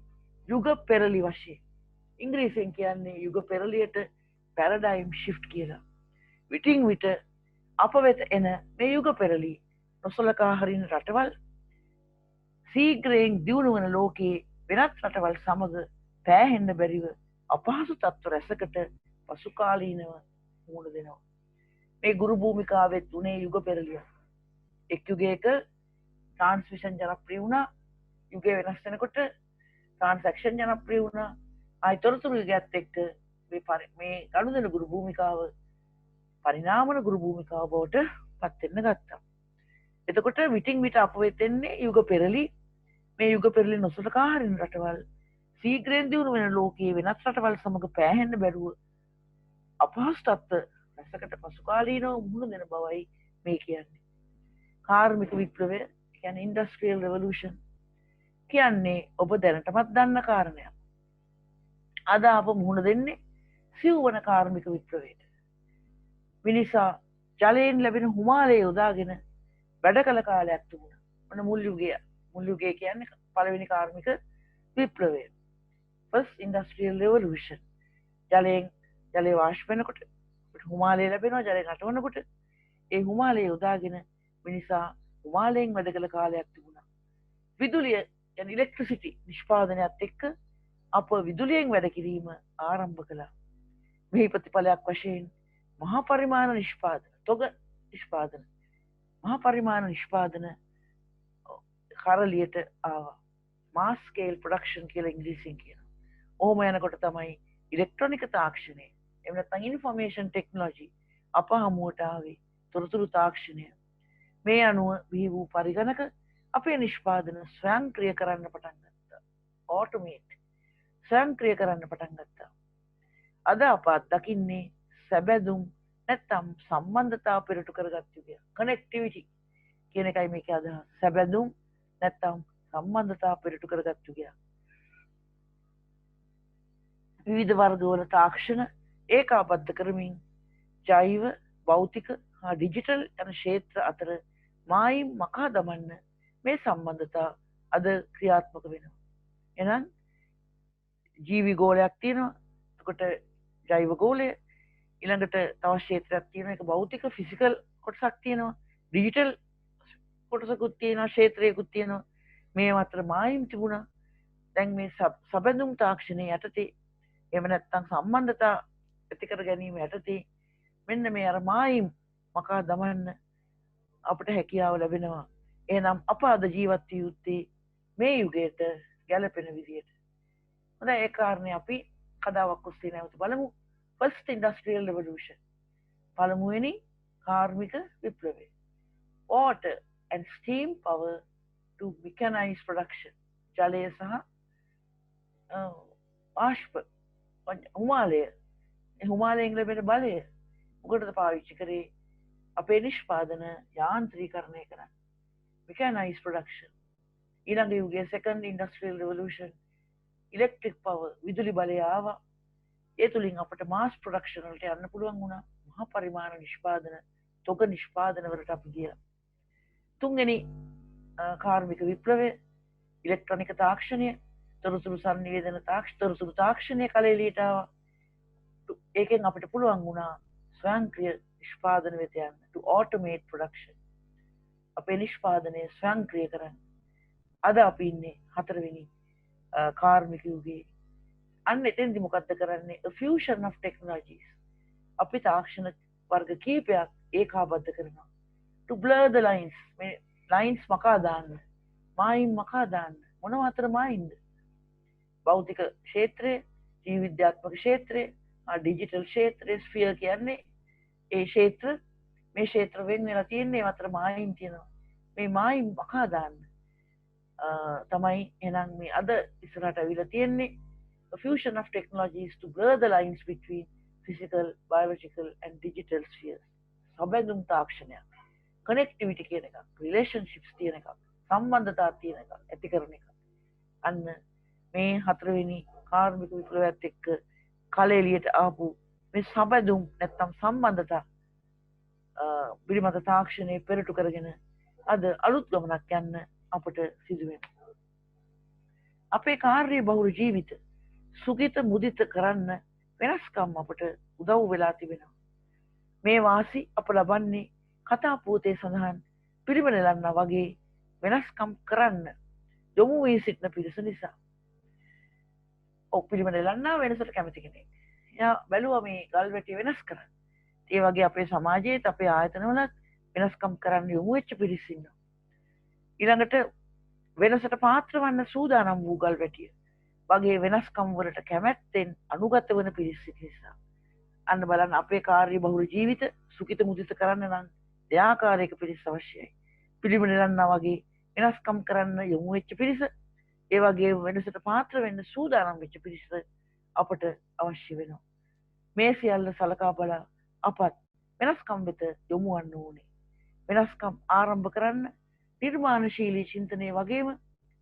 යුග පෙරලි වශයෙන්. ඉංග්‍රීසියෙන් කියන්නේ යුග පෙරලියට පැරඩයිම් ශිෆ්ට් කියලා. විටින් විට අප වෙත එන මේ යුග පෙරලි නොසලකා හරින රටවල් සීග්‍රයෙන් දියුණු වන ලෝකයේ වෙනත් රටවල් සමග පෑහෙන්න බැරිව අපහසු තත්ත්ව රැසකට පසු කාලීනව මුහුණ දෙනවා. මේ ගුරු භූමිකාවෙත් උනේ යුග පෙරලිය. එක් යුගයක ට්‍රාන්ස්මිෂන් ජනප්‍රිය වුණා. යුගය වෙනස් වෙනකොට ට්‍රාන්සැක්ෂන් ජනප්‍රිය වුණා. ආයි තොරතුරු යුගයත් එක්ක මේ ගනුදෙනු ගුරු භූමිකාව පරිණාමන ගුරු භූමිකාව බවට පත් වෙන්න ගත්තා. එතකොට විටින් විට අප වෙත එන්නේ යුග පෙරලි. මේ යුග පෙරලි නොසලකා හරින රටවල් සීග්‍රයෙන් දියුණු වෙන ලෝකයේ වෙනත් රටවල් සමග පෑහෙන්න බැරුව අපහසු තත්ත්ව රැසකට පසු කාලීනව මුහුණ දෙන බවයි මේ කියන්නේ. කාර්මික විප්ලවය කියන්නේ ඉන්ඩස්ට්‍රියල් රෙවොලූෂන් කියන්නේ ඔබ දැනටමත් දන්න කාරණයක්. අද අප මුහුණ දෙන්නේ සිව්වන කාර්මික විප්ලවයට. මිනිසා ජලයෙන් ලැබෙන හුමාලය යොදාගෙන වැඩ කළ කාලයක් තිබුණා. මොන මුල් යුගය කියන්නේ පළවෙනි කාර්මික විප්ලවය. First industrial revolution. ජලය වාෂ්ප වෙනකොට හුමාලය ලැබෙනවා. ජලය නටවනකොට ඒ හුමාලය යොදාගෙන මිනිසා හුමාලයෙන් වැඩ කළ කාලයක් තිබුණා. විදුලිය يعني ඉලෙක්ට්‍රිසිටි නිෂ්පාදනයත් එක්ක අප විදුලියෙන් වැඩ කිරීම ආරම්භ කළා. මේ ප්‍රතිඵලයක් වශයෙන් මහා පරිමාණ නිෂ්පාදන, තොග නිෂ්පාදන, මහා පරිමාණ නිෂ්පාදන කරලියට ආවා. මාස් ස්කේල් ප්‍රොඩක්ෂන් කියලා ඉංග්‍රීසියෙන් කියනවා. ඔහොම යනකොට තමයි ඉලෙක්ට්‍රොනික තාක්ෂණය, එහෙම නැත්නම් ඉන්ෆර්මේෂන් ටෙක්නොලොජි අප හමුවට ආවේ. තොරතුරු තාක්ෂණය. මේ අනුව බිහි වූ පරිගණක අපේ නිෂ්පාදන ස්වයංක්‍රීය කරන්න පටන් ගත්තා. ඔටෝමේට් ස්වයංක්‍රීය කරන්න පටන් ගත්තා. අද අප දකින්නේ සැබැදුම් නැත්නම් සම්බන්ධතාව පෙරටු කරගත් යුගය. කනෙක්ටිවිටි කියන එකයි මේකේ අදහස. සැබැදුම් නැත්නම් සම්බන්ධතාව පෙරටු කරගත් යුගය. විවිධ වර්ගවල තාක්ෂණ ඒකාබද්ධ කරමින් ජෛව, භෞතික හා ඩිජිටල් යන ක්ෂේත්‍ර අතර මායිම් මකා දමන්න මේ සම්බන්ධතා අද ක්‍රියාත්මක වෙනවා. එහෙනම් ජීවි ගෝලයක් තියෙනවා. එතකොට ජෛව ගෝලය ඊළඟට තව ක්ෂේත්‍රයක් තියෙනවා. ඒක භෞතික ෆිසිකල් කොටසක් තියෙනවා. ඩිජිටල් කොටසකුත් තියෙනවා. ක්ෂේත්‍රයකුත් තියෙනවා. මේ අතර මායිම් තිබුණා. දැන් මේ සබඳුම් තාක්ෂණයේ යටතේ එහෙම නැත්නම් සම්බන්ධතා ඇති කර ගැනීම යටතේ මෙන්න මේ අර මායිම් මකා දමන්න අපට හැකියාව ලැබෙනවා. එහෙනම් අප අද ජීවත් විය යුත්තේ මේ යුගයට ගැලපෙන විදියට. හොඳයි ඒ කාරණේ අපි කතාවක් ඔස්සේ නැවත බලමු. First industrial revolution. පළමුවෙනි කාර්මික විප්ලවය. Water and steam power to mechanize production. ජලය සහ ආශ්ප හුමාලය හුමාලයෙන් ලැබෙන බලය මොකටද පාවිච්චි කරේ අපේ නිෂ්පාදන යාන්ත්‍රීකරණය කරන්න. mechanized production. ඊළඟ යුගයේ second industrial revolution electric power විදුලි බලය ආවා. ඒ තුලින් අපට mass production වලට යන්න පුළුවන් වුණා. මහා පරිමාණ නිෂ්පාදන තොග නිෂ්පාදන වලට අපි ගියා. තුන්වෙනි කාර්මික විප්ලවය ඉලෙක්ට්‍රොනික තාක්ෂණය තොරතුරු සංනිවේදන තොරතුරු තාක්ෂණය කලෙලියට ආවා. ඒකෙන් අපිට පුළුවන් වුණා ස්වයංක්‍රීය නිෂ්පාදන වෙත යන්න to automate production. අපේ නිෂ්පාදනය ස්වයංක්‍රීය කරන්න. අද අපි ඉන්නේ හතරවෙනි කාර්මික යුගයේ. අන්න එතෙන්දි මොකද්ද කරන්නේ? a fusion of technologies. අපි තාක්ෂණ වර්ග කීපයක් ඒකාබද්ධ කරනවා. to blur the lines. මේ lines මකා දාන්න. මායිම් මකා දාන්න. මොනව අතර මායින්ද? භෞතික ක්ෂේත්‍රයේ, ජීව විද්‍යාත්මක ක්ෂේත්‍රයේ, ඩිජිටල් ක්ෂේත්‍රයේ ස්ෆියර් කියන්නේ ඒ ක්ෂේත්‍ර මේ ක්ෂේත්‍ර වෙන් වෙලා තියෙන්නේ ඒ අතර මායිම් තියෙනවා. මේ මායිම් මකා දාන්න තමයි එහෙනම් මේ අද ඉස්සරහට අවිලා තියෙන්නේ a fusion of technologies to blur the lines between physical, biological and digital spheres. සබඳුම් තාක්ෂණයක්. කනෙක්ටිවිටි කියන එකක්, රිලේෂන්ෂිප්ස් තියෙන එකක්, සම්බන්ධතා තියෙන එකක් ඇති කරන එකක්. අන්න මේ හතරවෙනි කාර්මික විප්ලවයත් එක්ක කලෙලියට ආපු මේ සබඳුම් නැත්තම් සම්බන්ධතා පිළිබඳ තාක්ෂණය පෙරටු කරගෙන අද අලුත් ගමනක් යන්න අපට සිදු වෙනවා. අපේ කාර්ය බහුල ජීවිත සුගිත මුදිත කරන්න වෙනස්කම් අපට උදව් වෙලා තිබෙනවා. මේ වාසි අප ලබන්නේ කතා පුවතේ සඳහන් පිළිවෙලන්නා වගේ වෙනස්කම් කරන්න යොමු වී සිටින පිරිස නිසා. පිළිවෙලන්නා වෙනසට කැමති කෙනෙක්. එයා බැලුවා මේ ගල් වැටි වෙනස් කරන්න. ඒ වගේ අපේ සමාජයේත් අපේ ආයතනවලත් වෙනස්කම් කරන්න යොමු වෙච්ච පිරිස ඉන්නවා. ඊළඟට වෙනසට පාත්‍ර වන්න සූදානම් වූ ගල් වැටිය වගේ වෙනස්කම් වලට කැමැත්තෙන් අනුගත වන පිරිස නිසා. අන්න බලන්න අපේ කාර්ය බහුල ජීවිත සුඛිත මුදිත කරන්න නම් දෙආකාරයක පිරිස අවශ්‍යයි. පිළිවෙලන්නා වගේ වෙනස්කම් කරන්න යොමු වෙච්ච පිරිස, ඒ වගේ වෙනසට පාත්‍ර වෙන්න සූදානම් වෙච්ච පිරිස අපට අවශ්‍ය වෙනවා. මේ සියල්ල සලකා බලා අපත් වෙනස්කම් වෙත යොමු වන්න ඕනේ. වෙනස්කම් ආරම්භ කරන්න නිර්මාණශීලී චින්තනය වගේම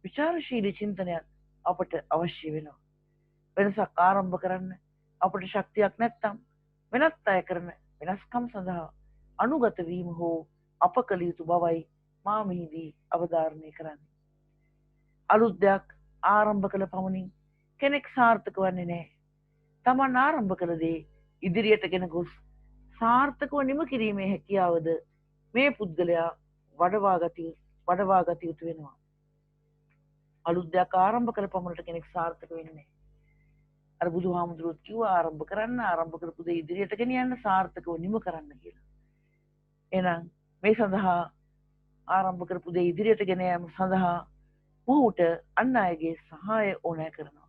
විචාරශීලී චින්තනයක් අපට අවශ්‍ය වෙනවා. වෙනසක් ආරම්භ කරන්න අපට ශක්තියක් නැත්නම් වෙනත් අය කරන වෙනස්කම් සඳහා අනුගත වීම හෝ අප කළ යුතු බවයි මා මෙහිදී අවධාරණය කරන්නේ. අලුත් දෙයක් ආරම්භ කළ පමණින් කෙනෙක් සාර්ථක වන්නේ නැහැ. Taman ආරම්භ කළ දේ ඉදිරියට ගෙන ගොස් සාර්ථකව නිම කිරීමේ හැකියාවද මේ පුද්ගලයා වඩවා ගත යුතු වෙනවා. අලුත් දෙයක් ආරම්භ කළ පමණට කෙනෙක් සාර්ථක වෙන්නේ නැහැ. අර බුදුහාමුදුරුවෝ කිව්වා ආරම්භ කරපු දේ ඉදිරියට ගෙනියන්න සාර්ථකව නිම කරන්න කියලා. එහෙනම් මේ සඳහා ආරම්භ කරපු දේ ඉදිරියට ගෙන යාම සඳහා මොහුට අන් අයගේ සහාය ඕනෑ කරනවා.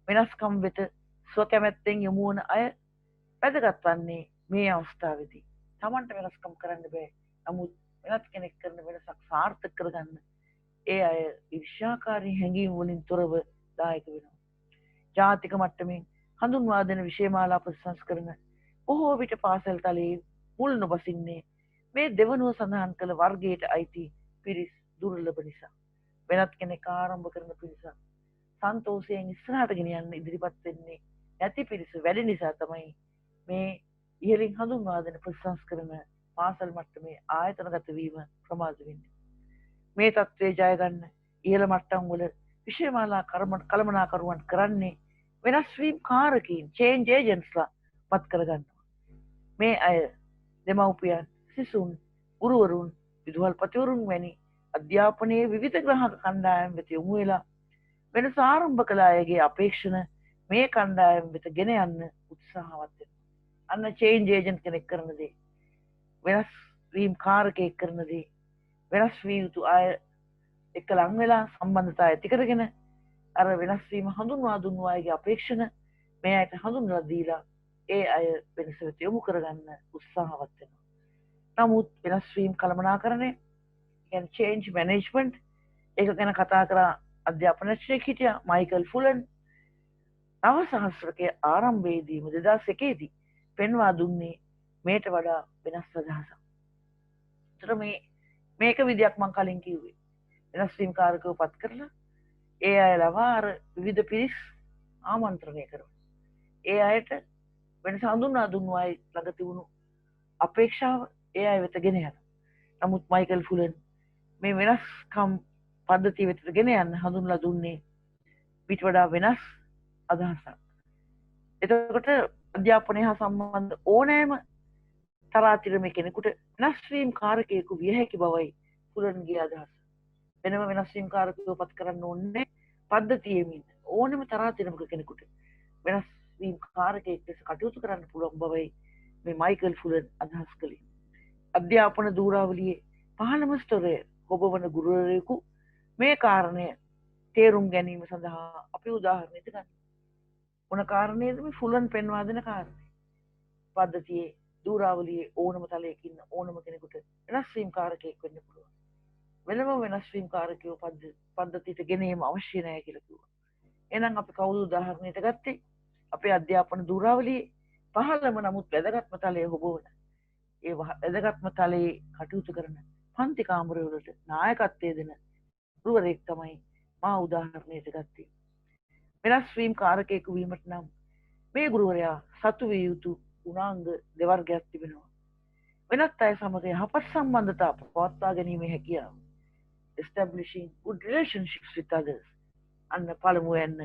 වෙනස්කම් වෙත ස්වකැමැත්තෙන් යොමු වන අය වැදගත් වන්නේ මේ අවස්ථාවේදී. Tamanට වෙනස්කම් කරන්න බෑ. නමුත් වෙනත් කෙනෙක් කරන වෙනසක් සාර්ථක කරගන්න ඒ අය ඊර්ෂ්‍යාකාරී හැඟීම් වලින් තොරව දායක වෙනවා. ජාතික මට්ටමින් හඳුන්වා දෙන විෂයමාලා ප්‍රතිසංස්කරණ බොහෝ විට පාසල් තලයේ මුල් නොබසින්නේ මේ දෙවනුව සඳහන් කළ වර්ගයට අයිති පිරිස් දුර්ලභ නිසා. වෙනත් කෙනෙක් ආරම්භ කරන පිරිසක් සන්තෝෂයෙන් ඉස්සරහට ගෙනියන්න ඉදිරිපත් වෙන්නේ නැති පිරිස වැඩි නිසා තමයි මේ ඉහළින් හඳුන්වා දෙන ප්‍රතිසංස්කරණ පාසල් මට්ටමේ ආයතනගත වීම ප්‍රමාද වෙන්නේ. මේ තත්ත්වය ජය ගන්න ඉහළ මට්ටම් වල විෂයමාලා කළමනාකරුවන් කරන්නේ වෙනස් වීම කාරකීන් චේන්ජ් ඒජන්ට්ස්ලා පත් කරගන්නවා. මේ අය දෙමව්පියන්, සිසුන්, ගුරුවරුන්, විදුහල්පතිවරුන් වැනි අධ්‍යාපනයේ විවිධ ග්‍රාහක කණ්ඩායම් වෙත යොමු වෙලා වෙනස ආරම්භ කළ අයගේ අපේක්ෂණ මේ කණ්ඩායම් වෙත ගෙන යන්න උත්සාහවත් වෙනවා. අන්න චේන්ජ් ඒජන්ට් කෙනෙක් කරන දේ, වෙනස් වීම කාරකයෙක් කරන දේ, වෙනස් විය යුතු අය එක්ක ලං වෙලා සම්බන්ධතා ඇති කරගෙන අර වෙනස් වීම හඳුන්වා දුන්නු අයගේ අපේක්ෂණ මේ අයට හඳුන්වලා දීලා ඒ අය වෙනස වෙත යොමු කරගන්න උත්සාහවත් වෙනවා. නමුත් වෙනස් වීම කළමනාකරණය කියන්නේ change management ඒක ගැන කතා කරා අධ්‍යාපනඥයෙක් හිටියා මයිකල් ෆුලන් නව සහස්‍රකයේ ආරම්භයේදීම 2001 දී පෙන්වා දුන්නේ මේට වඩා වෙනස් අදහසක්. ඒතර මේක විදියක් මම කලින් කිව්වේ. වෙනස් වීම කාරකව පත් කරලා ඒ අය ලවා අර විවිධ පිරිස් ආමන්ත්‍රණය කරනවා. ඒ අයට වෙනස හඳුන්වා දුන්නු අය ළඟ තිබුණු අපේක්ෂාව ඒ අය වෙත ගෙන යනවා. නමුත් මයිකල් ෆුලන් මේ වෙනස්කම් පද්ධතිය වෙතට ගෙන යන්න හඳුන්ලා දුන්නේ ඊට වඩා වෙනස් අදහසක්. එතකොට අධ්‍යාපනය හා සම්බන්ධ ඕනෑම තරාතිරම කෙනෙකුට වෙනස් වීම කාරකයෙකු විය හැකි බවයි ෆුලන්ගේ අදහස. වෙනම වෙනස් වීම කාරකයෝ පත් කරන්න ඕනේ පද්ධතියෙමින් ඕනෑම තරාතිරමක කෙනෙකුට වෙනස් වීම කාරකයෙක් ලෙස කටයුතු කරන්න පුළුවන් බවයි මේ මයිකල් ෆුලන් අදහස් කළේ. අධ්‍යාපන දූරාවලියේ පහළම ස්තරය ඔබවන ගුරුවරයෙකු මේ කාරණය තේරුම් ගැනීම සඳහා අපි උදාහරණයක් ගන්න. මොන කාරණේද මේ ෆුලන් පෙන්වා දෙන කාරණේ? පද්ධතියේ දූරාවලියේ ඕනම තලයක ඉන්න ඕනම කෙනෙකුට වෙනස් වීම කාරකයෙක් වෙන්න පුළුවන්. වෙනම වෙනස් වීම කාරකයෝ පද්ධතියට ගෙනීම අවශ්‍ය නැහැ කියලා කිව්වා. එහෙනම් අපි කවුද උදාහරණයට ගත්තේ? අපේ අධ්‍යාපන දූරාවලියේ පහළම නමුත් වැදගත්ම තලයේ ඔබවන ඒ වැදගත්ම තලයේ කටයුතු කරන පන්ති කාමරවලට නායකත්වයේ දෙන ගුරුවරයෙක් තමයි මා උදාහරණයට ගත්තේ. වෙනස් වීම කාරකයෙකු වීමට නම් මේ ගුරුවරයා සතු විය යුතු ගුණාංග දෙවර්ගයක් තිබෙනවා. වෙනත් අය සමග යහපත් සම්බන්ධතා පවත්වා ගැනීමේ හැකියාව. Establishing good relationships with others. අන්න පළමුවෙන්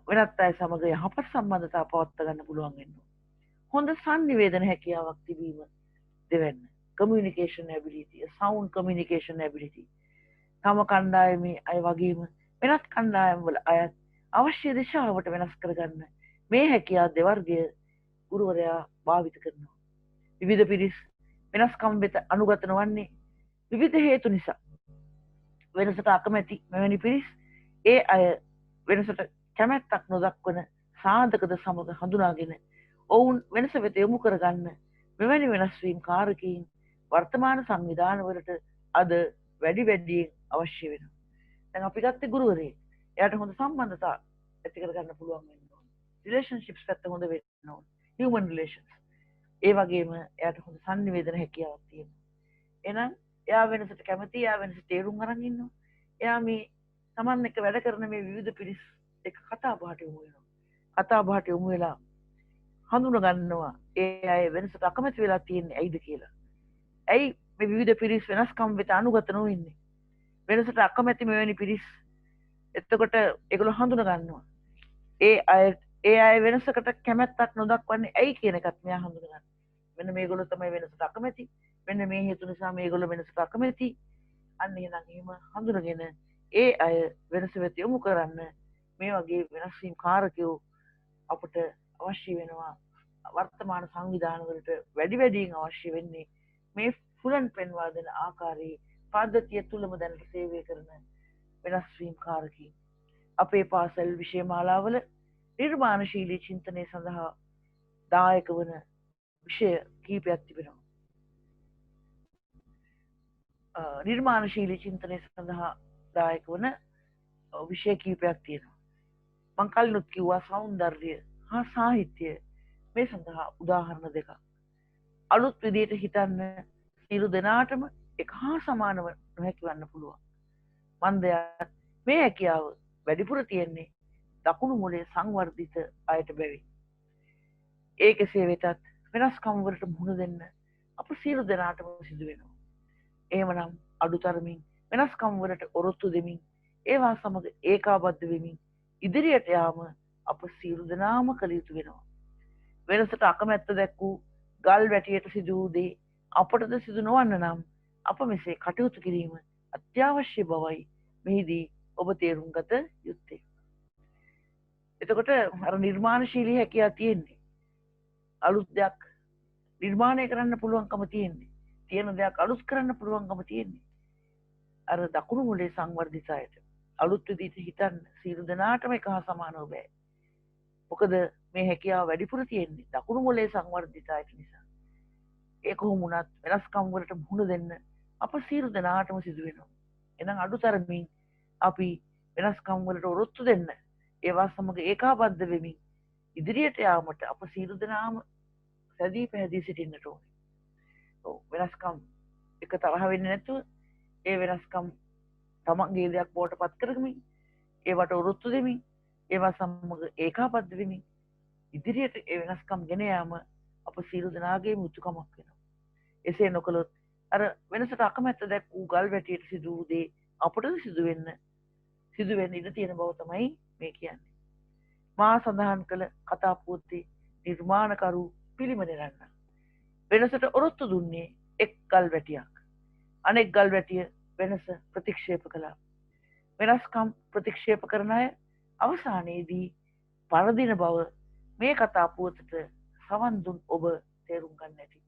වෙනත් අය සමග යහපත් සම්බන්ධතා පවත්වා ගන්න පුළුවන් වෙනවා. හොඳ සංනිවේදන හැකියාවක් තිබීම දෙවැන්න. Communication ability, a sound communication ability. තම කණ්ඩායමේ අය වගේම වෙනත් කණ්ඩායම් වල අයත් අවශ්‍ය දිශාවට වෙනස් කරගන්න මේ හැකියාව දෙවර්ගය ගුරුවරයා භාවිත කරනවා. විවිධ පිරිස් වෙනස්කම් වෙත අනුගත නොවන්නේ විවිධ හේතු නිසා. වෙනසට අකමැති මෙවැනි පිරිස් ඒ අය වෙනසට කැමැත්තක් නොදක්වන සාධකද සමග හඳුනාගෙන ඔවුන් වෙනස වෙත යොමු කරගන්න මෙවැනි වෙනස් වීම කාරකීන් වර්තමාන සංවිධානවලට අද වැඩි වැඩියෙන් අවශ්‍ය වෙනවා. දැන් අපි ගත්තේ ගුරුවරයෙක්. එයාට හොඳ සම්බන්ධතා ඇති කරගන්න පුළුවන් වෙන්න ඕන. රිලේෂන්ෂිප්ස් පැත්ත හොඳ වෙන්න ඕන. Human relations. ඒ වගේම එයාට හොඳ සංනිවේදන හැකියාවක් තියෙනවා. එහෙනම් එයා වෙනසට කැමති, එයා වෙනස තේරුම් අරන් ඉන්නවා. එයා මේ Taman එක්ක වැඩ කරන මේ විවිධ පිරිස් එක්ක කතා බහට යොමු වෙනවා. කතා බහට යොමු වෙලා හඳුන ගන්නවා ඒ අය වෙනසට අකමැති වෙලා තියෙන්නේ ඇයිද කියලා. ඇයි මේ විවිධ පිරිස් වෙනස්කම් වෙත අනුගත නොවෙන්නේ? වෙනසට අකමැති මෙවැනි පිරිස් එතකොට ඒගොල්ලෝ හඳුන ගන්නවා. ඒ අය වෙනසකට කැමැත්තක් නොදක්වන්නේ ඇයි කියන එකත් මෙයා හඳුන ගන්නවා. මෙන්න මේගොල්ලෝ තමයි වෙනසට අකමැති. මෙන්න මේ හේතු නිසා මේගොල්ලෝ වෙනසට අකමැති. අන්න එහෙනම් එහෙම හඳුනගෙන ඒ අය වෙනස වෙත යොමු කරන්න මේ වගේ වෙනස් වීම කාරකයෝ අපට අවශ්‍ය වෙනවා. වර්තමාන සංවිධාන වලට වැඩි වැඩියෙන් අවශ්‍ය වෙන්නේ මේ ෆුලන් පෙන්වා දෙන ආකාරයේ පද්ධතිය තුලම දැනට සේවය කරන වෙනස් වීම කාරකී. අපේ පාසල් විෂය මාලාවල නිර්මාණශීලී චින්තනය සඳහා දායක වන විෂය කීපයක් තිබෙනවා. නිර්මාණශීලී චින්තනය සඳහා දායක වන විෂය කීපයක් තියෙනවා. මං කලිනුත් කිව්වා සෞන්දර්ය හා සාහිත්‍ය මේ සඳහා උදාහරණ දෙකක්. අලුත් විදියට හිතන්න සියලු දෙනාටම එක හා සමානව නොහැකි වන්න පුළුවන්. මන්දයක් මේ හැකියාව වැඩිපුර තියෙන්නේ දකුණු මොලේ සංවර්ධිත අයට බැවින්. ඒ කෙසේ වෙතත් වෙනස්කම් වලට මුහුණ දෙන්න අප සියලු දෙනාටම සිදු වෙනවා. එහෙමනම් අඩුතරමින් වෙනස්කම් වලට ඔරොත්තු දෙමින් ඒවා සමග ඒකාබද්ධ වෙමින් ඉදිරියට යාම අප සියලු දෙනාම කළ යුතු වෙනවා. වෙනසට අකමැත්ත දැක්වූ ගල් වැටියට සිදු වූ දේ අපටද සිදු නොවන්න නම් අප මෙසේ කටයුතු කිරීම අත්‍යවශ්‍ය බවයි මෙහිදී ඔබ තේරුම් ගත යුත්තේ. එතකොට අර නිර්මාණශීලී හැකියාව තියෙන්නේ. අලුත් දෙයක් නිර්මාණය කරන්න පුළුවන්කම තියෙන්නේ. තියෙන දෙයක් අලුත් කරන්න පුළුවන්කම තියෙන්නේ. අර දකුණු මොලේ සංවර්ධිත අයට අලුත් විදිහට හිතන්න සියලු දෙනාටම එක හා සමානව බෑ. මොකද මේ හැකියාව වැඩිපුර තියෙන්නේ දකුණු මොලේ සංවර්ධිත අයට නිසා. ඒ කොහොම වුණත් වෙනස්කම් වලට මුහුණ දෙන්න අප සියලු දෙනාටම සිදු වෙනවා. එහෙනම් අඩුතරමින් අපි වෙනස්කම් වලට ඔරොත්තු දෙන්න ඒවා සමග ඒකාබද්ධ වෙමින් ඉදිරියට යාමට අප සියලු දෙනාම සැදී පැහැදී සිටින්නට ඕනේ. ඔව් වෙනස්කම් එක තරහ වෙන්නේ නැතුව ඒ වෙනස්කම් තමන්ගේ දෙයක් බවට පත් කරගමින් ඒවට ඔරොත්තු දෙමින් ඒවා සමග ඒකාබද්ධ වෙමින් ඉදිරියට ඒ වෙනස්කම් ගෙන යාම අප සියලු දෙනාගේම යුතුකමක් වෙනවා. එසේ නොකළොත් අර වෙනසට අකමැත්ත දැක් වූ ගල් වැටියට සිදු වූ දේ අපටද සිදු වෙන්න ඉඩ තියෙන බව තමයි මේ කියන්නේ. මා සඳහන් කළ කතා පුවතේ නිර්මාණකරු පිළිමනෙරන්න වෙනසට ඔරොත්තු දුන්නේ එක් ගල් වැටියක්. අනෙක් ගල් වැටිය වෙනස ප්‍රතික්ෂේප කළා. වෙනස්කම් ප්‍රතික්ෂේප කරන අය අවසානයේදී පරදින බව මේ කතා පුවතට සවන් දුන් ඔබ තේරුම් ගන්න ඇති.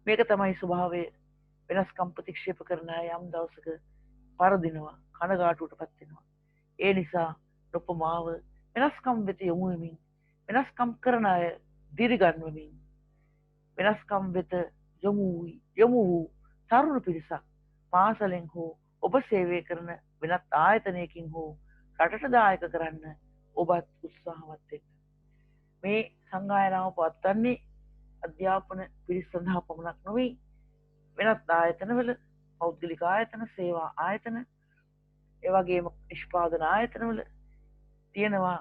මේක තමයි ස්වභාවය. වෙනස්කම් ප්‍රතික්ෂේප කරන අය යම් දවසක පරදිනවා, කනගාටුවට පත් වෙනවා. ඒ නිසා නොපමාව වෙනස්කම් වෙත යොමු වෙමින් වෙනස්කම් කරන අය දිරිගන්වමින් වෙනස්කම් වෙත යොමු වූ තරුණ පිරිසක් පාසලෙන් හෝ ඔබ සේවය කරන වෙනත් ආයතනයකින් හෝ රටට දායක කරන්න ඔබත් උත්සාහවත් වෙන්න. මේ සංගායනාව පවත්වන්නේ අධ්‍යාපන පිරිස සඳහා පමණක් නොවේ වෙනත් ආයතනවල පෞද්ගලික ආයතන, සේවා ආයතන, ඒ වගේම නිෂ්පාදන ආයතනවල තියෙනවා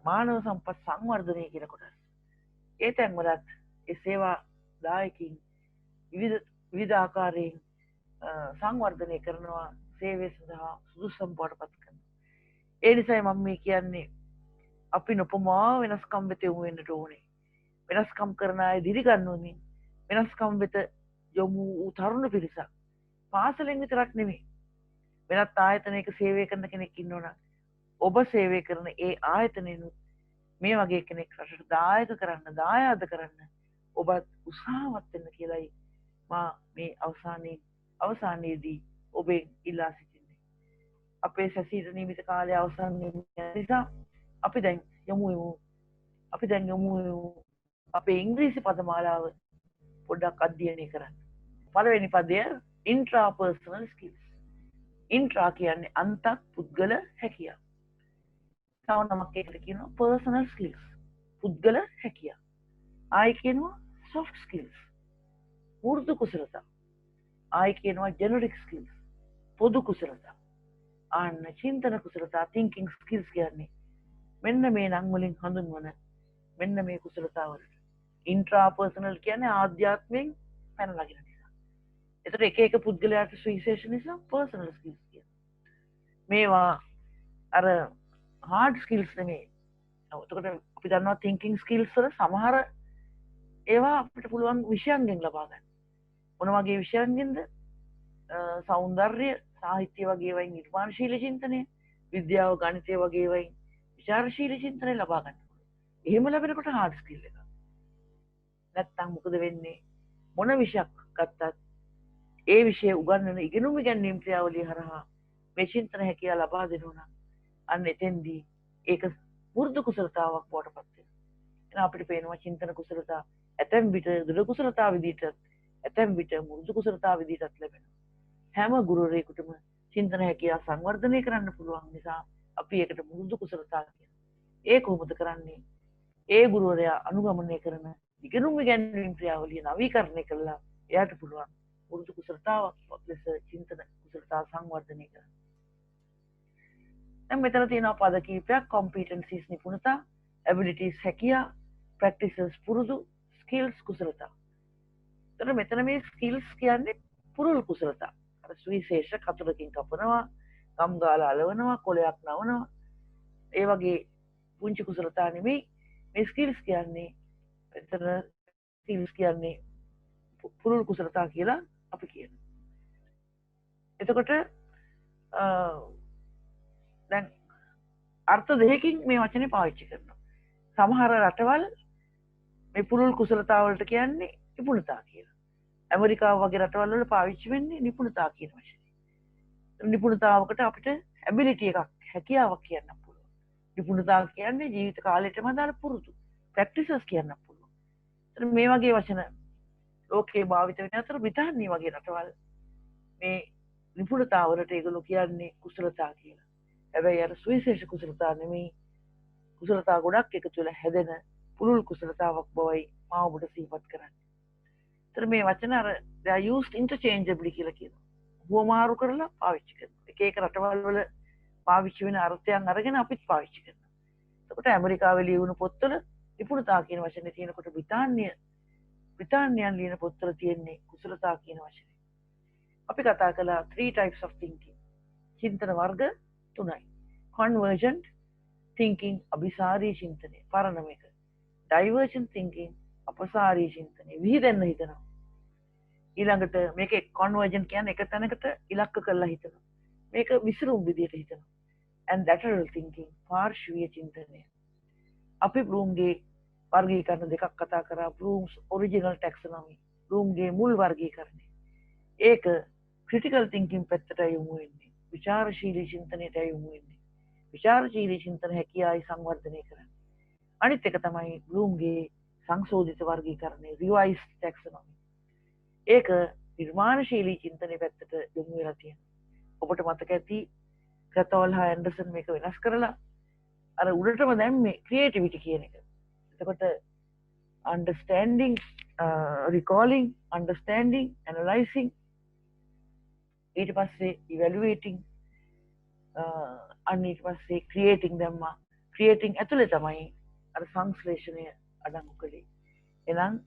මානව සම්පත් සංවර්ධනය කියන කොටස්. ඒ තැන්වලත් ඒ සේවා දායකින් විවිධ ආකාරයෙන් සංවර්ධනය කරනවා, සේවය සඳහා සුදුසුම් බවට පත් කරනවා. ඒ නිසායි මම මේ කියන්නේ අපි නොපමාව වෙනස්කම් වෙත යොමු වෙන්නට ඕනේ. වෙනස්කම් කරන අය දිරිගන්වමින් වෙනස්කම් වෙත යොමු වූ තරුණ පිරිසක් පාසලෙන් විතරක් නෙමෙයි වෙනත් ආයතනයක සේවය කරන කෙනෙක් ඉන්නවනම් ඔබ සේවය කරන ඒ ආයතනයනුත් මේ වගේ කෙනෙක් රටට දායක කරන්න, දායාද කරන්න ඔබත් උත්සාහවත් වෙන්න කියලායි මා මේ අවසානයේදී ඔබෙන් ඉල්ලා සිටින්නේ. අපේ සැසීර නියමිත කාලය අවසන් වෙන නිසා අපි දැන් යමු අපේ ඉංග්‍රීසි පදමාලාව පොඩ්ඩක් අධ්‍යයනය කරන්න. පළවෙනි පදය intrapersonal skills. ඉන්ට්‍රා කියන්නේ අන්තක් පුද්ගල හැකියාව. තව නමක් ඒකට කියනවා personal skills. පුද්ගල හැකියාව. ආයි කියනවා soft skills. මෘදු කුසලතා. ආයි කියනවා generic skills. පොදු කුසලතා. ආන්න චින්තන කුසලතා thinking skills කියන්නේ මෙන්න මේ නම් වලින් හඳුන්වන මෙන්න මේ කුසලතාවලට. ඉන්ට්‍රාපර්සනල් කියන්නේ ආධ්‍යාත්මයෙන් පැන නගින නිසා. ඒතර එක පුද්ගලයාට සුවිශේෂ නිසා පර්සනල් ස්කිල්ස් කියනවා. මේවා අර හાર્ඩ් ස්කිල්ස් නෙමෙයි. එතකොට අපි දන්නවා thinking skills වල සමහර ඒවා අපිට පුළුවන් විෂයන්ගෙන් ලබා ගන්න. මොන වගේ විෂයන්ගෙන්ද? සෞන්දර්ය, සාහිත්‍ය වගේ වයින් නිර්මාණශීලී චින්තනය, විද්‍යාව, ගණිතය වගේ වයින් විචාරශීලී චින්තනය ලබා ගන්න. එහෙම ලැබෙනකොට හાર્ඩ් ස්කිල් එක. නැත්තම් මොකද වෙන්නේ? මොන විෂයක් ගත්තත් ඒ විෂය උගන්වන ඉගෙනීම් ක්‍රියාවලිය හරහා මේ චින්තන හැකියාව ලබා දෙනවා නම් අන්න එතෙන්දී ඒක වෘද්ධ කුසලතාවක් බවට පත් වෙනවා. එහෙනම් අපිට පේනවා චින්තන කුසලතා ඇතැම් විට දෘঢ় කුසලතා විදිහට ඇතැම් විට මෘදු කුසලතා විදිහටත් ලැබෙනවා. හැම ගුරුවරයෙකුටම චින්තන හැකියාව සංවර්ධනය කරන්න පුළුවන් නිසා අපි ඒකට මෘදු කුසලතා කියනවා. ඒ කොහොමද කරන්නේ? ඒ ගුරුවරයා අනුගමනය කරන ඉගෙනීම් ක්‍රියාවලිය නවීකරණය කළා එයාට පුළුවන් මෘදු කුසලතාවක් ලෙස චින්තන කුසලතා සංවර්ධනය කරන්න. දැන් මෙතන තියෙනවා පද කීපයක්: competencies නිපුණතා, abilities හැකියාව, practices පුරුදු, skills කුසලතා. එතන මෙතන මේ skills කියන්නේ පුරුල් කුසලතා. අර සුවිශේෂ කතුරකින් කපනවා, ගම් ගාලා අලවනවා, කොලයක් නවනවා, ඒ වගේ පුංචි කුසලතා නෙමෙයි. මේ ස්කිල්ස් කියන්නේ එතන ස්කිල්ස් කියන්නේ පුරුල් කුසලතා කියලා අපි කියනවා. එතකොට දැන් අර්ථ දෙකකින් මේ වචනේ පාවිච්චි කරනවා. සමහර රටවල් මේ පුරුල් කුසලතා වලට කියන්නේ නිපුණතා කියලා. ඇමරිකාව වගේ රටවල් වල පාවිච්චි වෙන්නේ නිපුණතා කියන වචනේ. නිපුණතාවකට අපිට ඇබිලිටි එකක් හැකියාවක් කියන්න පුළුවන්. නිපුණතාව කියන්නේ ජීවිත කාලයටම අදාළ පුරුදු. ප්‍රැක්ටිසස් කියන්න පුළුවන්. ඒතර මේ වගේ වචන ලෝකේ භාවිත වෙන අතර බ්‍රිතාන්‍ය වගේ රටවල් මේ නිපුණතාවලට ඒගොල්ලෝ කියන්නේ කුසලතා කියලා. හැබැයි අර සුවිශේෂ කුසලතා නෙමෙයි. කුසලතා ගොඩක් එකතු වෙලා හැදෙන පුළුල් කුසලතාවක් බවයි මා ඔබට සිහිපත් කරන්නේ. ඒතර මේ වචන අර they are used interchangeably කියලා කියනවා. හුවමාරු කරලා පාවිච්චි කරනවා. එක එක රටවල් වල පාවිච්චි වෙන අර්ථයන් අරගෙන අපිත් පාවිච්චි කරනවා. එතකොට ඇමරිකාවේ ලියවුණු පොත්වල නිපුණතා කියන වචනේ තියෙනකොට බ්‍රිතාන්‍යයන් ලියන පොත්වල තියෙන්නේ කුසලතා කියන වචනේ. අපි කතා කළා 3 types of thinking. චින්තන වර්ග 3යි. convergent thinking අபிසාරී චින්තනය පරණ එක. divergent thinking අපසාරී චින්තනය විහිදෙන්න හිතනවා. ඊළඟට මේකේ convergent කියන්නේ එක තැනකට ඉලක්ක කරලා හිතනවා. මේක විසිරුම් විදියට හිතනවා. and lateral thinking පාර්ශ්වීය චින්තනය. අපි බ්ලූම්ගේ වර්ගීකරණ දෙකක් කතා කරා. බ්ලූම්ස් ඔරිජිනල් ටැක්සොනොමි. බ්ලූම්ගේ මුල් වර්ගීකරණය. ඒක ක්‍රිටිකල් තින්කින් පැත්තට යොමු වෙන්නේ. විචාරශීලී චින්තනයට යොමු වෙන්නේ. විචාරශීලී චින්තන හැකියාවයි සංවර්ධනය කරන්නේ. අනිත් එක තමයි බ්ලූම්ගේ සංශෝධිත වර්ගීකරණය රිවයිස්ඩ් ටැක්සොනොමි. ඒක නිර්මාණශීලී චින්තනයේ පැත්තට යොමු වෙලා තියෙනවා. ඔබට මතක ඇති ක්‍රතෝල් හා ඇන්ඩර්සන් මේක වෙනස් කරලා අර උඩටම දැම්මේ ක්‍රියේටිවිටි කියන එක. එතකොට understanding, recalling, understanding, analyzing, ඊට පස්සේ evaluating, අන්න ඊට පස්සේ creating දැම්මා. creating ඇතුලේ තමයි අර සංශ්ලේෂණය අඩංගු කළේ. එහෙනම්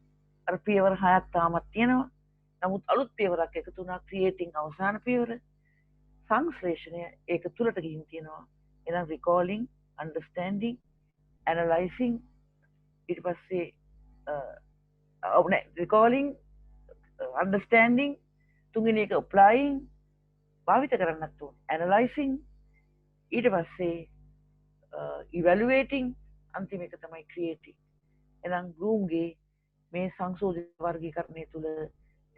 අර පියවර 6ක් තාමත් තියෙනවා. නමුත් අලුත් පියවරක් එකතු වුණා creating අවසාන පියවර. සංශ්ලේෂණය ඒක තුලට ගිහින් තියෙනවා. එහෙනම් recalling, understanding, analyzing, ඊට පස්සේ recalling, understanding, තුන්වෙනි එක applying භාවිත කරන්නත් ඕනේ. analyzing, ඊට පස්සේ evaluating, අන්තිම එක තමයි creating. එහෙනම් බ්ලූම්ගේ මේ සංශෝධිත වර්ගීකරණය තුළ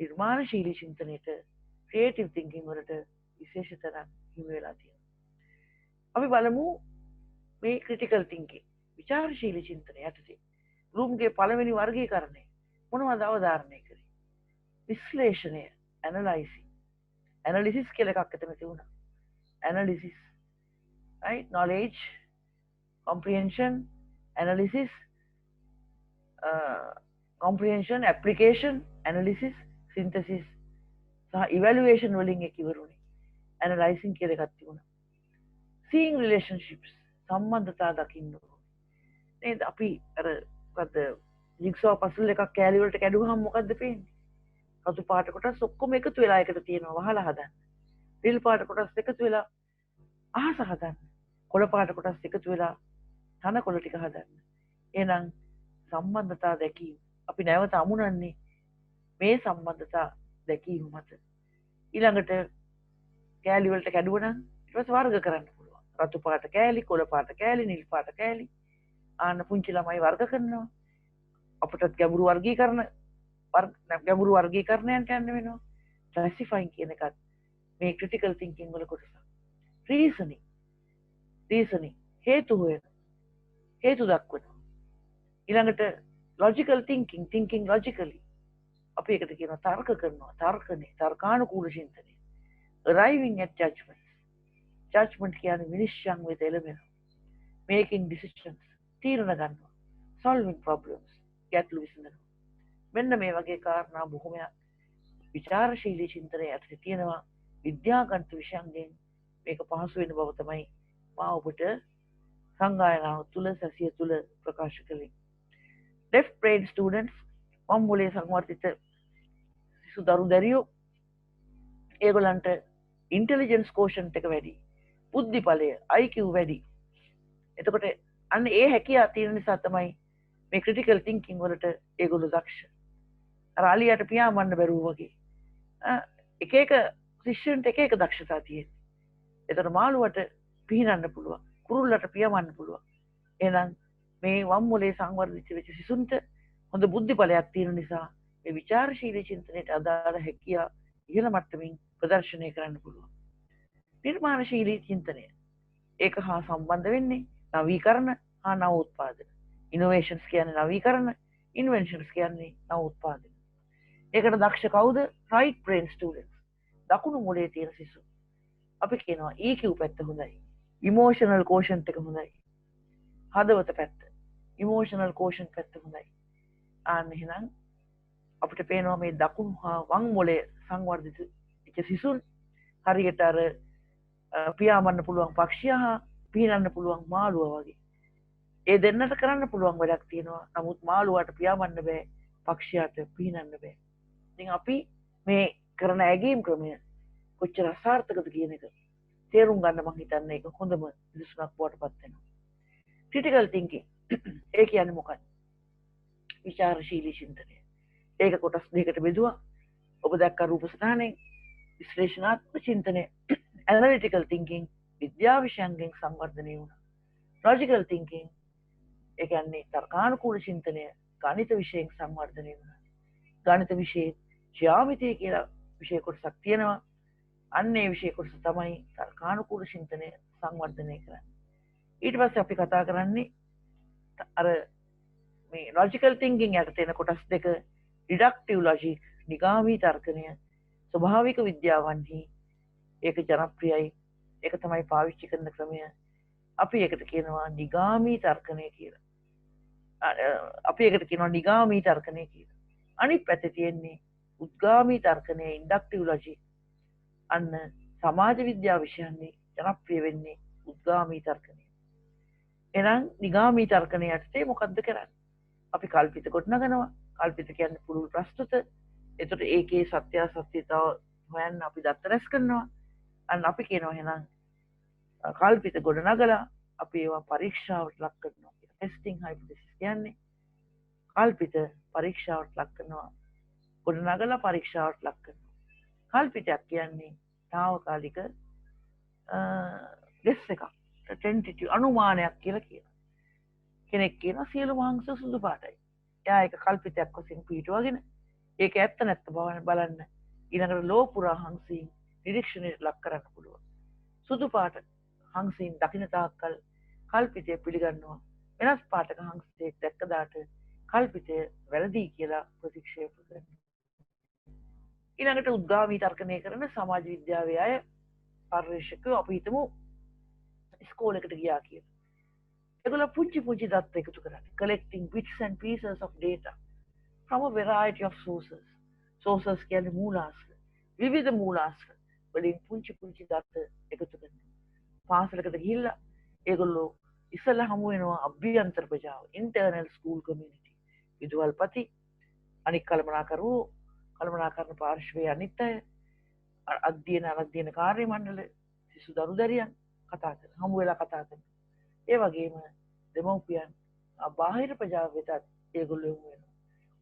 නිර්මාණශීලී චින්තනයට ක්‍රියේටිව් තින්කින් වලට විශේෂ තැනක් හිමි වෙලා තියෙනවා. අපි බලමු මේ ක්‍රිටිකල් තින්කින් විචාරශීලී චින්තනය යටතේ බ්ලූම්ගේ පළවෙනි වර්ගීකරණය මොනවද අවධාරණය කරේ? විශ්ලේෂණය, ඇනලයිසිං. ඇනලිසිස් කියලා එකක් එතන තිබුණා. Analysis, right? knowledge, comprehension, analysis, comprehension, application, analysis, synthesis සහ evaluation වලින් එක ඉවරුනේ. analyzing කියලා එකක් තිබුණා. seeing relationships සම්බන්ධතා දකින්න ඕනේ. නේද? අපි අර මොකද්ද jigsaw puzzle එකක් කෑලි වලට කැඩුවහම මොකද්ද පේන්නේ? රතු පාට කොටස් ඔක්කොම එකතු වෙලා එකට තියෙනවා වහලා හදන්න. නිල් පාට කොටස් එකතු වෙලා අහස හදන්න. කොළ පාට කොටස් එකතු වෙලා තනකොළ ටික හදන්න. එහෙනම් සම්බන්ධතා දැකීම අපි නැවත අමුණන්නේ මේ සම්බන්ධතා දැකීම මත. ඊළඟට කෑලි වලට කැඩුවනම් ඊට පස්සේ වර්ග කරන්න පුළුවන්. රතු පාට කෑලි, කොළ පාට කෑලි, නිල් පාට කෑලි. ආන්න පුංචි ළමයි වර්ග කරනවා. අපිටත් ගැඹුරු වර්ගීකරණයන් කියන්න වෙනවා. ක්ලාසිෆයින් කියන එකත් මේ ක්‍රිටිකල් තින්කින් වල කොටසක්. රීසනින් හේතු හොයන, හේතු දක්වනවා. ඊළඟට ලොජිකල් තින්කින් ලොජිකලි. අපි ඒකට කියනවා තර්ක කරනවා, තර්කනේ, තර්කානුකූල චින්තනය. arriving at judgment කියන්නේ විනිශ්චයන් වෙත එළඹෙනවා. making decisions තීරණ ගන්නවා. solving problems ගැටලු විසඳනවා. මෙන්න මේ වගේ කාරණා බොහොමයක් විචාරශීලී චින්තනයේ ඇතුළේ තියෙනවා. විද්‍යාගන්ත විෂයන්ගෙන් මේක පහසු වෙන බව තමයි මා ඔබට සංගායනාව තුළ සැසිය තුළ ප්‍රකාශ කළේ. left brain students වම් මොලේ සංවර්ධිත සිසු දරු දැරියෝ ඒගොල්ලන්ට ඉන්ටෙලිජන්ස් කෝෂන්ට් එක වැඩි. බුද්ධි බලය IQ වැඩි. එතකොට අන්න ඒ හැකියාව තියෙන නිසා තමයි මේ ක්‍රිටිකල් තින්කින් වලට ඒගොල්ලෝ දක්ෂ. අර අලියට පියාඹන්න බැරුව වගේ. එක එක ශිෂ්‍යයන්ට එක එක දක්ෂතා තියෙනවා. එතකොට මාළුවට පිහිනන්න පුළුවන්. කුරුල්ලට පියාඹන්න පුළුවන්. එහෙනම් මේ වම් මොලේ සංවර්ධිත වෙච්ච සිසුන්ට හොඳ බුද්ධි බලයක් තියෙන නිසා මේ විචාරශීලී චින්තනයට අදාළ හැකියා ඉහළ මට්ටමින් ප්‍රදර්ශනය කරන්න පුළුවන්. නිර්මාණශීලී චින්තනය ඒක හා සම්බන්ධ වෙන්නේ නවීකරණ හා නව උත්පාදන. ඉනෝවේෂන්ස් කියන්නේ නවීකරණ, ඉන්වෙන්ෂන්ස් කියන්නේ නව උත්පාදන. ඒකට දක්ෂ කවුද? right brain students. දකුණු මොලේ තියෙන සිසු. අපි කියනවා EQ පැත්ත හොඳයි. emotional quotient එක හොඳයි. හදවත පැත්ත. emotional quotient පැත්ත හොඳයි. ආන්න එහෙනම් අපිට පේනවා මේ දකුණු හා වම් මොලේ සංවර්ධිත වෙච්ච සිසුන් හරියට අර පියාඹන්න පුළුවන් පක්ෂියා හා පීනන්න පුළුවන් මාළුවා වගේ. ඒ දෙන්නට කරන්න පුළුවන් වැඩක් තියෙනවා. නමුත් මාළුවාට පියාඹන්න බෑ, පක්ෂියාට පීනන්න බෑ. ඉතින් අපි මේ කරන ඇගීම් ක්‍රමය කොච්චර අසාර්ථකද කියන එක තේරුම් ගන්න මම හිතන්නේ ඒක හොඳම විශ්ලේෂණයක් බවට පත් වෙනවා. ක්‍රිටිකල් තින්කින් ඒ කියන්නේ මොකක්ද? විචාරශීලී චින්තනය. ඒක කොටස් දෙකකට බෙදුවා. ඔබ දැක්ක රූප සටහනේ විශ්ලේෂණාත්මක චින්තනය ඇනලිටිකල් තින්කින් විද්‍යා විෂයන්ගෙන් සංවර්ධනය වුණා. ලොජිකල් තින්කින් ඒ කියන්නේ තර්කානුකූල චින්තනය ගණිත විෂයෙන් සංවර්ධනය වුණා. ගණිත විෂයේ ජ්‍යාමිතිය කියලා විෂය කොටසක් තියෙනවා. අන්න ඒ විෂය කොටස තමයි තර්කානුකූල චින්තනය සංවර්ධනය කරන්නේ. ඊට පස්සේ අපි කතා කරන්නේ අර මේ ලොජිකල් තින්කින් යට තියෙන කොටස් දෙක ඩිඩක්ටිව් ලොජික් නිගාමී තර්කණය ස්වභාවික විද්‍යාවන්හි ඒක ජනප්‍රියයි. ඒක තමයි පාවිච්චි කරන ක්‍රමය. අපි ඒකට කියනවා නිගාමී තර්කණය කියලා. අපි ඒකට කියනවා නිගාමී තර්කණය කියලා. අනිත් පැත්තේ තියෙන්නේ උද්ගාමී තර්කණය ඉන්ඩක්ටිව් ලොජික්. අන්න සමාජ විද්‍යා විෂයන්හි ජනප්‍රිය වෙන්නේ උද්ගාමී තර්කණය. එහෙනම් නිගාමී තර්කණය යටතේ මොකද්ද කරන්නේ? අපි කල්පිත ගොඩනගනවා. කල්පිත කියන්නේ පුළුල් ප්‍රස්තුත. එතකොට ඒකේ සත්‍ය අසත්‍යතාව හොයන්න අපි දත්ත රැස් කරනවා. අන්න අපි කියනවා එහෙනම් කල්පිත ගොඩනගලා අපි ඒවා පරීක්ෂාවට ලක් කරනවා කියලා. ටෙස්ටිං හයිපොතෙසිස් කියන්නේ කල්පිත පරීක්ෂාවට ලක් කරනවා. ගොඩනගලා පරීක්ෂාවට ලක් කරනවා. කල්පිතයක් කියන්නේ తాවකාලික ගෙස් එකක්. ටෙන්ටිටිව් අනුමානයක් කියලා කියනවා. කෙනෙක් කියනවා සියලු මාංශ සුදු පාටයි. එයා ඒක කල්පිතයක් වශයෙන් පිටුවගෙන ඒක ඇත්ත නැත්ත බලන්න ඊළඟට ලෝ පුරා හංසීන් නිරීක්ෂණයට ලක් කරන්න පුළුවන්. සුදු පාට හංසීන් දකින්න තාක්කල් කල්පිතය පිළිගන්නවා. වෙනස් පාටක හංසයෙක් දැක්ක දාට කල්පිතය වැරදි කියලා ප්‍රතික්ෂේප කරනවා. ඊළඟට උද්ගාමී තර්කණය කරන සමාජ විද්‍යාවේ අය පරිශකව අපි හිතමු ඉස්කෝලේකට ගියා කියලා. ඒගොල්ලෝ පුංචි දත්ත එකතු කරන්නේ. collecting bits and pieces of data from a variety of sources. sources කියන්නේ මූලාශ්‍ර. විවිධ මූලාශ්‍ර වලින් පුංචි දත්ත එකතු කරනවා. පාසලකට ගිහිල්ලා ඒගොල්ලෝ ඉස්සෙල්ලා හමු වෙනවා අභ්‍යන්තර ප්‍රජාව, internal school community. විදුහල්පති, අනික් කළමනාකරන පාර්ශ්වයේ අනිත් අය, අධ්‍යයන කාර්ය මණ්ඩල, සිසු දරුදරියන් කතා කරන, හමු වෙලා කතා කරන. ඒ වගේම දෙමව්පියන් බාහිර ප්‍රජාව වෙතත් ඒගොල්ලෝ යොමු වෙනවා.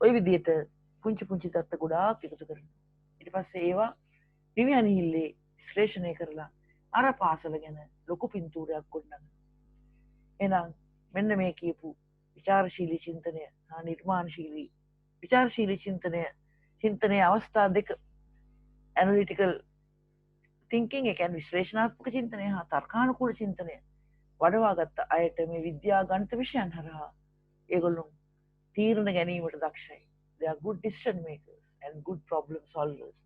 ওই විදිහට පුංචි දත්ත ගොඩාක් එකතු කරනවා. ඊට පස්සේ ඒවා නිවියනිහිල්ලේ විශ්ලේෂණය කරලා අර පාසල ගැන ලොකු පින්තූරයක් ගොඩනගනවා. එහෙනම් මෙන්න මේ කියපු විචාරශීලී චින්තනය හා නිර්මාණශීලී විචාරශීලී චින්තනයේ අවස්ථා දෙක ඇනලිටිකල් තින්කින් එක කියන්නේ විශ්ලේෂණාත්මක චින්තනය හා තර්කානුකූල චින්තනය වඩවාගත්ත අයට මේ විද්‍යා ගණිත විෂයන් හරහා ඒගොල්ලෝ තීරණ ගැනීමට දක්ෂයි. They are good decision makers and good problem solvers.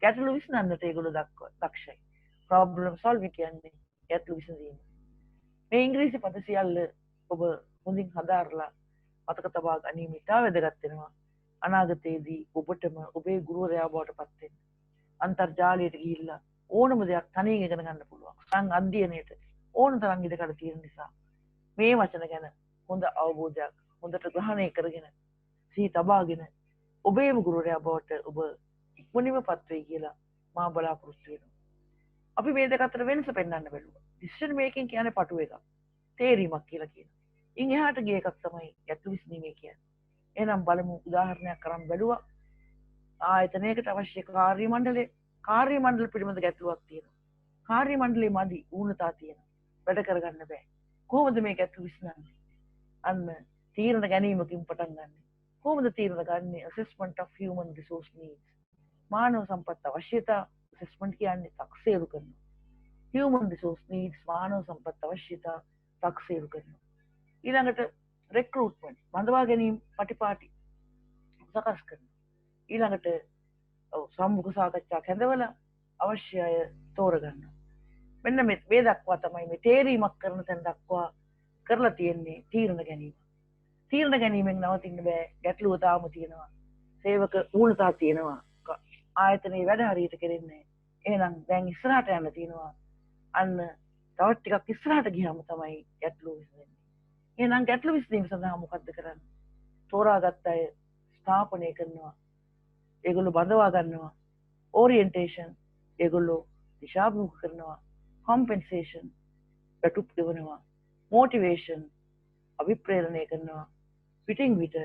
ගැටලු විසඳන්නට ඒගොල්ලෝ දක්ෂයි. problem solving කියන්නේ ගැටලු විසඳීම. මේ ඉංග්‍රීසි පද සියල්ල ඔබ හොඳින් හදාarලා මතක තබා ගැනීම ඉතා වැදගත් වෙනවා. අනාගතයේදී ඔබටම ඔබේ ගුරුවරයා බවට පත් වෙන්න. අන්තර්ජාලයට ගිහිල්ලා ඕනම දෙයක් තනියෙන් ඉගෙන ගන්න පුළුවන්. අධ්‍යයනයට ඕන තරම් ඉඩකඩ තියෙන නිසා මේ වචන ගැන හොඳ අවබෝධයක් හොඳට ග්‍රහණය කරගෙන සිහි තබාගෙන ඔබේම ගුරුවරයා බවට ඔබ ඉක්මනින්ම පත් වෙයි කියලා මා බලාපොරොත්තු වෙනවා. අපි මේ දෙක අතර වෙනස පෙන්වන්න බැලුවා. decision making කියන්නේ පටු එකක්. තේරීමක් කියලා කියනවා. ඉන් එහාට ගිය එකක් තමයි ගැටලු විසඳීම කියන්නේ. එහෙනම් බලමු උදාහරණයක් කරන් බැලුවා. ආයතනයකට අවශ්‍ය කාර්ය මණ්ඩල පිළිබඳ ගැටලුවක් තියෙනවා. කාර්ය මණ්ඩලේ මදි ඌනතා තියෙනවා. වැඩ කරගන්න බෑ. කොහොමද මේ ගැටලු විසඳන්නේ? අන්න තීරණ ගැනීමකින් පටන් ගන්න. කොහොමද තීරණ ගන්නේ? assessment of human resource needs. මානව සම්පත් අවශ්‍යතා assessment කියන්නේ තක්සේරු කරනවා. human resource needs මානව සම්පත් අවශ්‍යතා තක්සේරු කරනවා. ඊළඟට recruitment බඳවා ගැනීම පටිපාටි සකස් කරනවා. ඊළඟට සම්මුඛ සාකච්ඡා කැඳවලා අවශ්‍ය අය තෝරගන්නවා. මෙන්න මේ දක්වා තමයි මේ තේරීමක් කරන තැන දක්වා කරලා තියෙන්නේ තීරණ ගැනීම. තීරණ ගැනීමෙන් නවතින්න බෑ. ගැටලුව තාම තියෙනවා. සේවක ඌනතා තියෙනවා. ආයතනයේ වැඩ හරියට කෙරෙන්නේ. එහෙනම් දැන් ඉස්සරහට යන්න තියෙනවා. අන්න තවත් ටිකක් ඉස්සරහට ගියාම තමයි ගැටලුව විසඳෙන්නේ. එහෙනම් ගැටලුව විසඳීම සඳහා මොකද්ද කරන්නේ? තෝරාගත්ත අය ස්ථාපනය කරනවා. ඒගොල්ලෝ බඳවා ගන්නවා. ඕරියන්ටේෂන් ඒගොල්ලෝ දිශාභූත කරනවා. කොම්පෙන්සේෂන් වැටුප් දෙවනවා. මොටිවේෂන් අභිප්‍රේරණය කරනවා. පිටින් විට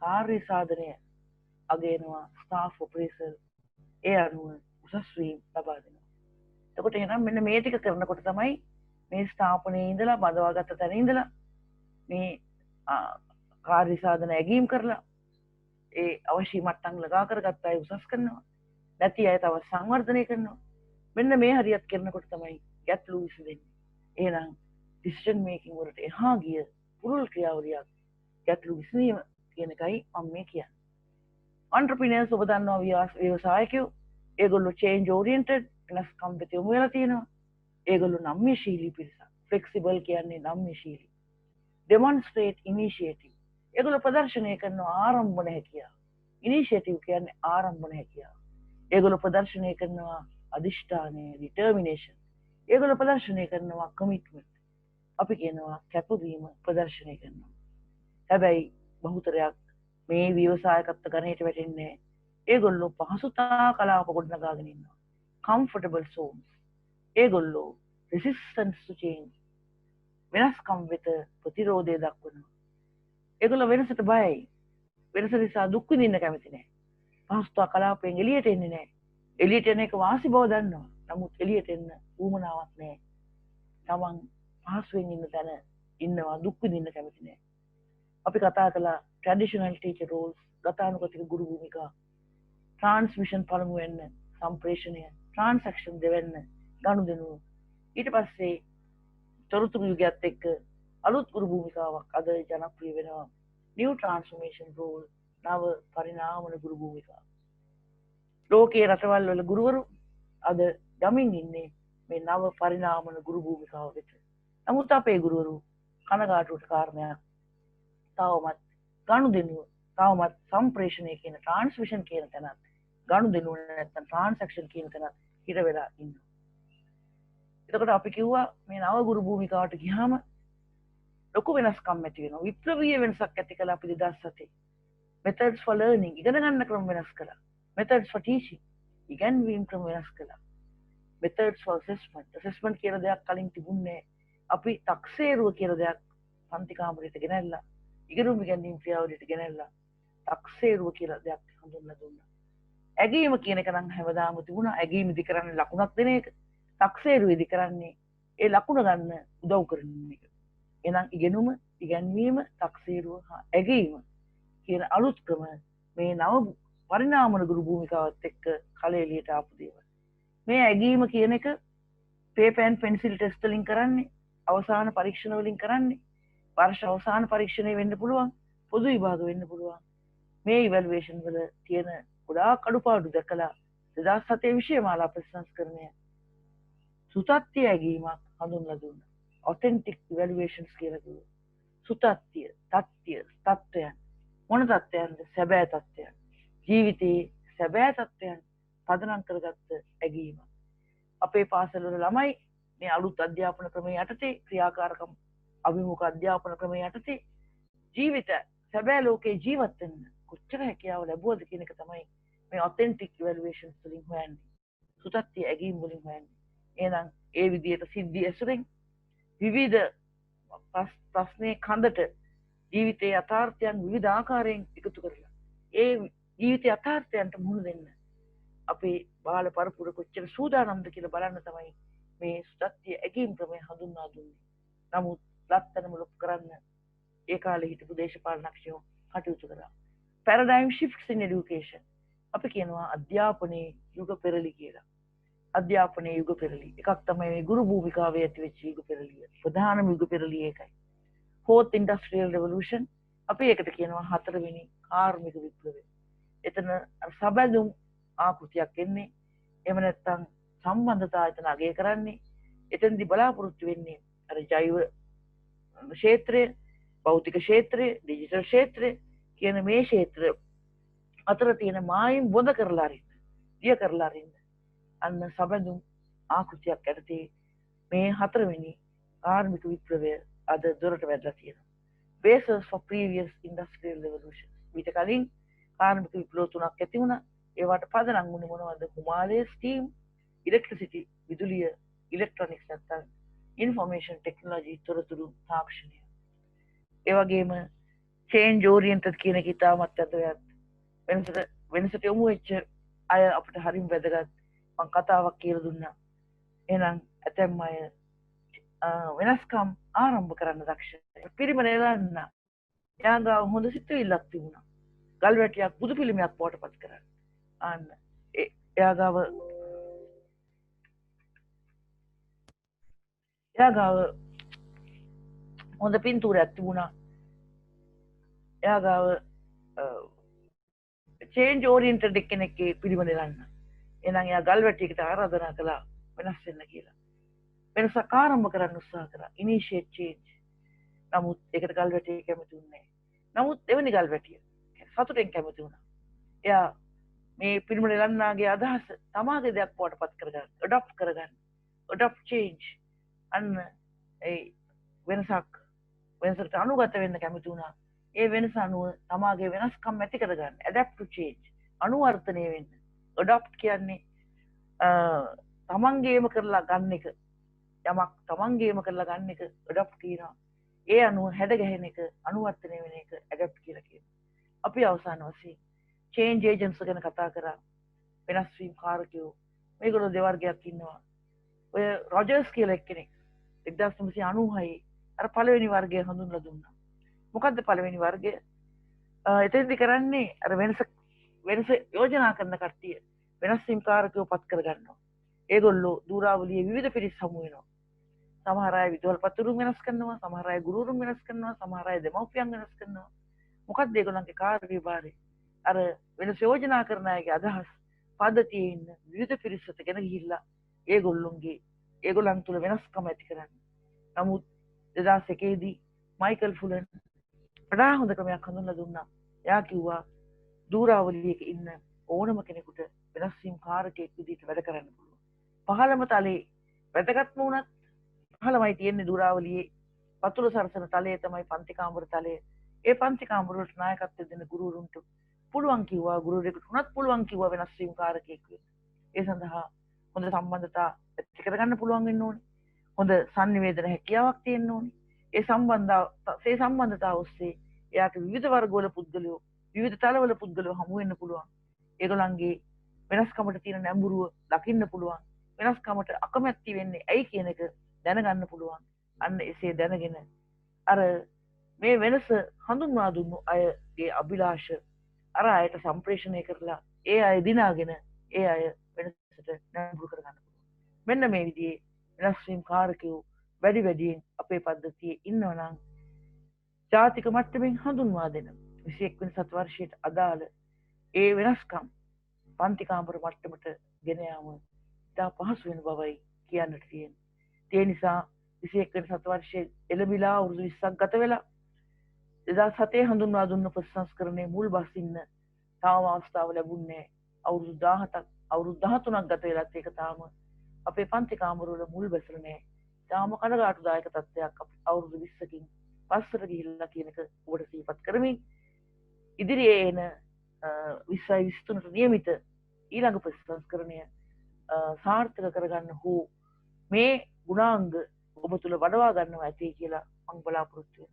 කාර්ය සාධනය අගයනවා. ස්ටාෆ් ඔපරේසර් ඒ අනුව උසස් වීම ලබා දෙනවා. එතකොට එහෙනම් මෙන්න මේ ටික කරනකොට තමයි මේ ස්ථාපනයේ ඉඳලා බඳවාගත්ත තැන ඉඳලා මේ කාර්ය සාධන ඇගීම් කරලා ඒ අවශ්‍ය මට්ටම් ළඟා කරගත්ත අය උසස් කරනවා. නැති අය තව සංවර්ධනය කරනවා. මෙන්න මේ හරියට කරනකොට තමයි ගැටලු විසඳෙන්නේ. එහෙනම් decision making වලට එහා ගිය පුරුල් ක්‍රියාවලියක් ගැටලු විසඳීම කියන එකයි මම මේ කියන්නේ. entrepreneurs ඔබ දන්නවා ව්‍යවසායකයෝ ඒගොල්ලෝ change oriented වෙනස්කම් වෙත යොමු වෙලා තියෙනවා. ඒගොල්ලෝ නම්‍යශීලී පිරිසක්. flexible කියන්නේ නම්‍යශීලී. demonstrate initiative ඒගොල්ලෝ ප්‍රදර්ශනය කරන ආරම්භන හැකියාව. initiative කියන්නේ ආරම්භන හැකියාව. ඒගොල්ලෝ ප්‍රදර්ශනය කරනවා අදිෂ්ඨානය determination. ඒගොල්ලෝ ප්‍රදර්ශනය කරනවා commitment. අපි කියනවා කැපවීම ප්‍රදර්ශනය කරනවා. හැබැයි බහුතරයක් මේ ව්‍යවසායකත්ව ගණයට වැටෙන්නේ ඒගොල්ලෝ පහසුතා කලාප ගොඩනගාගෙන ඉන්නවා. comfortable zones. ඒගොල්ලෝ resistance to change. වෙනස්කම් වෙත ප්‍රතිරෝධය දක්වනවා. ඒගොල්ලෝ වෙනසට බයයි. වෙනස නිසා දුක් විඳින්න කැමති නැහැ. පහසුතා කලාපයෙන් එළියට එන්නේ නැහැ. එළියට එන එක වාසි බව දන්නවා. නමුත් එළියට එන්න ඌමනාවක් නැහැ. තමන් පහසුවෙන් ඉන්න තැන ඉන්නවා දුක් විඳින්න කැමති නැහැ. අපි කතා කළා traditional teacher roles, ගතානුගතික ගුරු භූමිකා, transmission පළමු වෙන්න, සම්ප්‍රේෂණය, transaction දෙවෙන්න, ගනුදෙනු. ඊට පස්සේ තොරතුරු යුගයත් එක්ක අලුත් ගුරු භූමිකාවක් අද ජනප්‍රිය වෙනවා. new transformation role, නව පරිණාමන ගුරු භූමිකාව. ලෝකයේ රටවල් වල ගුරුවරු අද ගමින් ඉන්නේ මේ නව පරිණාමන ගුරු භූමිකාව වෙත. නමුත් අපේ ගුරුවරු කනගාටුවට කාරණයක් තවමත් ගනුදෙනුව තවමත් සම්ප්‍රේෂණය කියන ට්‍රාන්ස්මිෂන් කියන තැනත් ගනුදෙනුව නැත්නම් ට්‍රාන්සැක්ෂන් කියන තැනත් හිර වෙලා ඉන්නවා. එතකොට අපි කිව්වා මේ නව ගුරු භූමිකාවට ගියාම ලොකු වෙනස්කම් ඇති වෙනවා. විප්ලවීය වෙනසක් ඇති කළා අපි 2007. methods for learning ඉගෙන ගන්න ක්‍රම වෙනස් කළා. methods for teaching ඉගෙනවීම ක්‍රම වෙනස් කළා. methods for assessment කියලා දෙයක් කලින් තිබුණේ. අපි තක්සේරුව කියලා දෙයක් පන්ති කාමරයට ගෙනල්ලා ඉගෙනුම් ඉගෙනීම් ක්‍රියාවලියට ගෙනල්ලා තක්සේරුව කියලා දෙයක් හඳුන්වලා දුන්නා. ඇගීම කියන එක නම් හැමදාම තිබුණා. ඇගීම ඉදි කරන්නේ ලකුණක් දෙන එක. තක්සේරුව ඉදි කරන්නේ ඒ ලකුණ ගන්න උදව් කරන එක. එහෙනම් ඉගෙනුම, ඉගැන්වීම, තක්සේරුව හා ඇගීම කියන අලුත් ක්‍රම මේ නව පරිණාමන ගුරු භූමිකාවත් එක්ක කලෙලියට ආපු දේවල්. මේ ඇගීම කියන එක paper and pencil test වලින් කරන්නේ, අවසාන පරීක්ෂණ වලින් කරන්නේ, වර්ෂ අවසාන පරීක්ෂණය වෙන්න පුළුවන්, පොදු විභාග වෙන්න පුළුවන්. මේ ඉවැලුවේෂන් වල තියෙන ගොඩාක් අඩුපාඩු දැකලා 2007 විෂය මාලා ප්‍රතිසංස්කරණය සුතත්‍ය ඇගීමක් හඳුන්වලා දුන්නා. authentic evaluations කියලා කිව්වා. සුතත්‍ය, තත්ත්‍ය, තත්ත්වයන් මොන තත්ත්වයන්ද? සැබෑ තත්ත්වයන්. ජීවිතයේ සැබෑ තත්ත්වයන් පදනම් කරගත්ත ඇගීම. අපේ පාසල් වල ළමයි මේ අලුත් අධ්‍යාපන ක්‍රමයේ යටතේ ක්‍රියාකාරකම් අභිමුඛ අධ්‍යාපන ක්‍රමයේ යටතේ ජීවිත සැබෑ ලෝකේ ජීවත් වෙන්න කොච්චර හැකියාව ලැබුවද කියන එක තමයි මේ authentic evaluations වලින් හොයන්නේ. සුතත්‍ය ඇගීම් වලින් හොයන්නේ. එහෙනම් ඒ විදිහට සිද්ධි ඇසුරෙන් විවිධ ප්‍රශ්නේ කඳට ජීවිතයේ යථාර්ථයන් විවිධ ආකාරයෙන් එකතු කරලා ඒ ජීවිතයේ යථාර්ථයන්ට මුහුණ දෙන්න අපේ බාල පරපුර කොච්චර සූදානම්ද කියලා බලන්න තමයි මේ සත්‍ය ඇගීම් ක්‍රමය හඳුන්වා දුන්නේ. නමුත් ලත්තනම ලොක් කරන්න ඒ කාලේ හිටපු දේශපාලනඥයෝ කටයුතු කරා. paradigm shifts in education. අපි කියනවා අධ්‍යාපනයේ යුග පෙරලි කියලා. අධ්‍යාපනයේ යුග පෙරලි. එකක් තමයි මේ ගුරු භූමිකාවේ ඇති වෙච්ච යුග පෙරලිය. ප්‍රධානම යුග පෙරලිය ඒකයි. fourth industrial revolution අපි ඒකට කියනවා හතරවෙනි කාර්මික විප්ලවය. එතන සබැඳුම් ආකෘතියක් එන්නේ. එහෙම නැත්නම් සම්බන්ධතා එතන අගය කරන්නේ. එතෙන්දී බලාපොරොත්තු වෙන්නේ අර ජෛව ක්ෂේත්‍රය, භෞතික ක්ෂේත්‍රය, ඩිජිටල් ක්ෂේත්‍රය කියන මේ ක්ෂේත්‍ර අතර තියෙන මායිම් බොඳ කරලා අරින්න, දිය කරලා අරින්න. අන්න සබඳුම් ආකෘතියක් යටතේ මේ හතරවෙනි කාර්මික විප්ලවය අද දොරට වැදලා තියෙනවා. Basis for previous industrial revolution. ඊට කලින් කාර්මික විප්ලව තුනක් ඇති වුණා. ඒවට පදනම් වුණේ මොනවද? කුමාරයේ ස්ටීම්, ඉලෙක්ට්‍රිසිටි, විදුලිය, ඉලෙක්ට්‍රොනික්ස් නැත්නම් ඉන්ෆර්මේෂන් ටෙක්නොලොජි, තොරතුරු තාක්ෂණය. ඒ වගේම change oriented කියන එක ඉතාමත් වැදගත්. වෙනසට යොමු වෙච්ච අය අපිට හරිම වැදගත්. මම කතාවක් කියලා දුන්නා. එහෙනම් ඇතැම් අය වෙනස්කම් ආරම්භ කරන්න දක්ෂ. පිරිමන එලන්න. එයා ගාව හොඳ සිතුවිල්ලක් තිබුණා. ගල් වැටියක් බුදු පිළිමයක් පොටපත් කරන්න. අන්න එයා ගාව හොඳ පින්තූරයක් තිබුණා. එයා ගාව චේන්ජ් ඕරියන්ටඩ් කෙනෙක්ගේ පිළිවෙල ගන්න. එහෙනම් එයා ගල් වැටියකට ආරාධනා කළා වෙනස් වෙන්න කියලා. වෙනසක් ආරම්භ කරන්න උත්සාහ කරා. ඉනිෂියේට් චේන්ජ්. නමුත් ඒකට ගල් වැටිය කැමති වුණේ නැහැ. නමුත් එවැනි ගල් වැටිය සතුටෙන් කැමති වුණා. එයා මේ පිළිවෙල ගන්නාගේ අදහස තමාගේ දෙයක් වඩපත් කරගන්න, ඇඩොප්ට් කරගන්න. ඇඩොප්ට් චේන්ජ්. අන්න ඒ වෙනසට අනුගත වෙන්න කැමති වුණා. ඒ වෙනස අනුව තමාගේ වෙනස්කම් ඇති කරගන්න. ඇඩැප්ට් ටු චේන්ජ්. අනුවර්තනය වෙන්න. ඇඩොප්ට් කියන්නේ තමන්ගේම කරලා ගන්න එක. යමක් තමන්ගේම කරලා ගන්න එක ඇඩොප්ට් කියනවා. ඒ අනුව හැඩ ගැහෙන එක, අනුවර්තනය වෙන එක ඇඩොප්ට් කියලා කියනවා. අපි අවසාන වශයෙන් චේන්ජ් ඒජන්ට්ස් ගැන කතා කරා. වෙනස් වීම කාරකයෝ. මේගොල්ලෝ දෙවර්ගයක් ඉන්නවා. ඔය රොජර්ස් කියලා එක්කෙනෙක් 1996 අර පළවෙනි වර්ගය හඳුන්වලා දුන්නා. මොකද්ද පළවෙනි වර්ගය? එතෙන්දි කරන්නේ අර වෙනස යෝජනා කරන කට්ටිය වෙනස් වීම කාරකයෝ පත් කරගන්නවා. ඒගොල්ලෝ දූරාවලියේ විවිධ පිරිස් හමු වෙනවා. සමහර අය විදුහල්පතිවරුන් වෙනස් කරනවා, සමහර අය ගුරුවරුන් වෙනස් කරනවා, සමහර අය දෙමව්පියන් වෙනස් කරනවා. මොකද්ද ඒගොල්ලන්ගේ කාර්යභාරය? අර වෙනස යෝජනා කරන අයගේ අදහස් පද්ධතියේ ඉන්න විවිධ පිරිසට ගෙන ගිහිල්ලා ඒගොල්ලන් තුළ වෙනස්කම ඇති කරන්න. නමුත් 2001 දී මයිකල් ෆුලන් වඩා හොඳ ක්‍රමයක් හඳුන්වලා දුන්නා. එයා කිව්වා දූරාවලියක ඉන්න ඕනම කෙනෙකුට වෙනස් වීම කාරකයක් විදිහට වැඩ කරන්න පුළුවන්. පහළම තලයේ වැදගත්ම වුණත් පහළමයි තියෙන්නේ දූරාවලියේ පතුල සරසන තලයේ තමයි පන්ති කාමර තලය. ඒ පන්ති කාමර වලට නායකත්වය දෙන ගුරුවරුන්ට පුළුවන් කිව්වා, ගුරුවරයෙකුට උනත් පුළුවන් කිව්වා වෙනස් වීම කාරකයක් වෙන්න. ඒ සඳහා හොඳ සම්බන්ධතා ඇති කරගන්න පුළුවන් වෙන්න ඕනේ. හොඳ sannivedana හැකියාවක් තියෙන්න ඕනේ. ඒ සම්බන්ධතාව ඔස්සේ එයාට විවිධ වර්ගවල පුද්ගලයෝ, විවිධ තලවල පුද්ගලයෝ හමු වෙන්න පුළුවන්. ඒගොල්ලන්ගේ වෙනස්කමට තියෙන නැඹුරුව දකින්න පුළුවන්. වෙනස්කමට අකමැති වෙන්නේ ඇයි කියන එක දැනගන්න පුළුවන්. අන්න එසේ දැනගෙන අර මේ වෙනස හඳුන්වා දුන්නු අයගේ අභිලාෂ අර අයට සම්ප්‍රේෂණය කරලා ඒ අය දිනාගෙන ඒ අය වෙනසට නැඹුරු කරගන්න පුළුවන්. මෙන්න මේ විදිහේ වෙනස් වීම කාරකයෝ වැඩියෙන් අපේ පද්ධතියේ ඉන්නවනම් ජාතික මට්ටමින් හඳුන්වා දෙන 21 වෙනි සතවර්ෂයට අදාළ ඒ වෙනස්කම් පන්ති කාමර මට්ටමට ගෙන යාම ඉතා පහසු වෙන බවයි කියන්නට තියෙන්නේ. ඒ නිසා 21 වෙනි සතවර්ෂයේ එළඹිලා අවුරුදු 20ක් ගත වෙලා 2007 හඳුන්වා දුන්න ප්‍රතිසංස්කරණයේ මුල් බසින්න තාම අවස්ථාව ලැබුණේ අවුරුදු 17ක් අවුරුදු 13ක් ගත වෙලත් ඒක තාම අපේ පන්ති කාමරවල මුල් බැසලා නැහැ. තාම කනගාටුදායක තත්ත්වයක් අපි අවුරුදු 20කින් පස්සට ගිහිල්ලා කියන එක ඔබට සිහිපත් කරමින් ඉදිරියේ එන 20යි 23ට නියමිත ඊළඟ ප්‍රතිසංස්කරණය සාර්ථක කරගන්න හෝ මේ ගුණාංග ඔබ තුළ වඩවා ගන්නවා ඇති කියලා මම බලාපොරොත්තු වෙනවා.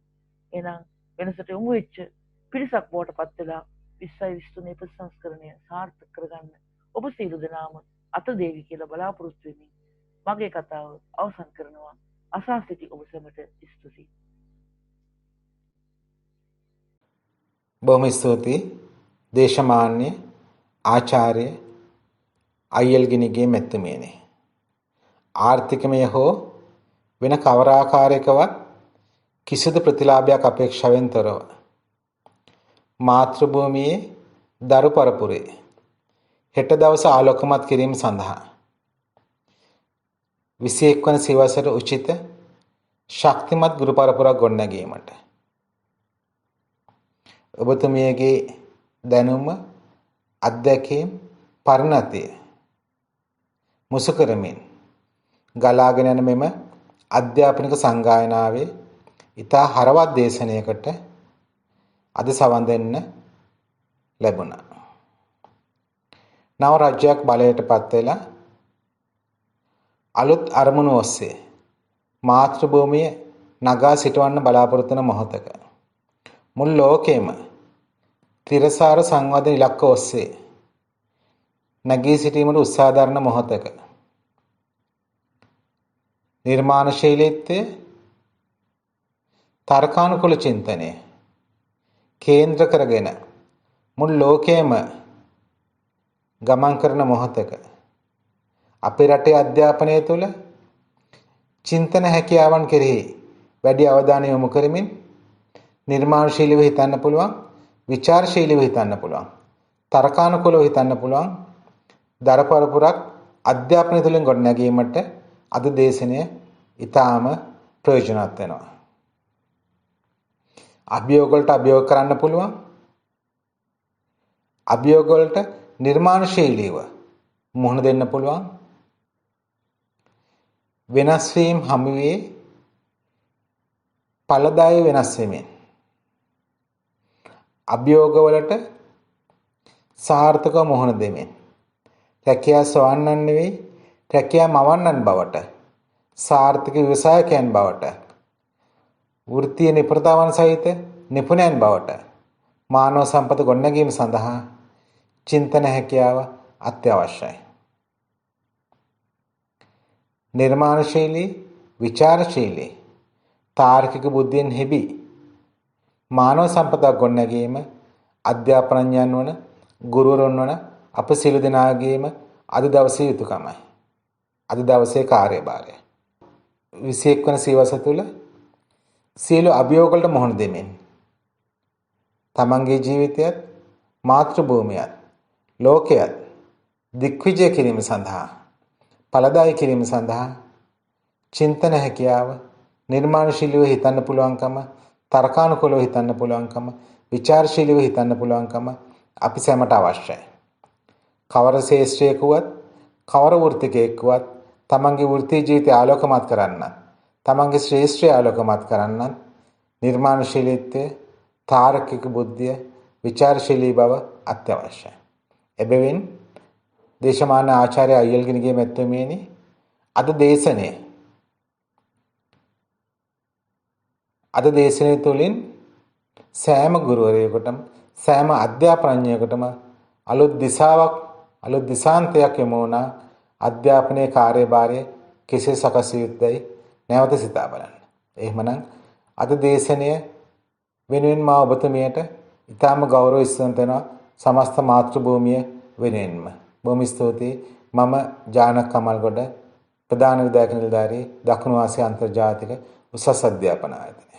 එහෙනම් වෙනසට යොමු වෙච්ච පිරිසක් බවට පත් වෙලා 20යි 23 ප්‍රතිසංස්කරණය සාර්ථක කරගන්න ඔබ සියලු දෙනාම අත දේවි කියලා බලාපොරොත්තු වෙමින් මගේ කතාව අවසන් කරනවා. අසා සිටි ඔබ සැමට ස්තුතියි. බොහොම ස්තුතියි. දේශමාන්‍ය ආචාර්ය අයියල්ගිනිගේ මෙත්තුමියනි. ආර්ථිකමය හෝ වෙන කවර ආකාරයකවත් කිසිදු ප්‍රතිලාභයක් අපේක්ෂාවෙන් තොරව මාතෘභූමියේ දරු පරපුරේ හෙට දවස ආලෝකමත් කිරීම සඳහා 21 වන සියවසට උචිත ශක්තිමත් ගුරු පරපුරක් ගොඩනැගීමට ඔබතුමියගේ දැනුම අත්දැකීම් පරිණතිය මුසු කරමින් ගලාගෙන යන මෙම අධ්‍යාපනික සංගායනාවේ ඉතා හරවත් දේශනයකට අද සවන් දෙන්න ලැබුණා. නව රාජ්‍යයක් බලයට පත් වෙලා අලුත් අරමුණු ඔස්සේ මාතෘභූමිය නගා සිටවන්න බලාපොරොත්තු වන මොහොතක මුළු ලෝකෙම තිරසාර සංවාද ඉලක්ක ඔස්සේ නැගී සිටීමට උත්සාහ දරන මොහොතක නිර්මාණශීලීත්වය තර්කානුකූල චින්තනය කේන්ද්‍ර කරගෙන මුළු ලෝකයේම ගමන් කරන මොහොතක අපේ රටේ අධ්‍යාපනය තුළ චින්තන හැකියාවන් කෙරෙහි වැඩි අවධානය යොමු කරමින් නිර්මාණශීලීව හිතන්න පුළුවන්, විචාරශීලීව හිතන්න පුළුවන්, තර්කානුකූලව හිතන්න පුළුවන් දරපරපුරක් අධ්‍යාපනය තුළින් ගොඩනැගීමට අද දේශනය ඉතාම ප්‍රයෝජනවත් වෙනවා. අභියෝග වලට අභියෝග කරන්න පුළුවන්. අභියෝග වලට නිර්මාණශීලීව මුහුණ දෙන්න පුළුවන්. වෙනස් වීම හමුවේ ඵලදායී වෙනස් වීමෙන් අභියෝග වලට සාර්ථකව මුහුණ දෙමින් රැකියා සොයන්නන් නෙවෙයි රැකියා මවන්නන් බවට සාර්ථක ව්‍යවසායකයන් බවට වෘත්තීය නිපුණතාවන් සහිත නිපුණයන් බවට මානව සම්පත ගොඩනැගීම සඳහා චින්තන හැකියාව අත්‍යවශ්‍යයි. නිර්මාණශීලී, විචාරශීලී, තාර්කික බුද්ධියෙන් හෙබි මානව සම්පතක් ගොඩනැගීම අධ්‍යාපනඥයන් වන ගුරුවරුන් වන අප සියලු දෙනාගේම අද දවසේ යුතුකමයි. අද දවසේ කාර්යභාරය. 21 වන සියවස තුළ සියලු අභියෝග වලට මුහුණ දෙමින් තමන්ගේ ජීවිතයත් මාතෘභූමියත් ලෝකයත් දික්විජය කිරීම සඳහා ඵලදායී කිරීම සඳහා චින්තන හැකියාව නිර්මාණශීලීව හිතන්න පුළුවන්කම තර්කානුකූලව හිතන්න පුළුවන්කම විචාරශීලීව හිතන්න පුළුවන්කම අපි සැමට අවශ්‍යයි. කවර ශේෂ්ත්‍රයකවත් කවර වෘත්තිකයකවත් තමන්ගේ වෘත්ති ජීවිතය ආලෝකමත් කරන්න තමන්ගේ ශ්‍රේෂ්ඨය ආලෝකමත් කරන්න නිර්මාණශීලීත්වය තාර්කික බුද්ධිය විචාරශීලී බව අත්‍යවශ්‍යයි. එබැවින් දේශමාන ආචාර්ය අයියල්ගිනිගේ මෙත්තුමියනි අද දේශනය තුළින් සෑම ගුරුවරයෙකුටම සෑම අධ්‍යාපනඥයෙකුටම අලුත් දිශාවක් අලුත් දිශාන්තයක් යොමු වුණා. අධ්‍යාපනයේ කාර්යභාරය කෙසේ සකස් යුත්තේ නැවත සිතා බලන්න. එහෙමනම් අද දේශනය වෙනුවෙන් මා ඔබතුමියට ඉතාම ගෞරව ඉස්මතු වෙනවා සමස්ත මාතෘභූමිය වෙනුවෙන්ම. බොහොම ස්තුතියි. මම ජානක කමල්ගොඩ ප්‍රධාන විධායක නිලධාරී දකුණු ආසියා අන්තර්ජාතික උසස් අධ්‍යාපන ආයතනය.